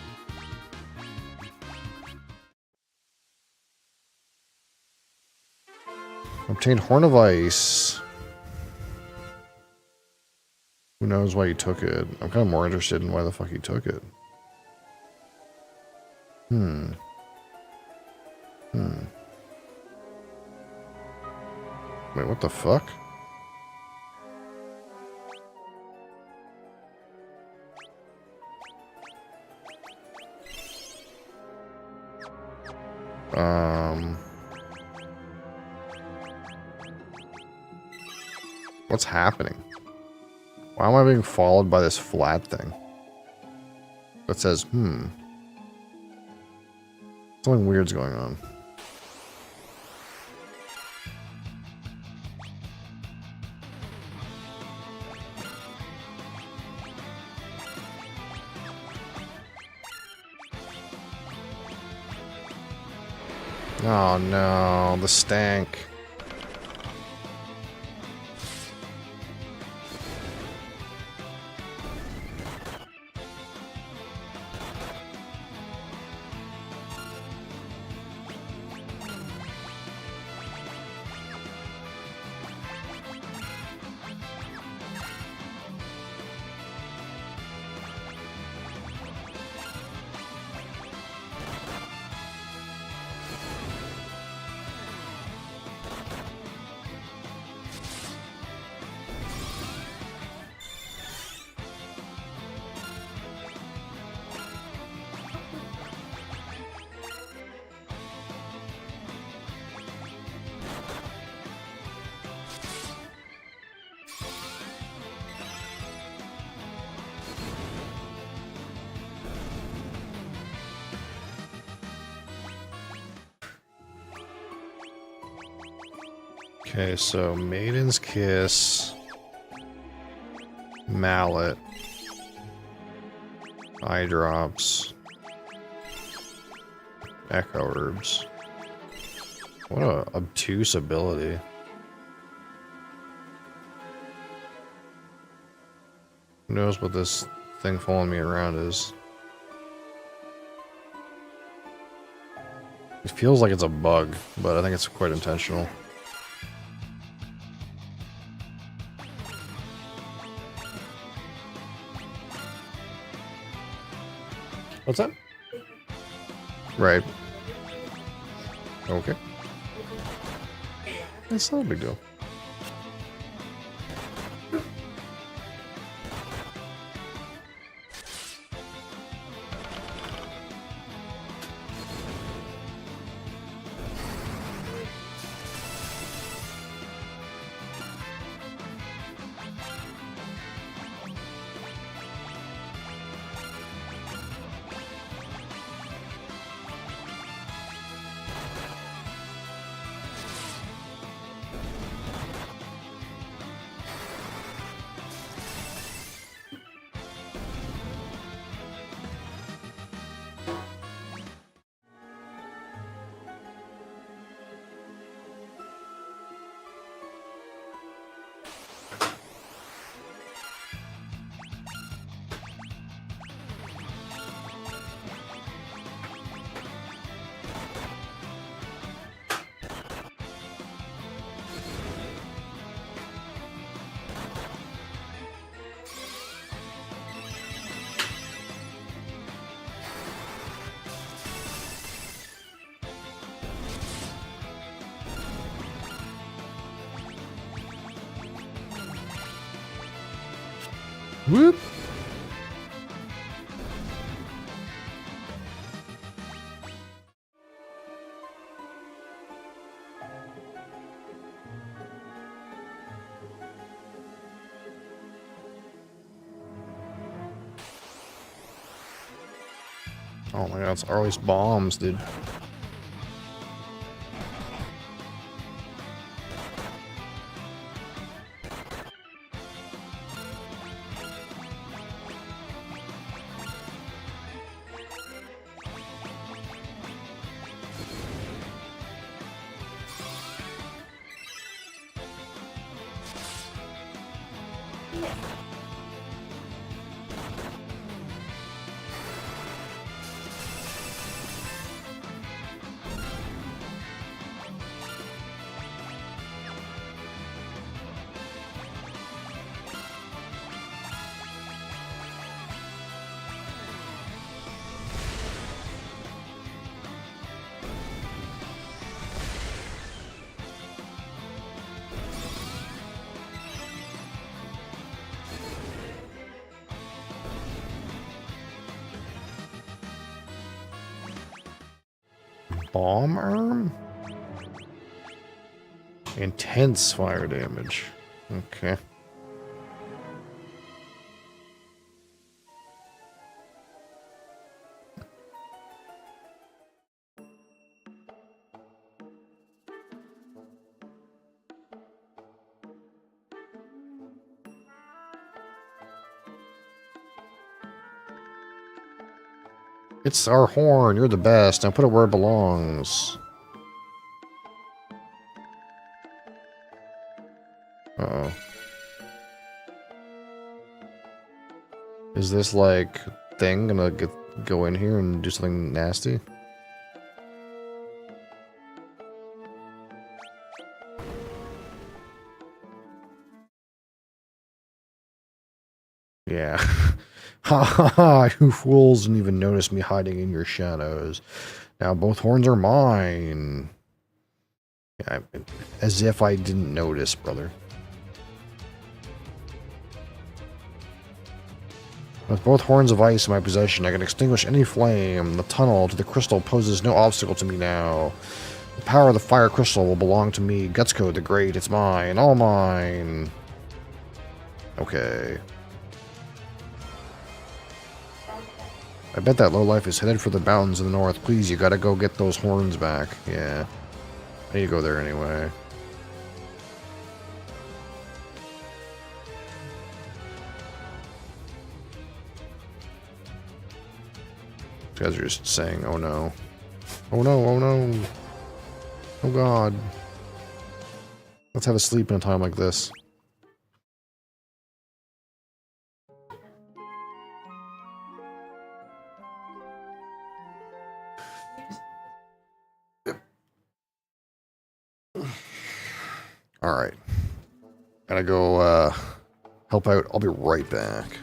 Obtained Horn of Ice. Who knows why he took it? I'm kind of more interested in why the fuck he took it. Wait, what the fuck? What's happening? Why am I being followed by this flat thing? That says, Something weird's going on. Oh no, the stank. Okay, so Maiden's Kiss, Mallet, Eye Drops, Echo Herbs. What a obtuse ability. Who knows what this thing following me around is? It feels like it's a bug, but I think it's quite intentional. What's that? Right. Okay. It's not a big deal. Whoop. Oh my god, it's always bombs, dude. Bomb arm? Intense fire damage. Okay. It's our horn. You're the best. Now put it where it belongs. Uh-oh. Is this, like, thing gonna go in here and do something nasty? Yeah. Ha ha ha! You fools didn't even notice me hiding in your shadows. Now both horns are mine. Yeah, as if I didn't notice, brother. With both horns of ice in my possession, I can extinguish any flame. The tunnel to the crystal poses no obstacle to me now. The power of the fire crystal will belong to me. Gutscode the Great, it's mine. All mine. Okay. I bet that lowlife is headed for the mountains in the north. Please, you gotta go get those horns back. Yeah. I need to go there anyway. These guys are just saying, oh no. Oh no, oh no. Oh god. Let's have a sleep in a time like this. Alright. Gotta go, help out. I'll be right back.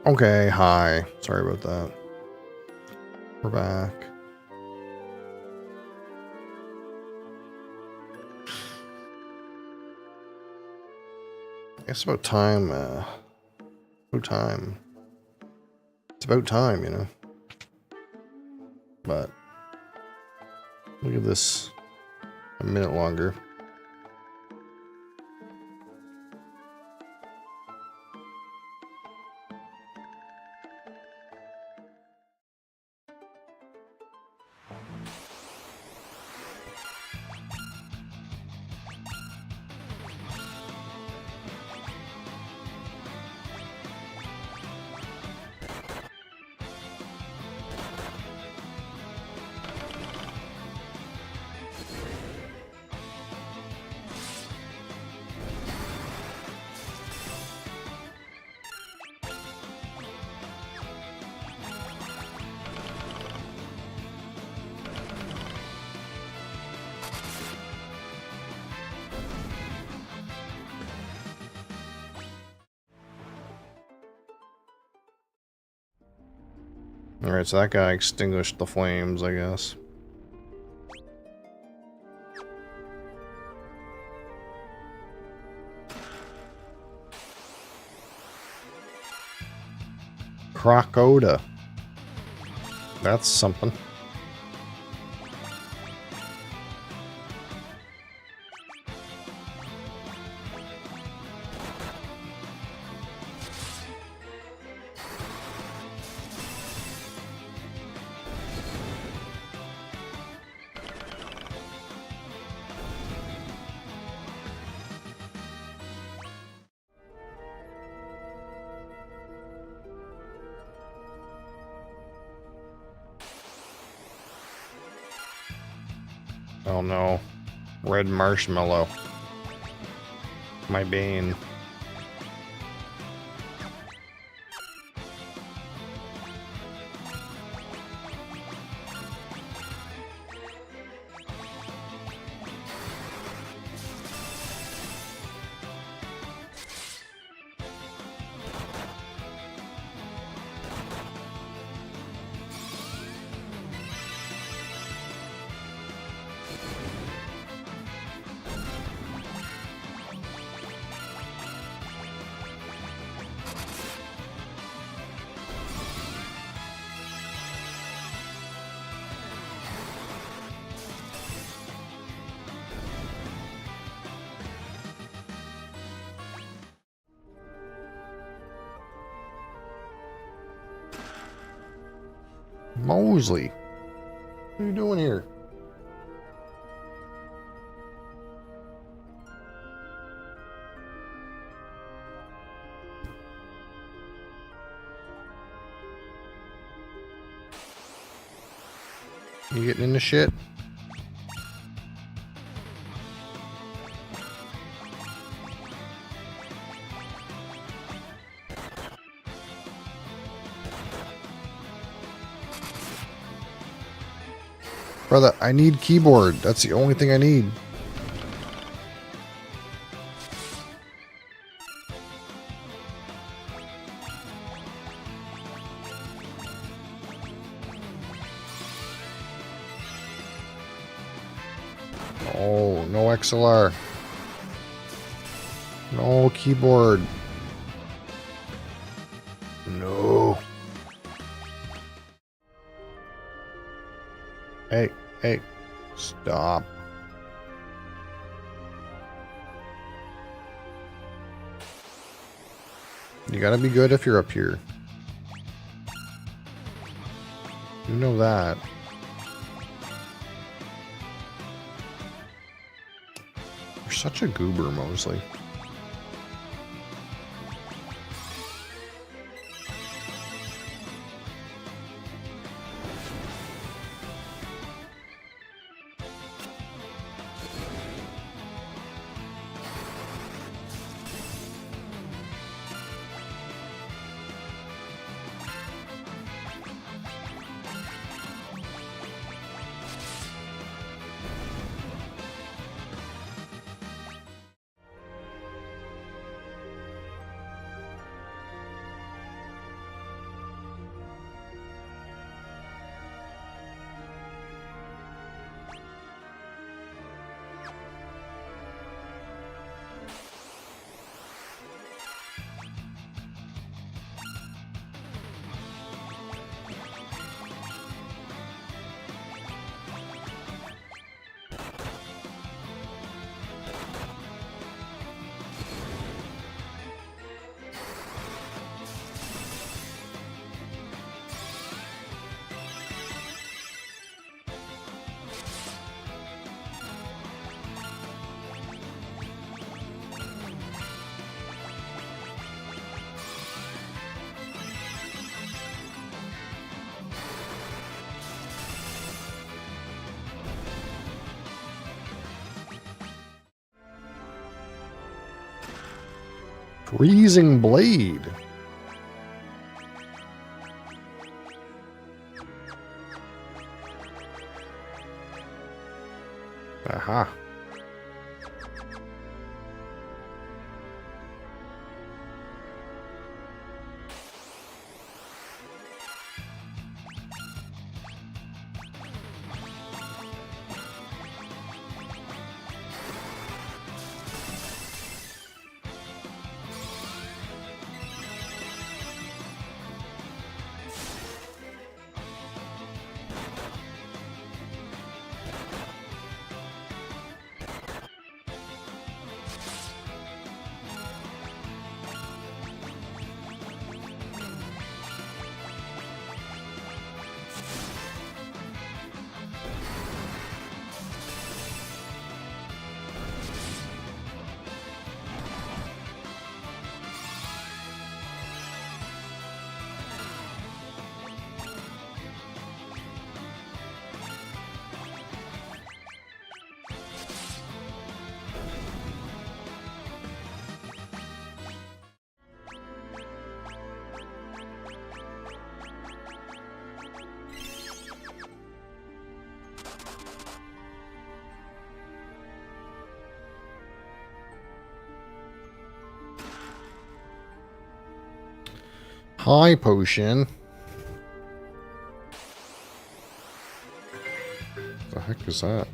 Okay, hi. Sorry about that. We're back. It's about time, about time. It's about time, you know. But we'll give this a minute longer. Alright, so that guy extinguished the flames, I guess. Crocoda. That's something. Oh no. Red marshmallow. My bane. Mosley. What are you doing here? You getting into shit? Brother, I need keyboard. That's the only thing I need. Oh, no XLR. No keyboard. No. Hey, hey, stop. You gotta be good if you're up here. You know that. You're such a goober, Mosley. Freezing blade. Aha. High potion. The heck is that?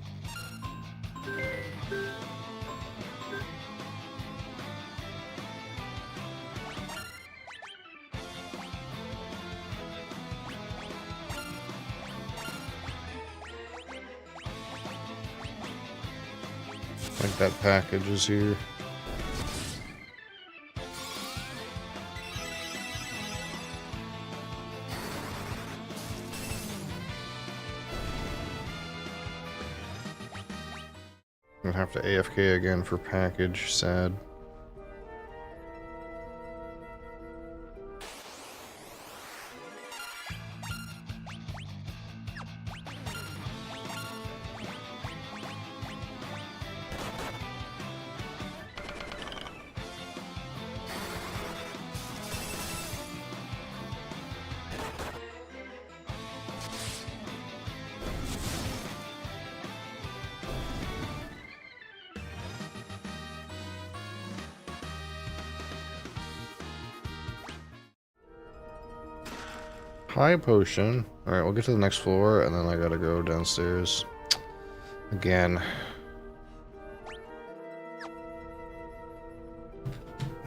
I think that package is here. I'd have to AFK again for package. Sad. High potion. Alright, we'll get to the next floor, and then I gotta go downstairs. Again.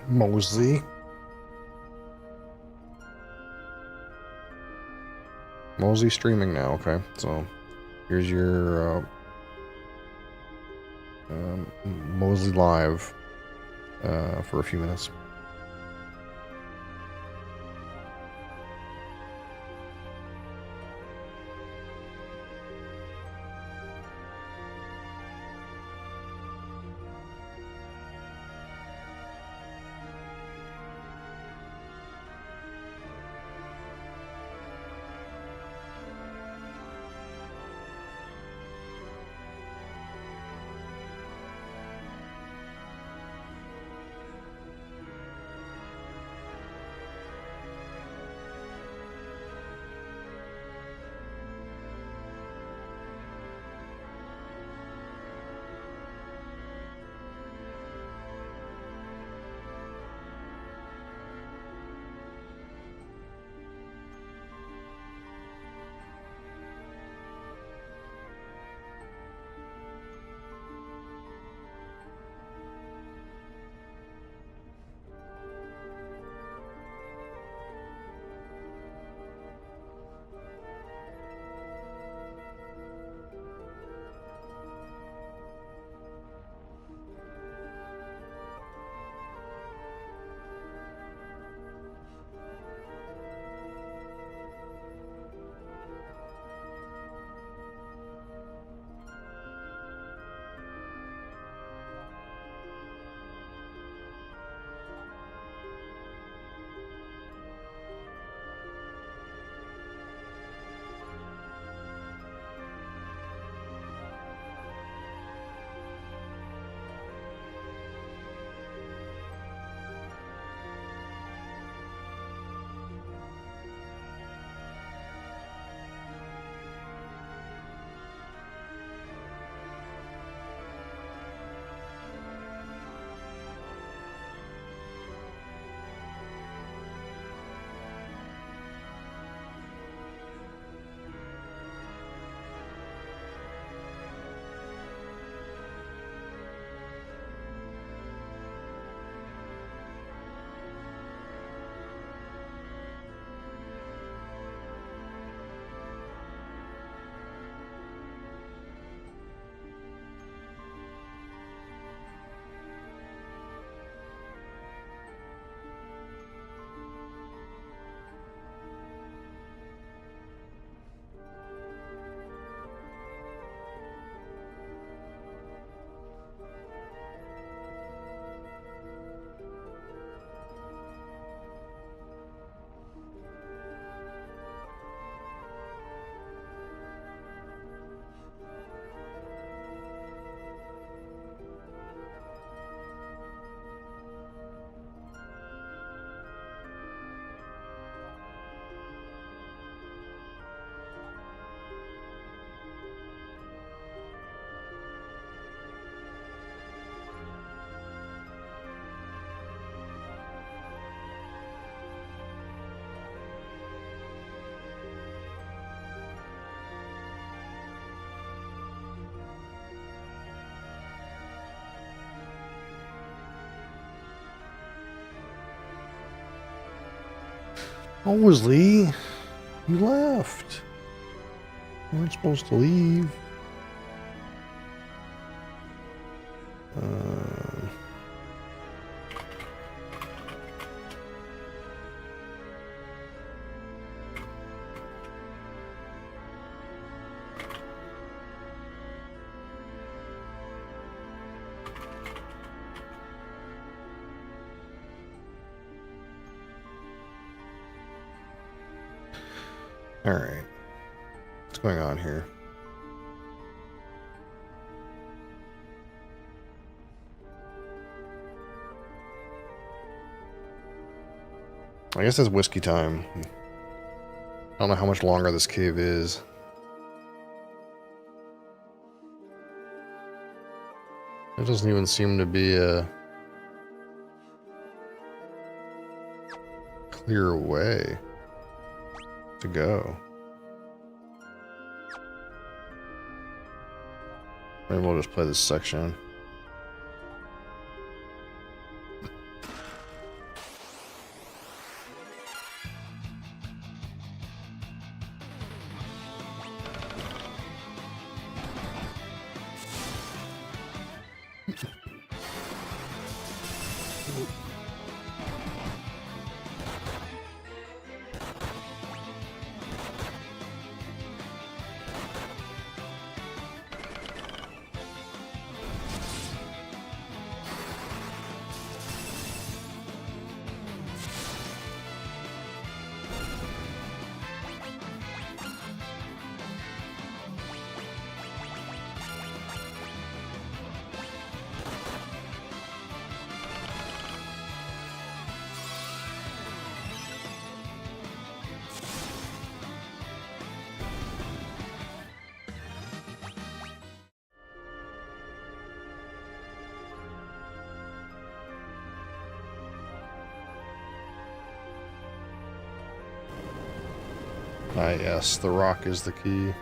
Mosley. Mosley streaming now, okay. So, here's your Mosley live for a few minutes. Oh, was Lee? You left. You weren't supposed to leave. All right. What's going on here? I guess it's whiskey time. I don't know how much longer this cave is. It doesn't even seem to be a clear way to go. Maybe we'll just play this section. Ah, yes, the rock is the key.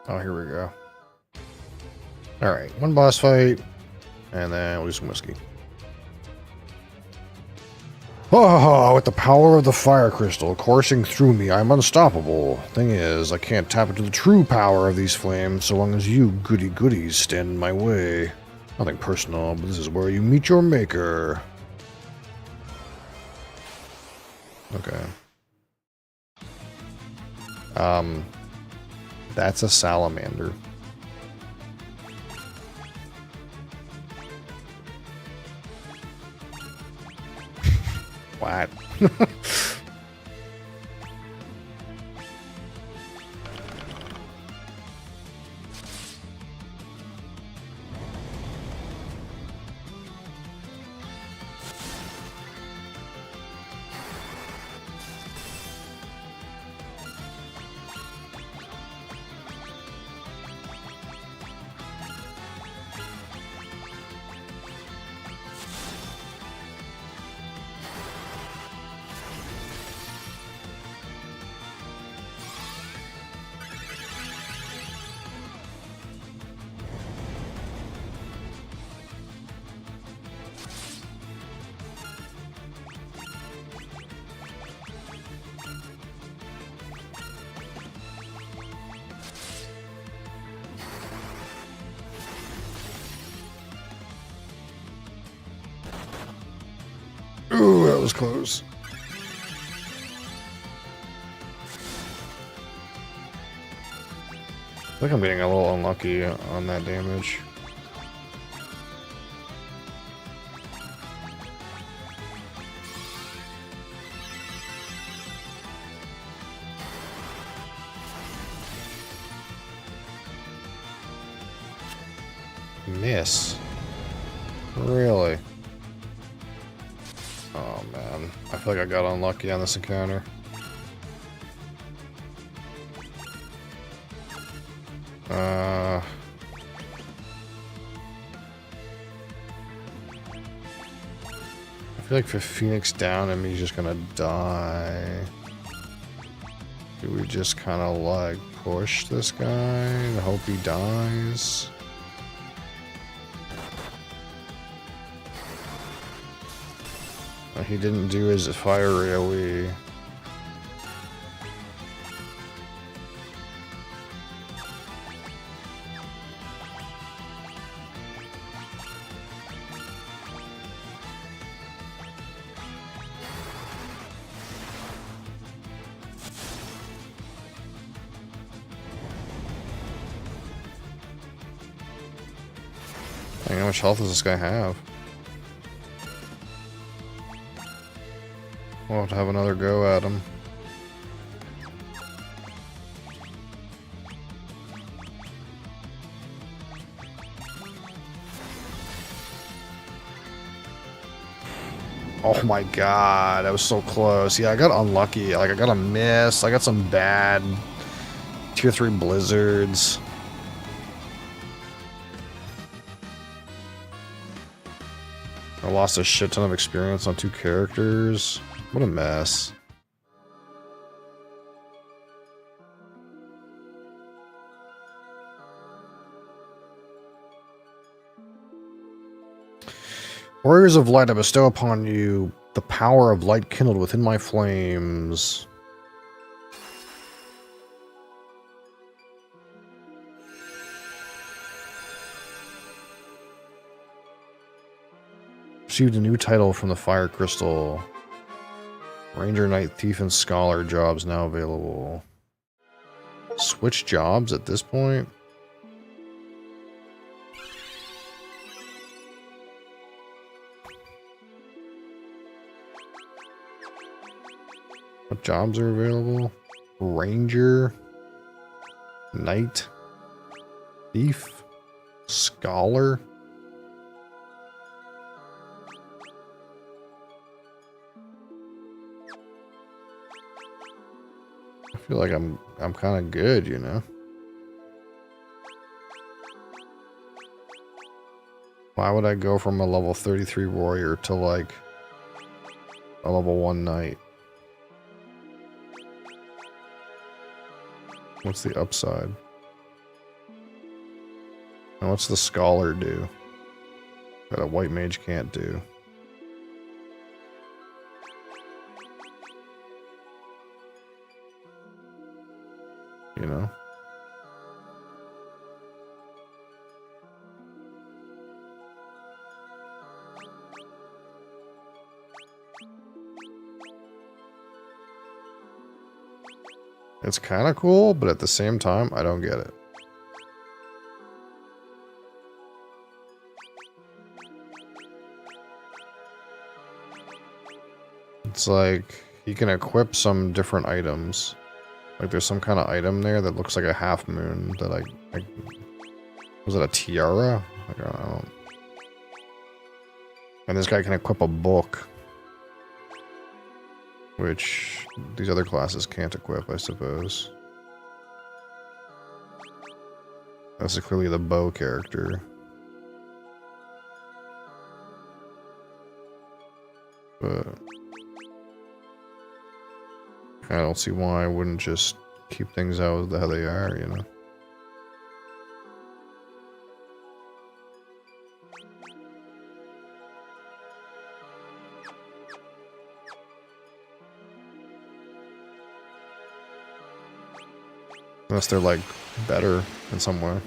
Oh, here we go. Alright, one boss fight, and then we'll do some whiskey. Oh, with the power of the fire crystal coursing through me, I'm unstoppable. Thing is, I can't tap into the true power of these flames so long as you goody-goodies stand in my way. Nothing personal, but this is where you meet your maker. Okay. That's a salamander. What? Ooh, that was close. I think I'm getting a little unlucky on that damage. Miss. Really? Oh man, I feel like I got unlucky on this encounter. I feel like for Phoenix down and he's just gonna die. Do we just kind of like push this guy and hope he dies? He didn't do his fire AoE. Dang, how much health does this guy have? We'll have to have another go at him. Oh my god, that was so close. Yeah, I got unlucky. Like, I got a miss. I got some bad tier 3 blizzards. I lost a shit ton of experience on 2 characters. What a mess. Warriors of Light, I bestow upon you the power of light kindled within my flames. Received a new title from the Fire Crystal. Ranger, Knight, Thief, and Scholar jobs now available. Switch jobs at this point? What jobs are available? Ranger, Knight, Thief, Scholar. I feel like I'm kind of good, you know. Why would I go from a level 33 warrior to like a level 1 knight? What's the upside? And what's the scholar do that a white mage can't do? You know? It's kind of cool, but at the same time, I don't get it. It's like you can equip some different items. Like there's some kind of item there that looks like a half moon that I was it a tiara? Like, I don't know. And this guy can equip a book, which these other classes can't equip, I suppose. That's clearly the bow character. But I don't see why I wouldn't just keep things out how they are, you know? Unless they're, like, better in some way.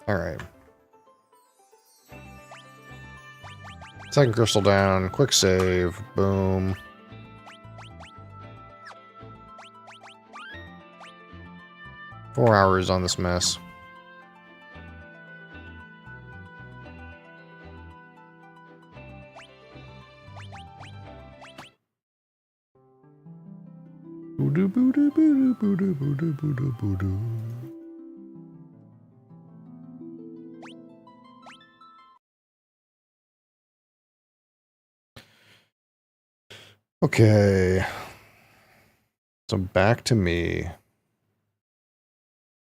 Alright. Second crystal down, quick save, boom. Four hours on this mess. Okay. So back to me.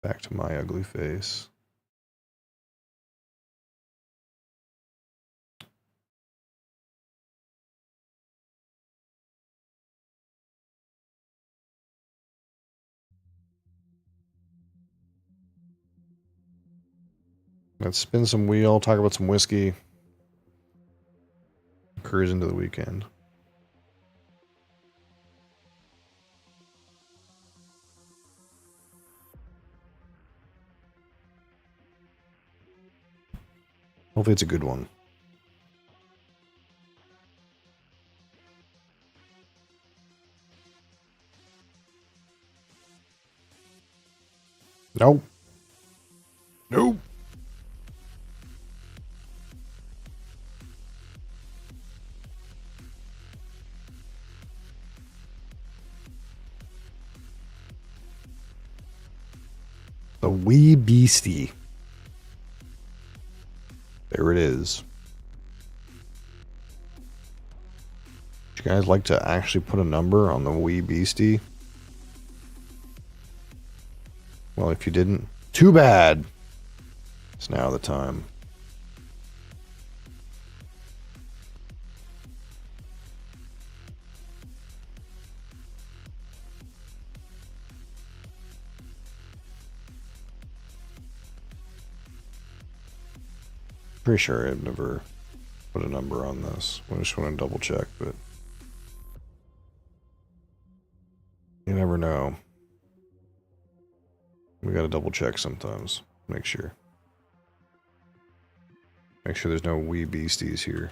Back to my ugly face. Let's spin some wheel, talk about some whiskey. Cruise into the weekend. Hopefully it's a good one. Nope. Nope. The wee beastie. There it is. Would you guys like to actually put a number on the wee beastie? Well, if you didn't, too bad. It's now the time. Pretty sure I've never put a number on this. I just want to double check, but you never know. We gotta double check sometimes. Make sure. Make sure there's no wee beasties here.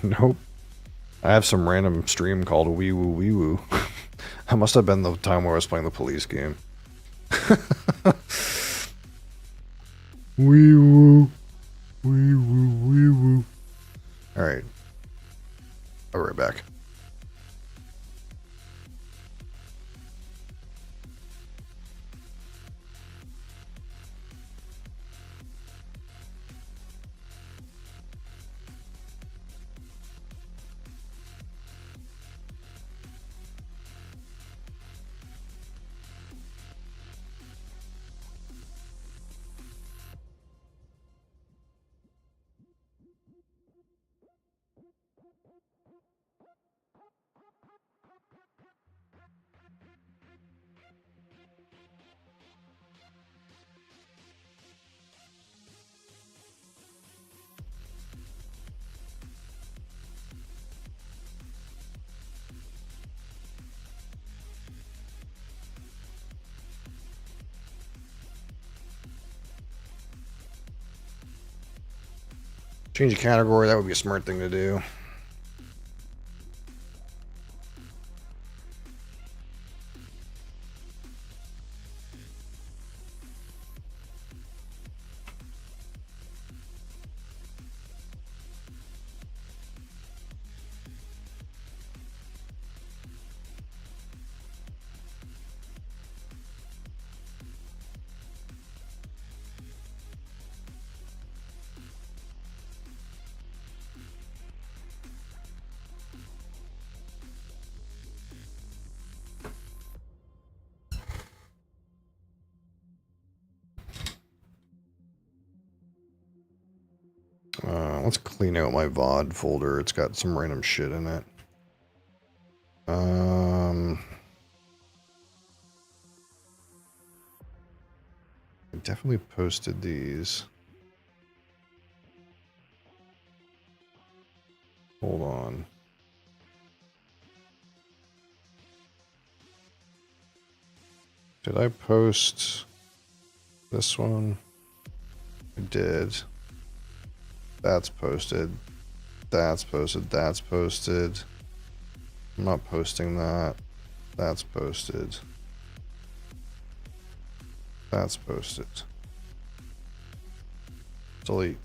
Nope. I have some random stream called Wee Woo Wee Woo. That must have been the time where I was playing the police game. Wee Woo. Wee Woo Wee Woo. Alright. I'll be right back. Change the category, that would be a smart thing to do. Let's clean out my VOD folder. It's got some random shit in it. I definitely posted these. Hold on. Did I post this one? I did. That's posted. That's posted. That's posted. I'm not posting that. That's posted. That's posted. Delete.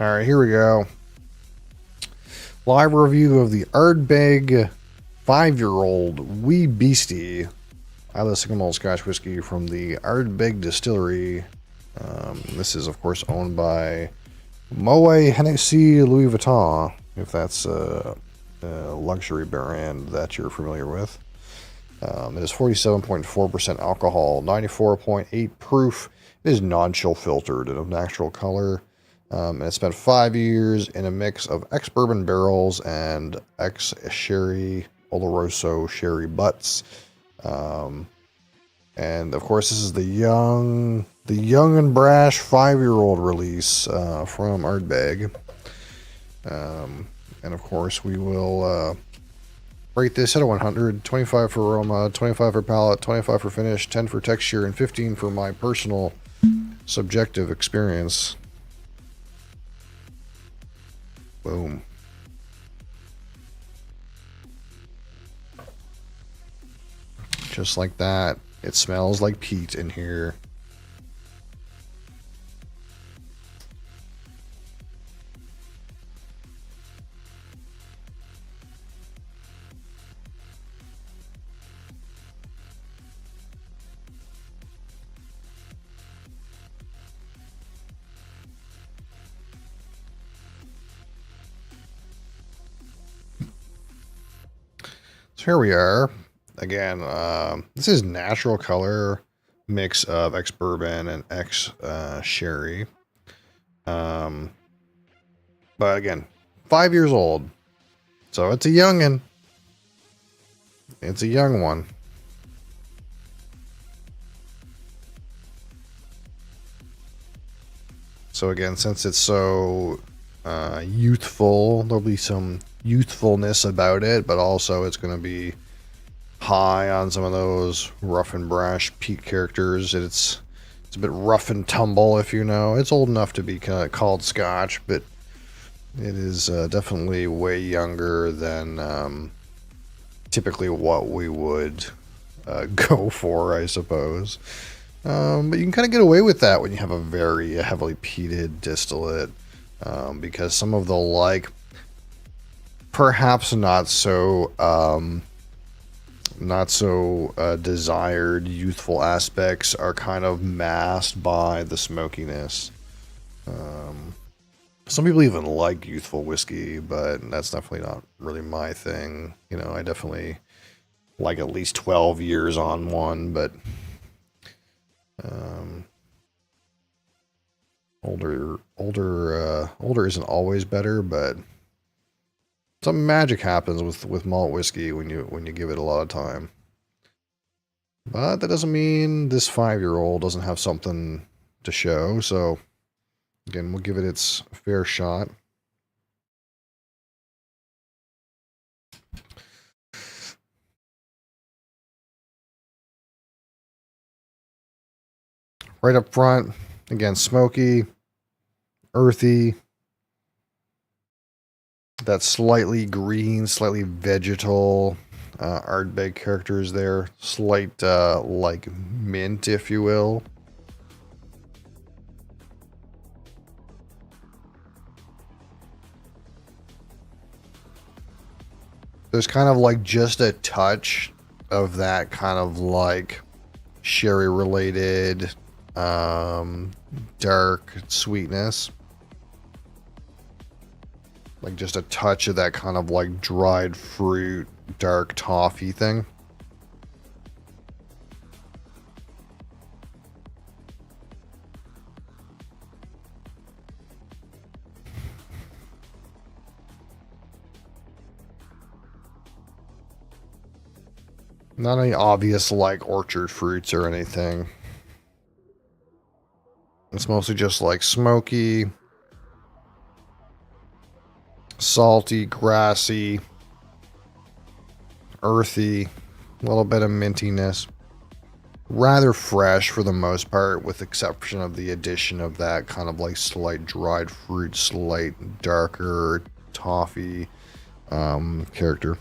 All right, here we go. Live review of the Ardbeg 5-year-old Wee Beastie Isla Sycamore Scotch whiskey from the Ardbeg Distillery. This is, of course, owned by Moet Hennessy Louis Vuitton, if that's a luxury brand that you're familiar with. It is 47.4% alcohol, 94.8 proof. It is non-chill filtered and of natural color. And it spent 5 years in a mix of ex-bourbon barrels and ex-sherry Oloroso sherry butts. And of course, this is the young and brash 5-year-old release from Ardbeg. And of course, we will rate this out of 100. 25 for aroma, 25 for palate, 25 for finish, 10 for texture, and 15 for my personal subjective experience. Boom. Just like that. It smells like peat in here. So here we are. Again, this is natural color mix of ex-bourbon and ex-sherry. But again, 5 years old. So it's a youngin'. It's a young one. So again, since it's so youthful, there'll be some youthfulness about it, but also it's going to be high on some of those rough and brash peat characters. It's a bit rough and tumble, if you know. It's old enough to be kind of called Scotch, but it is definitely way younger than typically what we would go for, I suppose. But you can kind of get away with that when you have a very heavily peated distillate, because some of the perhaps not so desired youthful aspects are kind of masked by the smokiness. Some people even like youthful whiskey, but that's definitely not really my thing. You know, I definitely like at least 12 years on one, but older isn't always better, but some magic happens with malt whiskey when you give it a lot of time. But that doesn't mean this 5-year-old doesn't have something to show. So again, we'll give it its fair shot. Right up front, again, smoky, earthy. That slightly green, slightly vegetal Ardbeg characters there. Slight, like mint, if you will. There's kind of like just a touch of that kind of like sherry related dark sweetness. Like just a touch of that kind of like dried fruit, dark toffee thing. Not any obvious like orchard fruits or anything. It's mostly just like smoky, salty, grassy, earthy, a little bit of mintiness. rather fresh for the most part, with exception of the addition of that kind of like slight dried fruit, slight darker toffee character.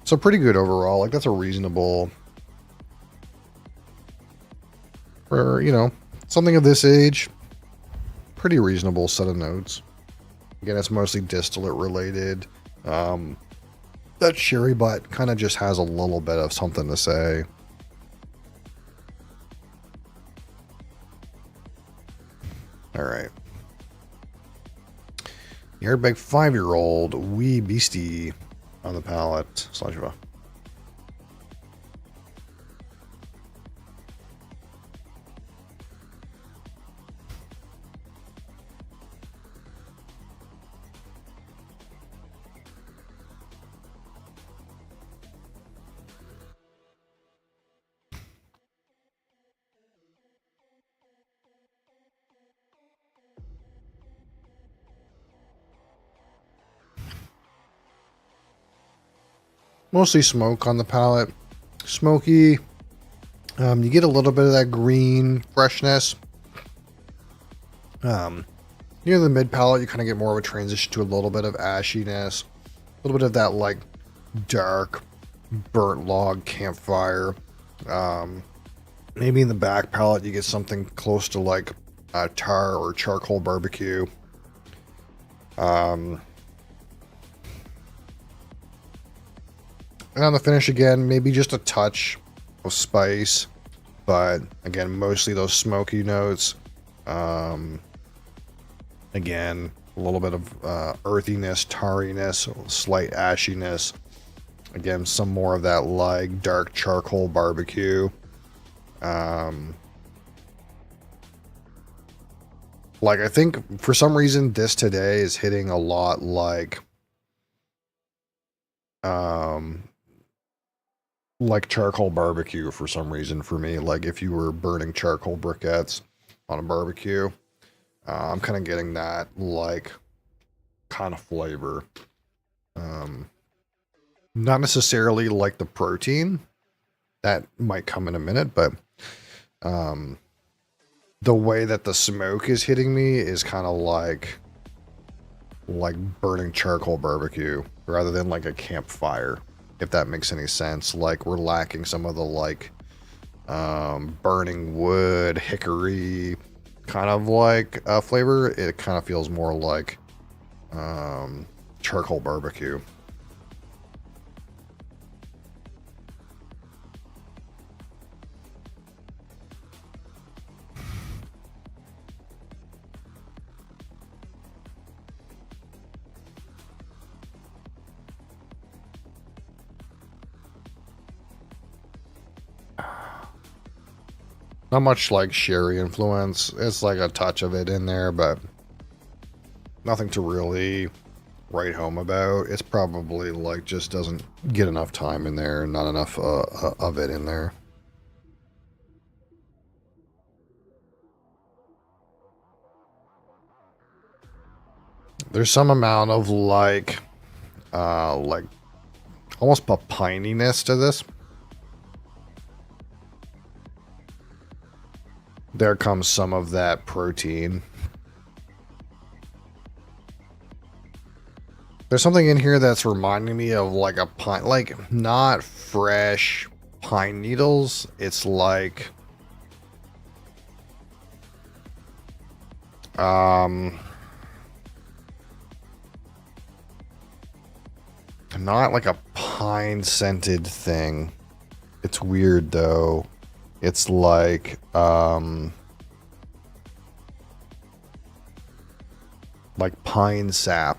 So pretty good overall. Like that's a reasonable, for, you know, something of this age, pretty reasonable set of notes. Again, it's mostly distillate related. That sherry butt kind of just has a little bit of something to say. All right. Airbag 5-year-old wee beastie on the palate. Slashiva. Mostly smoke on the palate. Smoky. You get a little bit of that green freshness. Near the mid palate, you kind of get more of a transition to a little bit of ashiness. A little bit of that like dark burnt log campfire. Maybe in the back palate, you get something close to like tar or charcoal barbecue. And on the finish again, maybe just a touch of spice, but again, mostly those smoky notes. Again, a little bit of earthiness, tarriness, slight ashiness. Again, some more of that like dark charcoal barbecue. Like I think for some reason this today is hitting a lot like charcoal barbecue for some reason for me. Like if you were burning charcoal briquettes on a barbecue, I'm kind of getting that like kind of flavor. Not necessarily like the protein. That might come in a minute, but the way that the smoke is hitting me is kind of like burning charcoal barbecue rather than like a campfire, if that makes any sense. Like we're lacking some of the like burning wood, hickory kind of like flavor. It kind of feels more like charcoal barbecue. Not much like sherry influence. It's like a touch of it in there, but nothing to really write home about. It's probably like just doesn't get enough time in there, not enough of it in there. There's some amount of like almost a pininess to this. There comes some of that protein. There's something in here that's reminding me of like a pine, like not fresh pine needles. It's like not like a pine scented thing. It's weird though. It's like pine sap.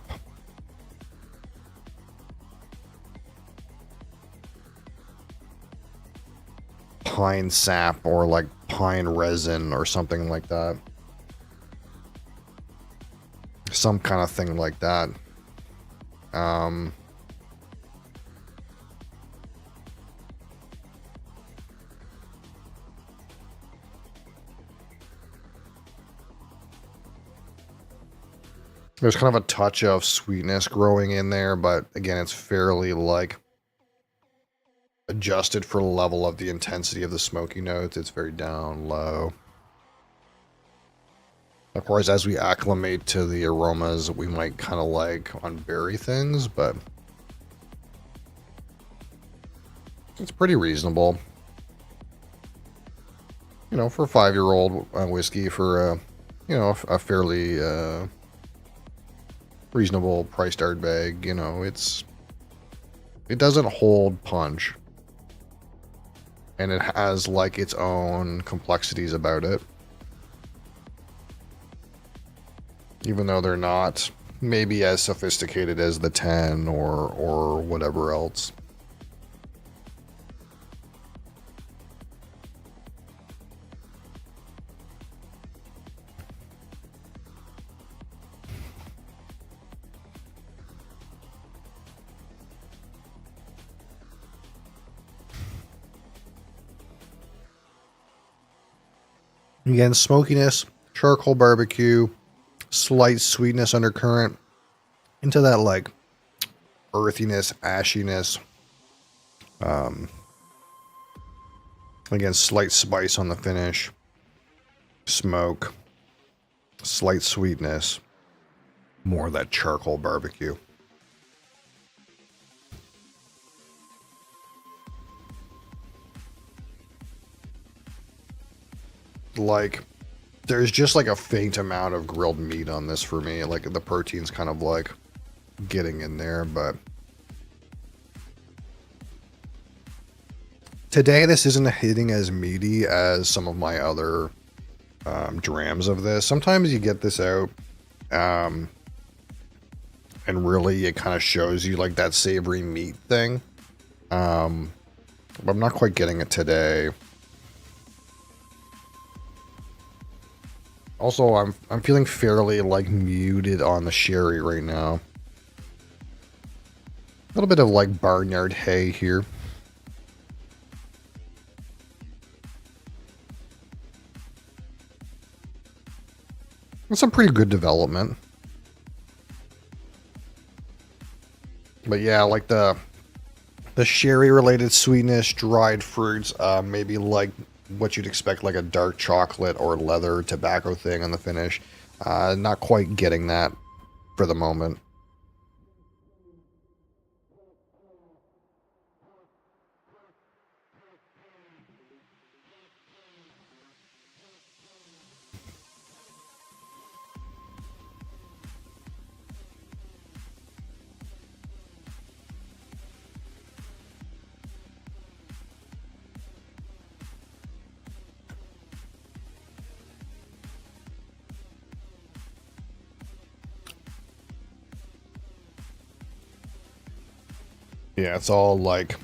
Pine sap or like pine resin or something like that. Some kind of thing like that. There's kind of a touch of sweetness growing in there, but again, it's fairly like adjusted for the level of the intensity of the smoky notes. It's very down low. Of course, as we acclimate to the aromas, we might kind of like on berry things, but it's pretty reasonable. You know, for a 5-year-old whiskey, for you know, a fairly reasonable price tag bag, you know, it doesn't hold punch. And it has like its own complexities about it. Even though they're not maybe as sophisticated as the 10 or whatever else. Again, smokiness, charcoal barbecue, slight sweetness undercurrent, into that like earthiness, ashiness. Again, slight spice on the finish, smoke, slight sweetness, more of that charcoal barbecue. Like, there's just like a faint amount of grilled meat on this for me. Like, the protein's kind of like getting in there, but today this isn't hitting as meaty as some of my other drams of this. Sometimes you get this out and really it kind of shows you like that savory meat thing. But I'm not quite getting it today. Also, I'm feeling fairly like muted on the sherry right now. A little bit of like barnyard hay here. It's some pretty good development. But yeah, like the sherry related sweetness, dried fruits, maybe like what you'd expect, like a dark chocolate or leather tobacco thing on the finish. Not quite getting that for the moment. Yeah, it's all like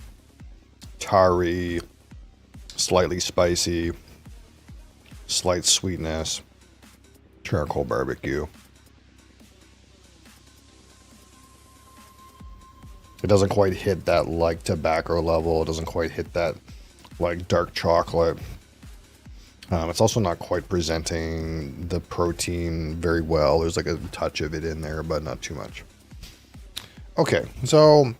tarry, slightly spicy, slight sweetness, charcoal barbecue. It doesn't quite hit that like tobacco level. It doesn't quite hit that like dark chocolate. It's also not quite presenting the protein very well. There's like a touch of it in there, but not too much. Okay, so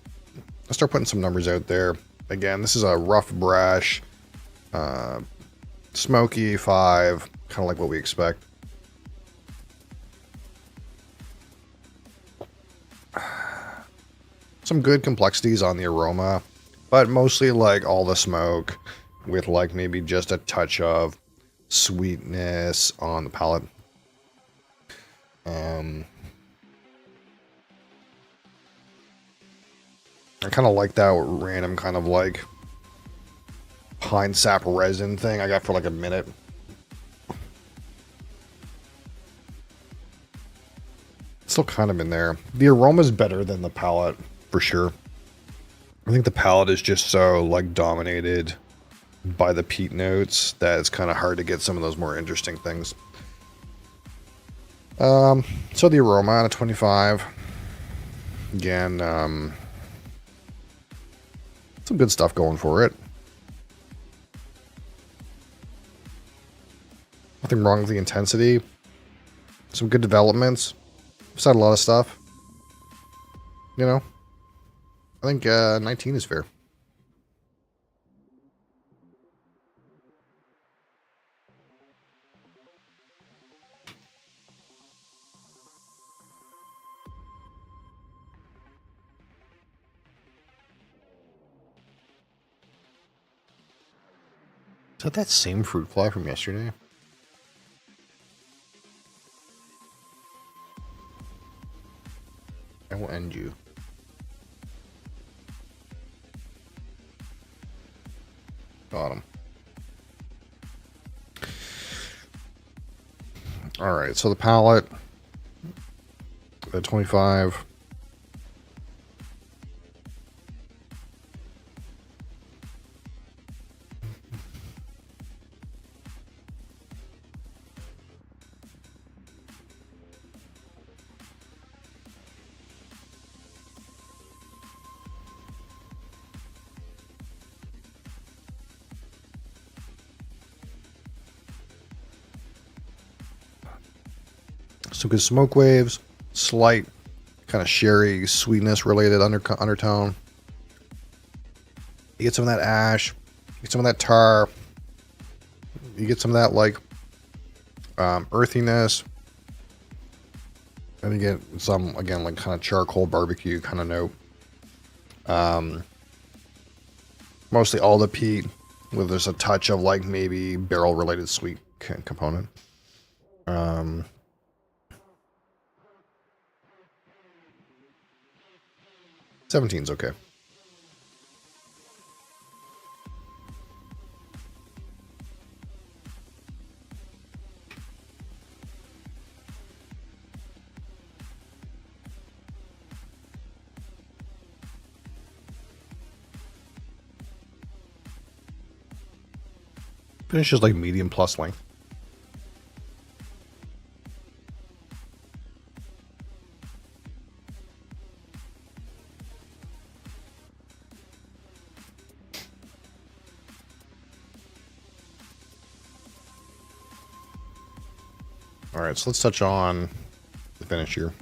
let's start putting some numbers out there. Again, this is a rough brash, smoky 5, kind of like what we expect. Some good complexities on the aroma, but mostly like all the smoke with like maybe just a touch of sweetness on the palate. I kind of like that random kind of like pine sap resin thing I got for like a minute. It's still kind of in there. The aroma's better than the palate for sure. I think the palate is just so like dominated by the peat notes that it's kind of hard to get some of those more interesting things. So the aroma on a 25. Again, some good stuff going for it. Nothing wrong with the intensity. Some good developments. said a lot of stuff. You know, I think 19 is fair. Is that same fruit fly from yesterday? I will end you. Got him. Alright, so the palette at 25. Some good smoke waves, slight kind of sherry sweetness related undertone. You get some of that ash, you get some of that tar, you get some of that like earthiness, and you get some again like kind of charcoal barbecue kind of note. Mostly all the peat with there's a touch of like maybe barrel related sweet component. 17's okay. Finish is like medium plus length. All right, so let's touch on the finish here.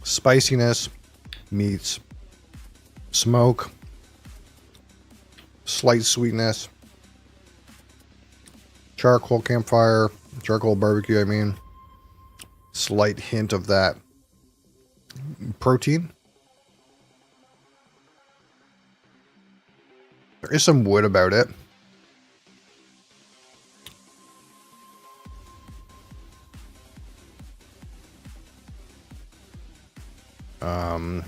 Spiciness meets smoke, slight sweetness, charcoal campfire, charcoal barbecue, I mean, slight hint of that protein. There is some wood about it. Um,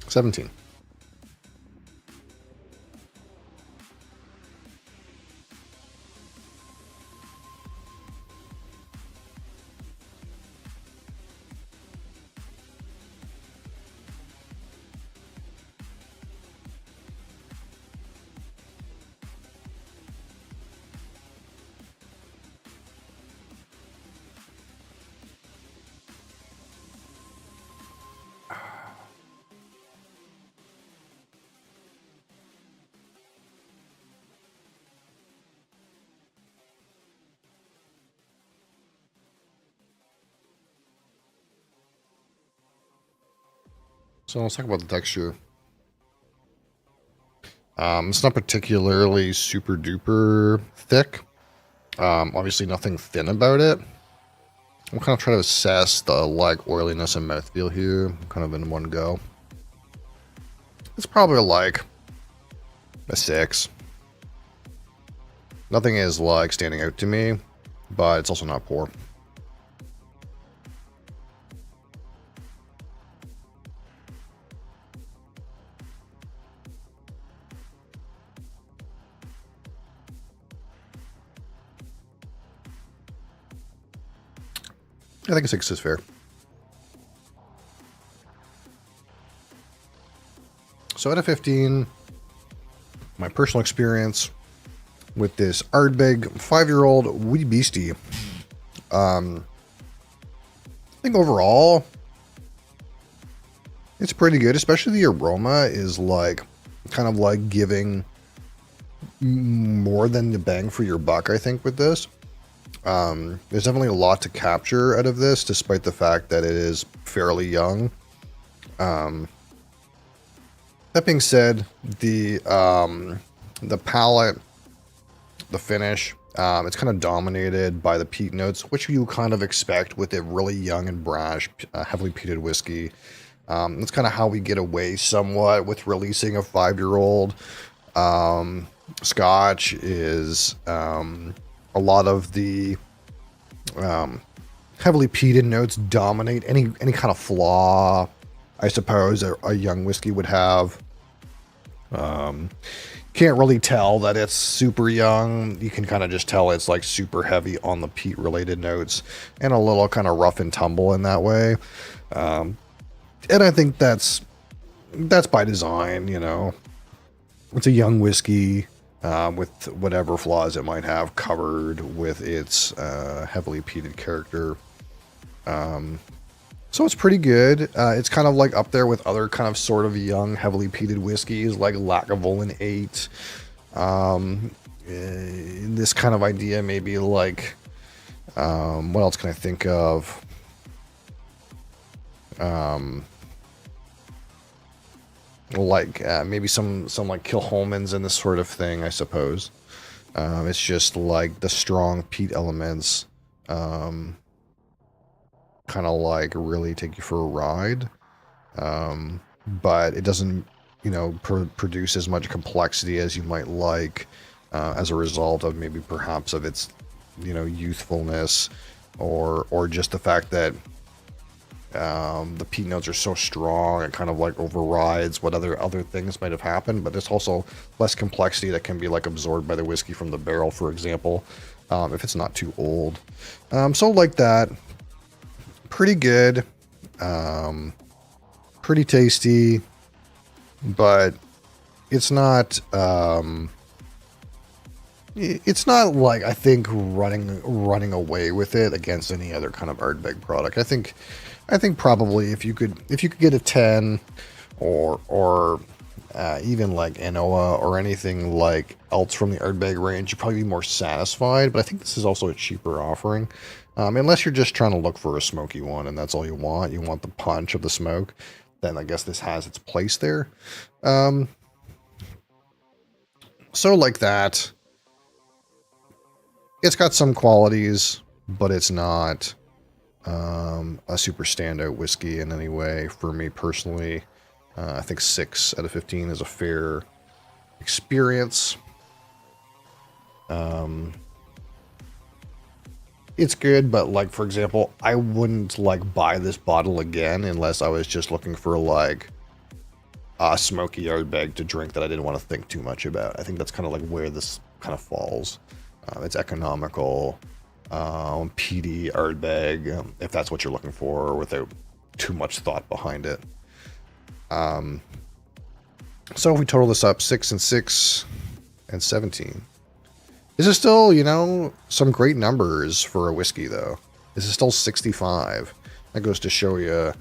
17. So let's talk about the texture. It's not particularly super duper thick. Obviously nothing thin about it. I'm kind of trying to assess the like oiliness and mouthfeel here, kind of in one go. It's probably like a 6. Nothing is like standing out to me, but it's also not poor. I think a 6 is fair. So out of 15, my personal experience with this Ardbeg 5-year-old Wee Beastie. I think overall, it's pretty good, especially the aroma is like, kind of like giving more than the bang for your buck, I think, with this. There's definitely a lot to capture out of this, despite the fact that it is fairly young. That being said, the palate, the finish, it's kind of dominated by the peat notes, which you kind of expect with a really young and brash, heavily peated whiskey. That's kind of how we get away somewhat with releasing a 5-year-old. Scotch is a lot of the heavily peated notes dominate any kind of flaw, I suppose, a young whiskey would have. Can't really tell that it's super young. You can kind of just tell it's like super heavy on the peat related notes and a little kind of rough and tumble in that way. And I think that's by design, you know. It's a young whiskey with whatever flaws it might have covered with its heavily peated character. So it's pretty good. It's kind of like up there with other kind of sort of young, heavily peated whiskeys like Lagavulin 8. This kind of idea, maybe like, what else can I think of? Maybe some like Kilholmans and this sort of thing, I suppose. It's just like the strong peat elements, kind of like really take you for a ride, but it doesn't, you know, produce as much complexity as you might like, as a result of maybe perhaps of its, you know, youthfulness, or just the fact that the peat notes are so strong it kind of like overrides what other things might have happened. But there's also less complexity that can be like absorbed by the whiskey from the barrel, for example, if it's not too old. So like that, pretty good, pretty tasty, but it's not like, I think, running away with it against any other kind of Ardbeg product. I think probably if you could get a 10 or even like Anoa or anything like else from the Ardbeg range, you'd probably be more satisfied. But I think this is also a cheaper offering, unless you're just trying to look for a smoky one and that's all you want. You want the punch of the smoke. Then I guess this has its place there. So like that, it's got some qualities, but it's not a super standout whiskey in any way for me personally. I think 6 out of 15 is a fair experience. It's good, but like, for example, I wouldn't like buy this bottle again unless I was just looking for like a smoky Ardbeg to drink that I didn't want to think too much about. I think that's kind of like where this kind of falls. It's economical, peaty Ardbeg, if that's what you're looking for, without too much thought behind it. So if we total this up, 6 and 6 and 17. This is still, you know, some great numbers for a whiskey, though. This is still 65. That goes to show you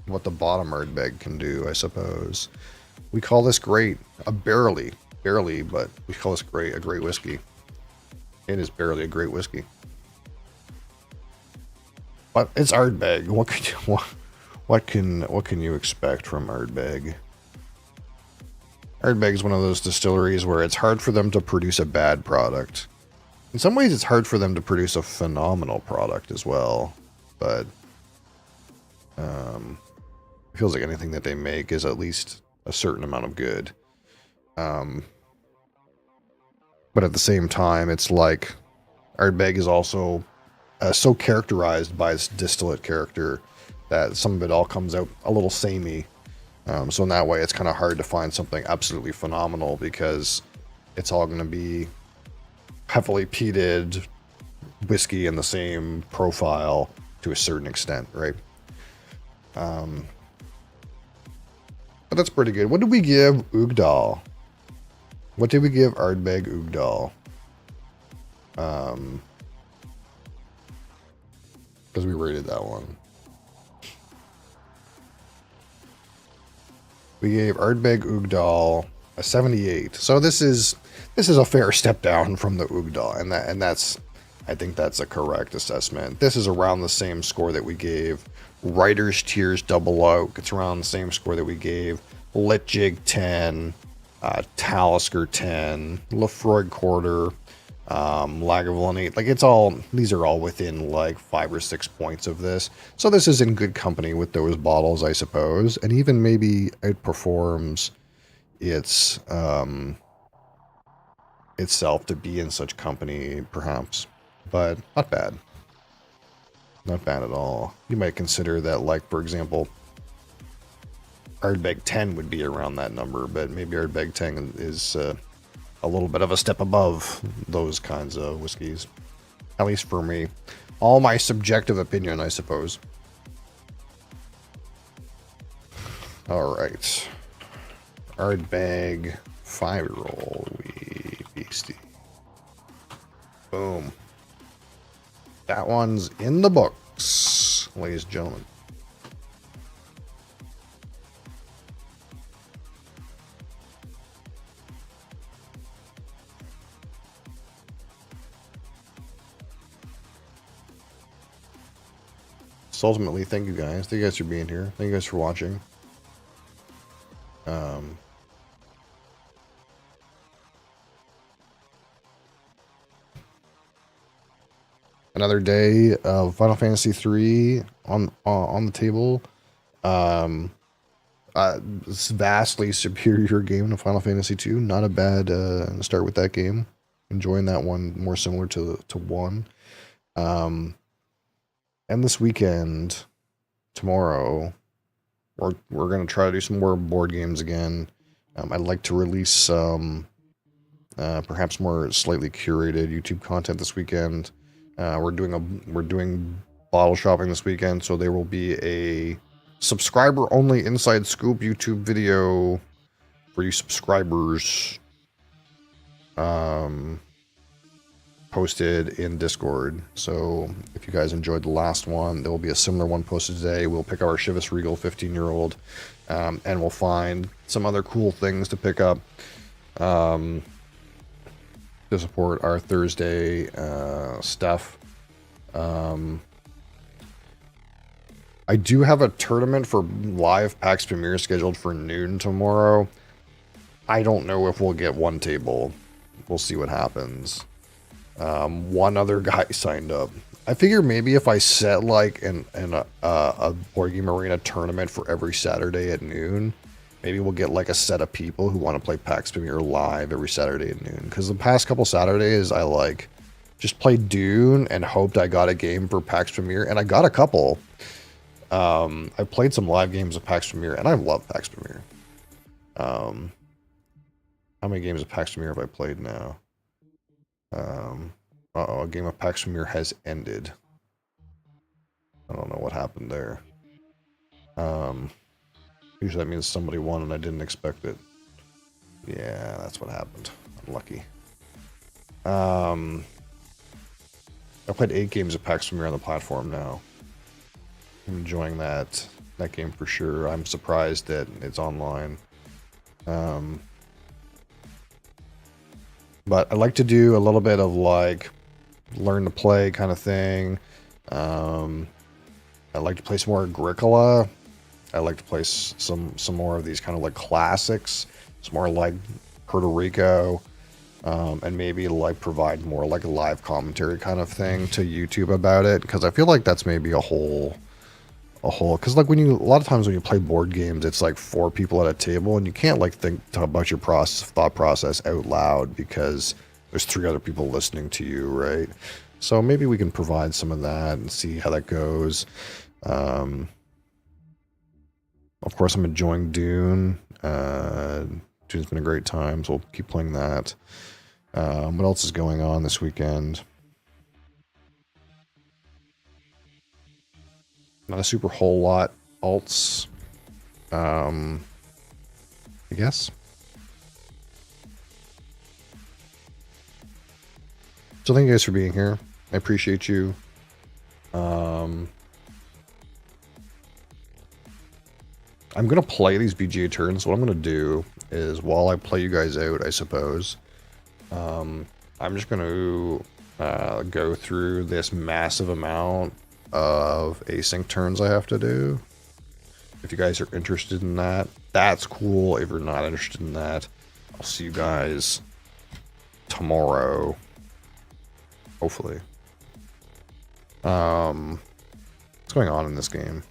what the bottom Ardbeg can do, I suppose. We call this great. Barely, but we call this a great whiskey. It is barely a great whiskey. But it's Ardbeg. What can you expect from Ardbeg? Ardbeg is one of those distilleries where it's hard for them to produce a bad product. In some ways, it's hard for them to produce a phenomenal product as well. But it feels like anything that they make is at least a certain amount of good. But at the same time, it's like Ardbeg is also so characterized by its distillate character that some of it all comes out a little samey. So in that way, it's kind of hard to find something absolutely phenomenal because it's all going to be heavily peated whiskey in the same profile to a certain extent, right? But But that's pretty good. What did we give Ugdal? What did we give Ardbeg Ugdal? Because we rated that one. We gave Ardbeg Ugdal a 78. So this is a fair step down from the Ugdal, and that's I think that's a correct assessment. This is around the same score that we gave Writer's Tears Double Oak. It's around the same score that we gave Litjig 10, Talisker 10, Lefroy Quarter, Lagavulin 8. Like, it's all, these are all within like 5 or 6 points of this. So this is in good company with those bottles, I suppose. And even maybe outperforms its itself to be in such company, perhaps. But not bad. Not bad at all. You might consider that, like, for example, Ardbeg 10 would be around that number, but maybe Ardbeg 10 is a little bit of a step above those kinds of whiskeys. At least for me. All my subjective opinion, I suppose. Alright. Ardbeg 5-year-old wee beastie. Boom. That one's in the books, ladies and gentlemen. So ultimately, thank you guys. Thank you guys for being here. Thank you guys for watching. Another day of Final Fantasy 3 on the table. It's vastly superior game to Final Fantasy 2. Not a bad start with that game. Enjoying that one, more similar to 1. And this weekend, tomorrow, we're going to try to do some more board games again. I'd like to release some perhaps more slightly curated YouTube content this weekend. We're doing bottle shopping this weekend, so there will be a subscriber only inside scoop YouTube video for you subscribers posted in Discord. So if you guys enjoyed the last one, there will be a similar one posted today. We'll pick up our Chivas Regal 15-year-old and we'll find some other cool things to pick up to support our Thursday stuff. I do have a tournament for live PAX Premier scheduled for noon tomorrow. I don't know if we'll get one table. We'll see what happens. One other guy signed up. I figure maybe if I set like a Board Game Arena tournament for every Saturday at noon, maybe we'll get like a set of people who want to play PAX Premier live every Saturday at noon. Because the past couple Saturdays, I like just played Dune and hoped I got a game for PAX Premier, and I got a couple. I played some live games of PAX Premier, and I love PAX Premier. How many games of PAX Premier have I played now? Uh-oh, a game of PAX Premier has ended. I don't know what happened there. Usually that means somebody won and I didn't expect it. Yeah, that's what happened. Unlucky. I played 8 games of PAX Premier on the platform now. I'm enjoying that game for sure. I'm surprised that it's online. But I like to do a little bit of like learn to play kind of thing. I like to play some more Agricola. I like to play some more of these kind of like classics. Some more like Puerto Rico. And maybe like provide more like a live commentary kind of thing to YouTube about it. Because I feel like that's maybe a whole, because like a lot of times when you play board games, it's like 4 people at a table and you can't like think about your thought process out loud because there's 3 other people listening to you, right? So maybe we can provide some of that and see how that goes. Of course, I'm enjoying Dune. Dune's been a great time, so we'll keep playing that. What else is going on this weekend? Not a super whole lot. Alts. I guess. So thank you guys for being here. I appreciate you. I'm going to play these BGA turns. What I'm going to do is, while I play you guys out, I suppose, I'm just going to go through this massive amount of async turns I have to do. If you guys are interested in that, that's cool. If you're not interested in that, I'll see you guys tomorrow. Hopefully. What's going on in this game?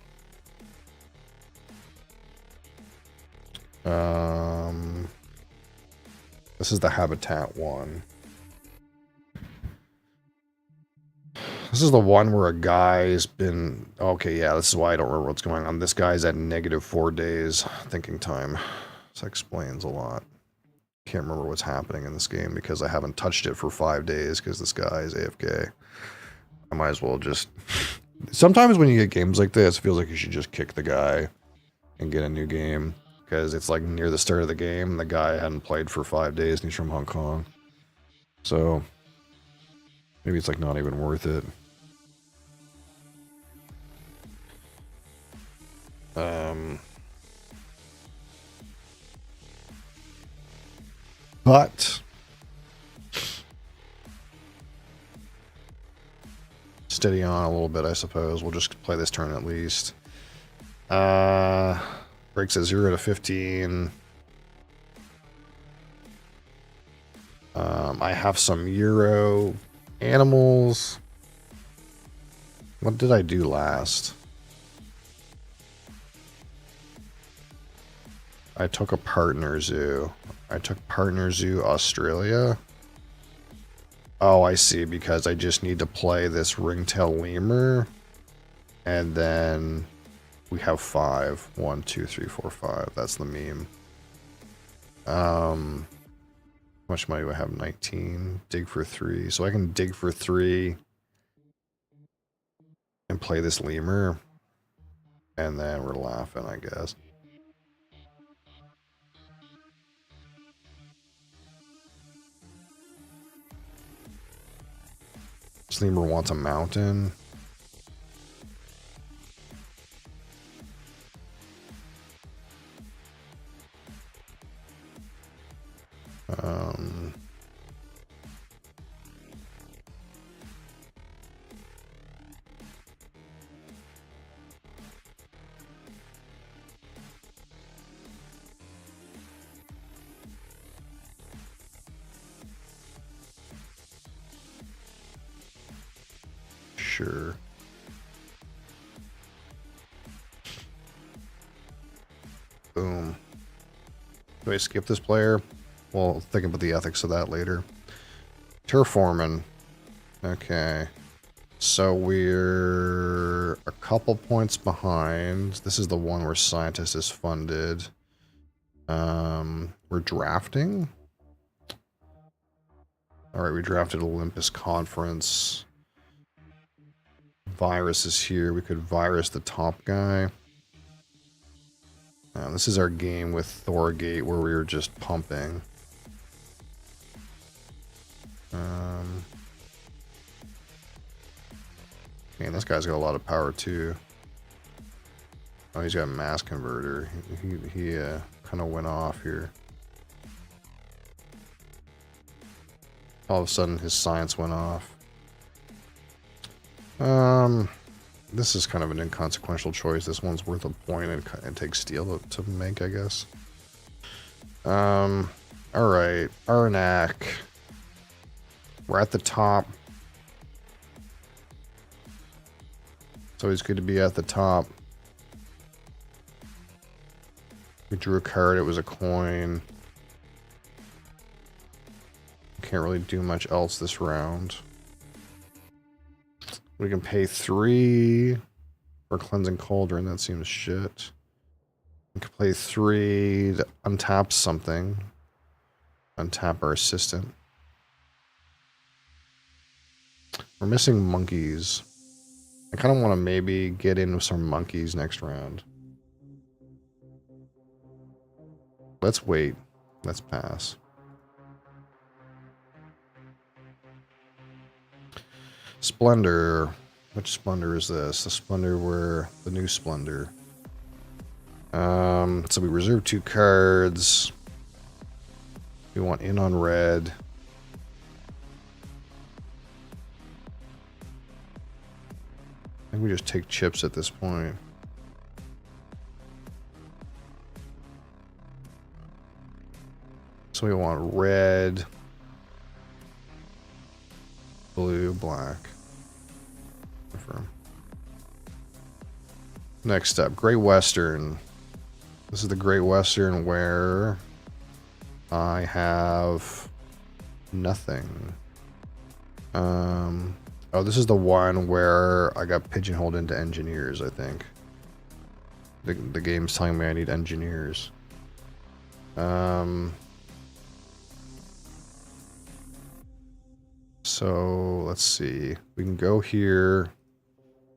This is the Habitat one. This is the one where a guy's been... Okay, yeah, this is why I don't remember what's going on. This guy's at -4 days thinking time. This explains a lot. Can't remember what's happening in this game because I haven't touched it for 5 days because this guy is AFK. I might as well just... Sometimes when you get games like this, it feels like you should just kick the guy and get a new game. Because it's like near the start of the game, and the guy hadn't played for 5 days, and he's from Hong Kong. So, maybe it's like not even worth it. But steady on a little bit, I suppose. We'll just play this turn at least. Breaks at 0 to 15. I have some Euro animals. What did I do last? I took a partner zoo. I took partner zoo Australia. Oh, I see, because I just need to play this ringtail lemur. And then we have 5. 1, 2, 3, 4, 5. That's the meme. How much money do I have? 19. Dig for 3. So I can dig for 3 and play this lemur. And then we're laughing, I guess. This lemur wants a mountain. Sure. Boom. Do I skip this player? Well, think about the ethics of that later. Terraforming. Okay. So we're a couple points behind. This is the one where Scientist is funded. We're drafting. Alright, we drafted Olympus Conference. Virus is here. We could virus the top guy. This is our game with Thorgate where we were just pumping. Man, this guy's got a lot of power too. Oh, he's got a mass converter. He kind of went off here. All of a sudden, his science went off. This is kind of an inconsequential choice. This one's worth a point and takes steel to make, I guess. Alright. Arnak. We're at the top. It's always good to be at the top. We drew a card. It was a coin. Can't really do much else this round. We can pay 3 for Cleansing Cauldron. That seems shit. We can play 3 to untap something. Untap our assistant. We're missing monkeys. I kind of want to maybe get in with some monkeys next round. Let's wait. Let's pass. Splendor. Which Splendor is this? The Splendor where... The new Splendor. So we reserve 2 cards. We want in on red. I think we just take chips at this point. So we want red, blue, black. Confirm. Next up, Great Western. This is the Great Western where I have nothing. Oh, this is the one where I got pigeonholed into engineers, I think. The game's telling me I need engineers. So, let's see. We can go here.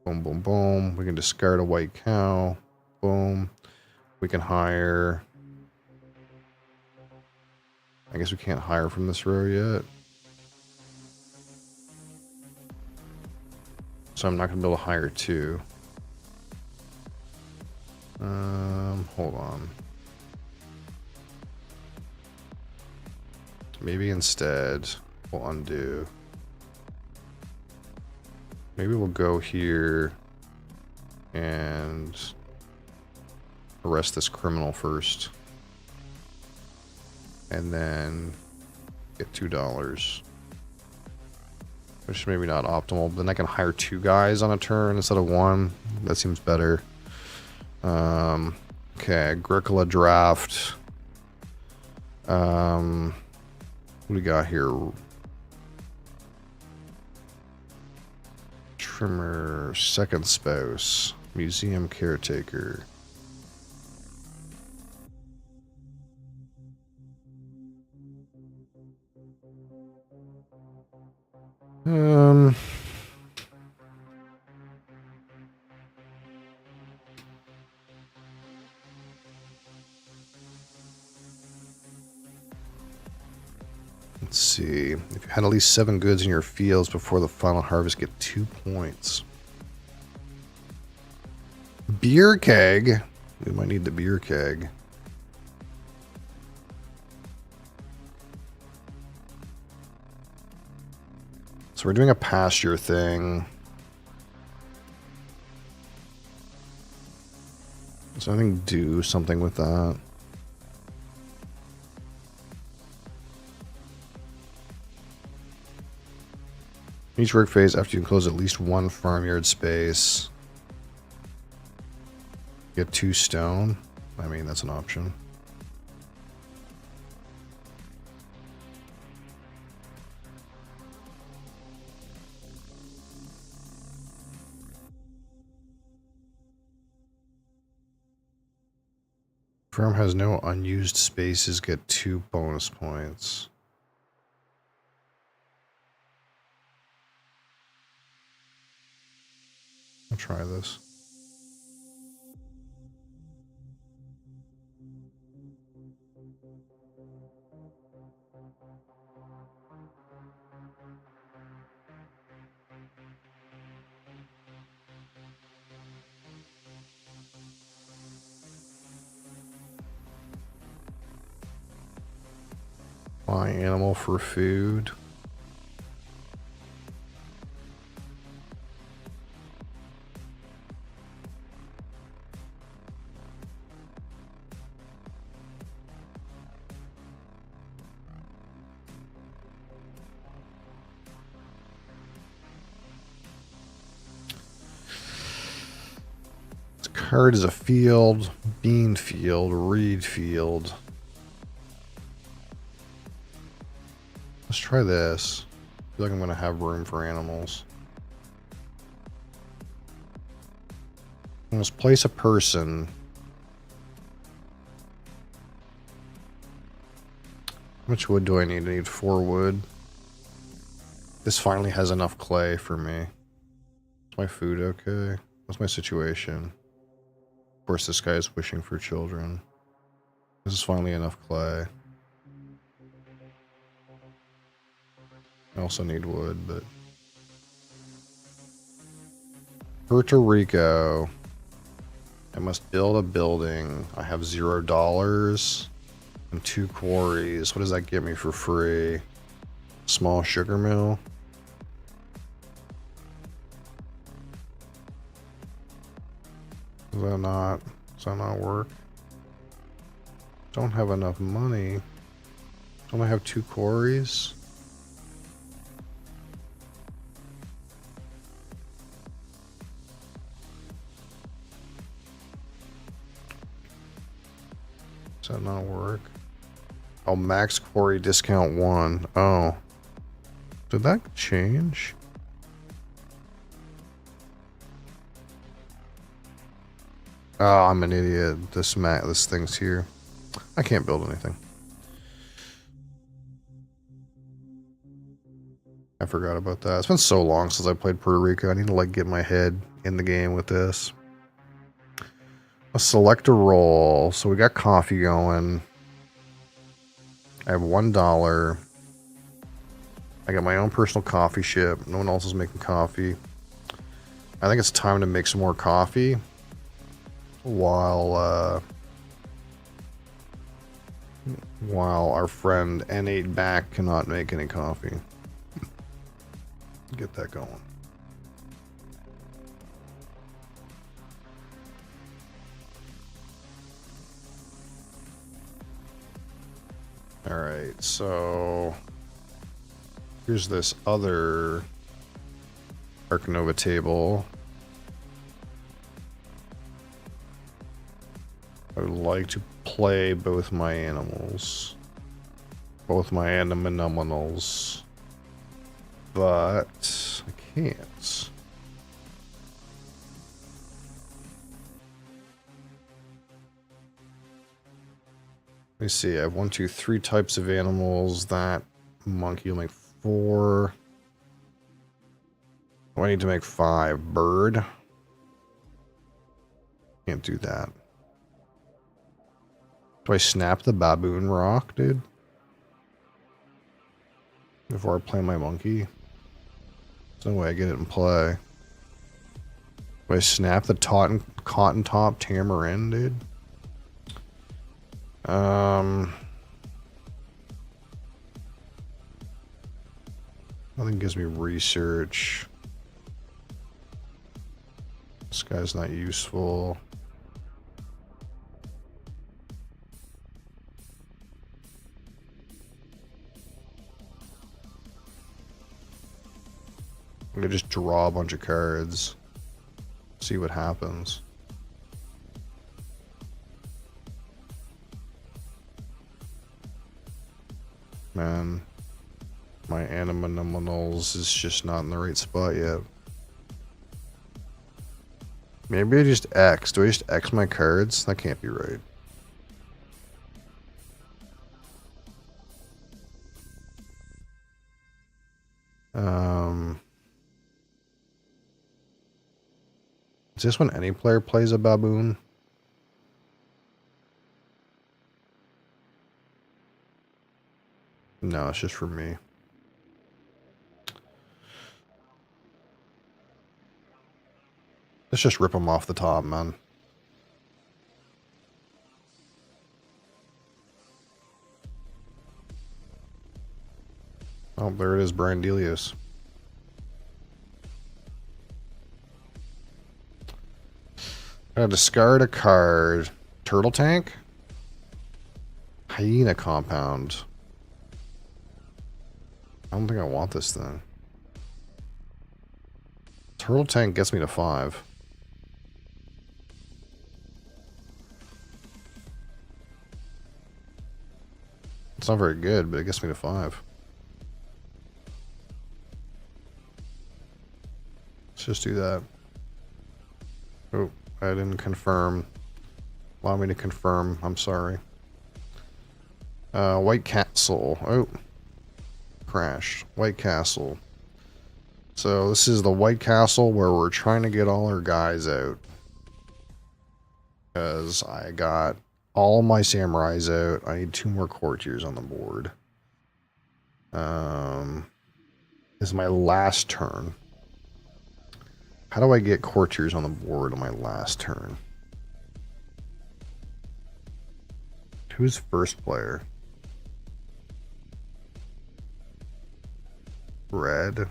Boom, boom, boom. We can discard a white cow. Boom. We can hire... I guess we can't hire from this row yet. So I'm not going to be able to hire 2. Hold on. Maybe instead we'll undo. Maybe we'll go here and arrest this criminal first. And then get $2. Which is maybe not optimal. Then I can hire 2 guys on a turn instead of 1. That seems better. Okay, Agricola draft. What do we got here? Trimmer, second spouse, museum caretaker. Let's see. If you had at least 7 goods in your fields before the final harvest, get 2 points. Beer keg. We might need the beer keg. So we're doing a pasture thing. So I think do something with that. Each work phase after you enclose at least 1 farmyard space. Get 2 stone. I mean, that's an option. Farm has no unused spaces, get 2 bonus points. I'll try this. Buy animal for food. This card is a field, bean field, reed field. Let's try this. I feel like I'm going to have room for animals. Let's place a person. How much wood do I need? I need 4 wood. This finally has enough clay for me. Is my food okay? What's my situation? Of course, this guy is wishing for children. This is finally enough clay. I also need wood, but... Puerto Rico. I must build a building. I have $0 and 2 quarries. What does that get me for free? Small sugar mill. Does that not work? Don't have enough money. Don't I have 2 quarries? Does that not work? Oh, max quarry discount 1. Oh. Did that change? Oh, I'm an idiot. This thing's here. I can't build anything. I forgot about that. It's been so long since I played Puerto Rico. I need to like get my head in the game with this. Let's select a role. So we got coffee going. I have $1. I got my own personal coffee ship. No one else is making coffee. I think it's time to make some more coffee while our friend N8 back cannot make any coffee. Get that going. All right, so here's this other Ark Nova table. I would like to play both my animals. Both my animals. But I can't. Let me see. I have 1, 2, 3 types of animals. That monkey will make 4. Oh, I need to make 5. Bird. Can't do that. Do I snap the baboon rock, dude? Before I play my monkey? There's no way I get it in play. Do I snap the cotton top tamarin, dude? Nothing gives me research. This guy's not useful. I'm gonna just draw a bunch of cards. See what happens. Man, my animals is just not in the right spot yet. Maybe I just X. Do I just X my cards? That can't be right. Is this when any player plays a baboon? No, it's just for me. Let's just rip them off the top, man. Oh, there it is, Brandelius. Gotta discard a card. Turtle Tank? Hyena Compound. I don't think I want this thing. Turtle Tank gets me to 5. It's not very good, but it gets me to 5. Let's just do that. Oh, I didn't confirm. Allow me to confirm. I'm sorry. White Castle. Oh. Crashed. White Castle. So this is the White Castle where we're trying to get all our guys out. Because I got all my samurais out. I need 2 more courtiers on the board. This is my last turn. How do I get courtiers on the board on my last turn? Who's first player? Red.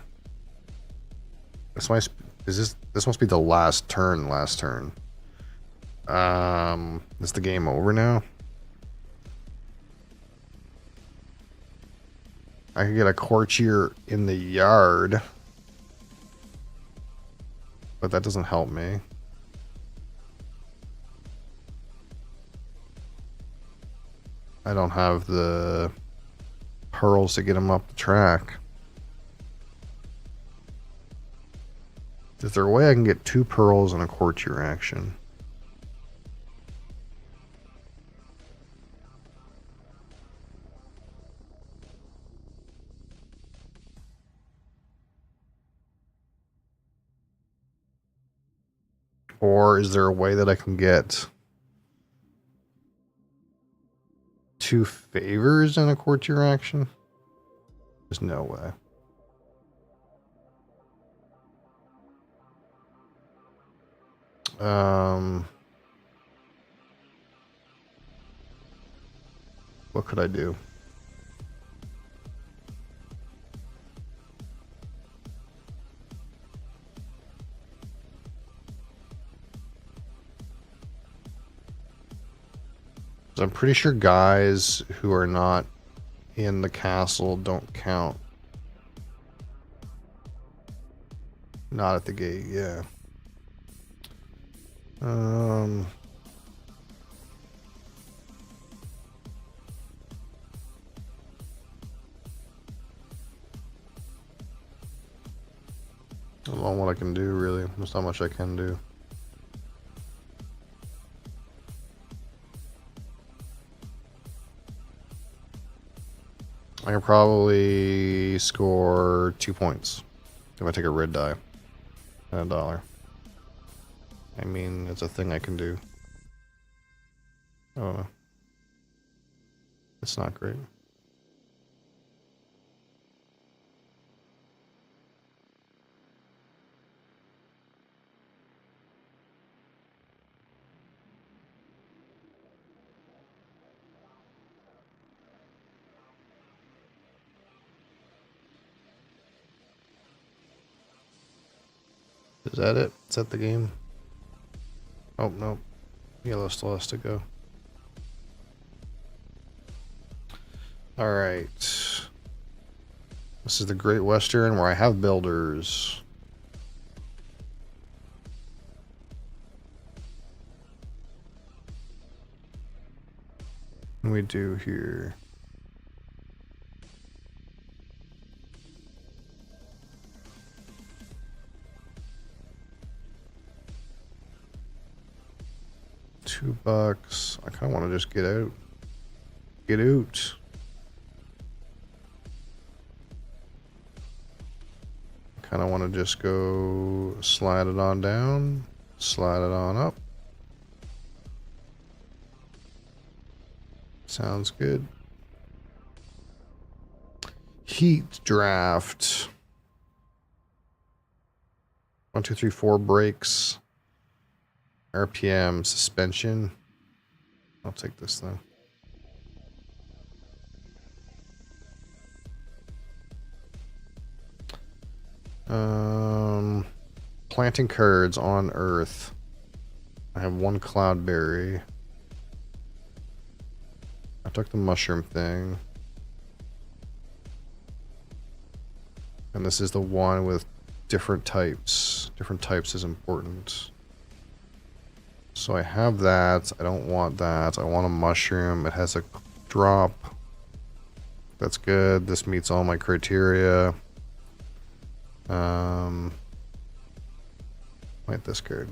This must be the last turn. Is the game over now? I could get a courtier in the yard, but that doesn't help me. I don't have the pearls to get him up the track. Is there a way I can get 2 pearls and a courtier action? Or is there a way that I can get 2 favors and a courtier action? There's no way. What could I do? I'm pretty sure guys who are not in the castle don't count. Not at the gate, yeah. I don't know what I can do, really. There's not much I can do. I can probably score 2 points if I take a red die and $1. I mean, it's a thing I can do. Oh, it's not great. Is that it? Is that the game? Oh, no. Yellow still has to go. Alright. This is the Great Western where I have builders. What do we do here? $2. I kind of want to just get out. Get out. Kind of want to just go slide it on down, slide it on up. Sounds good. Heat draft. 1, 2, 3, 4 breaks. RPM suspension. I'll take this though. Planting cards on Earth. I have 1 cloudberry. I took the mushroom thing. And this is the one with different types. Different types is important. So I have that. I don't want that. I want a mushroom. It has a drop. That's good. This meets all my criteria. Like this card.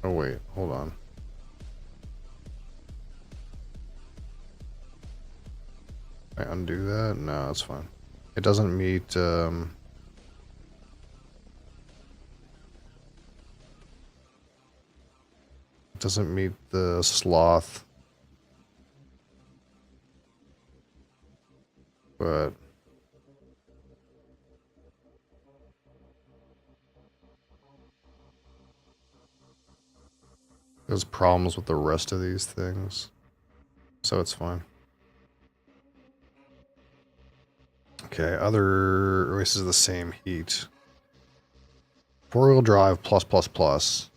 Oh wait, hold on. I undo that? No, that's fine. It doesn't meet Doesn't meet the sloth. But there's problems with the rest of these things. So it's fine. Okay, this is the same heat. 4-wheel drive plus plus plus.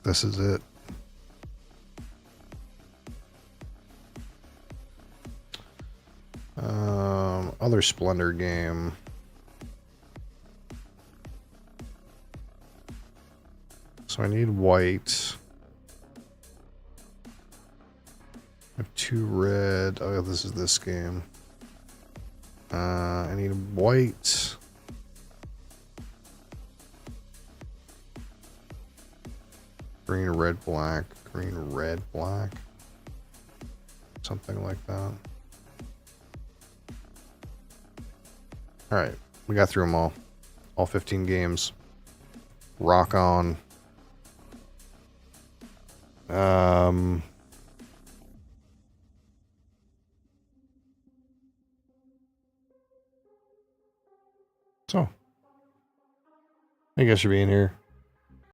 This is it. Other Splendor game. So I need white. I have 2 red. Oh, this is this game. I need white. Green, red, black. Green, red, black. Something like that. Alright, we got through them all. All 15 games. Rock on. So, I guess you'll be in here.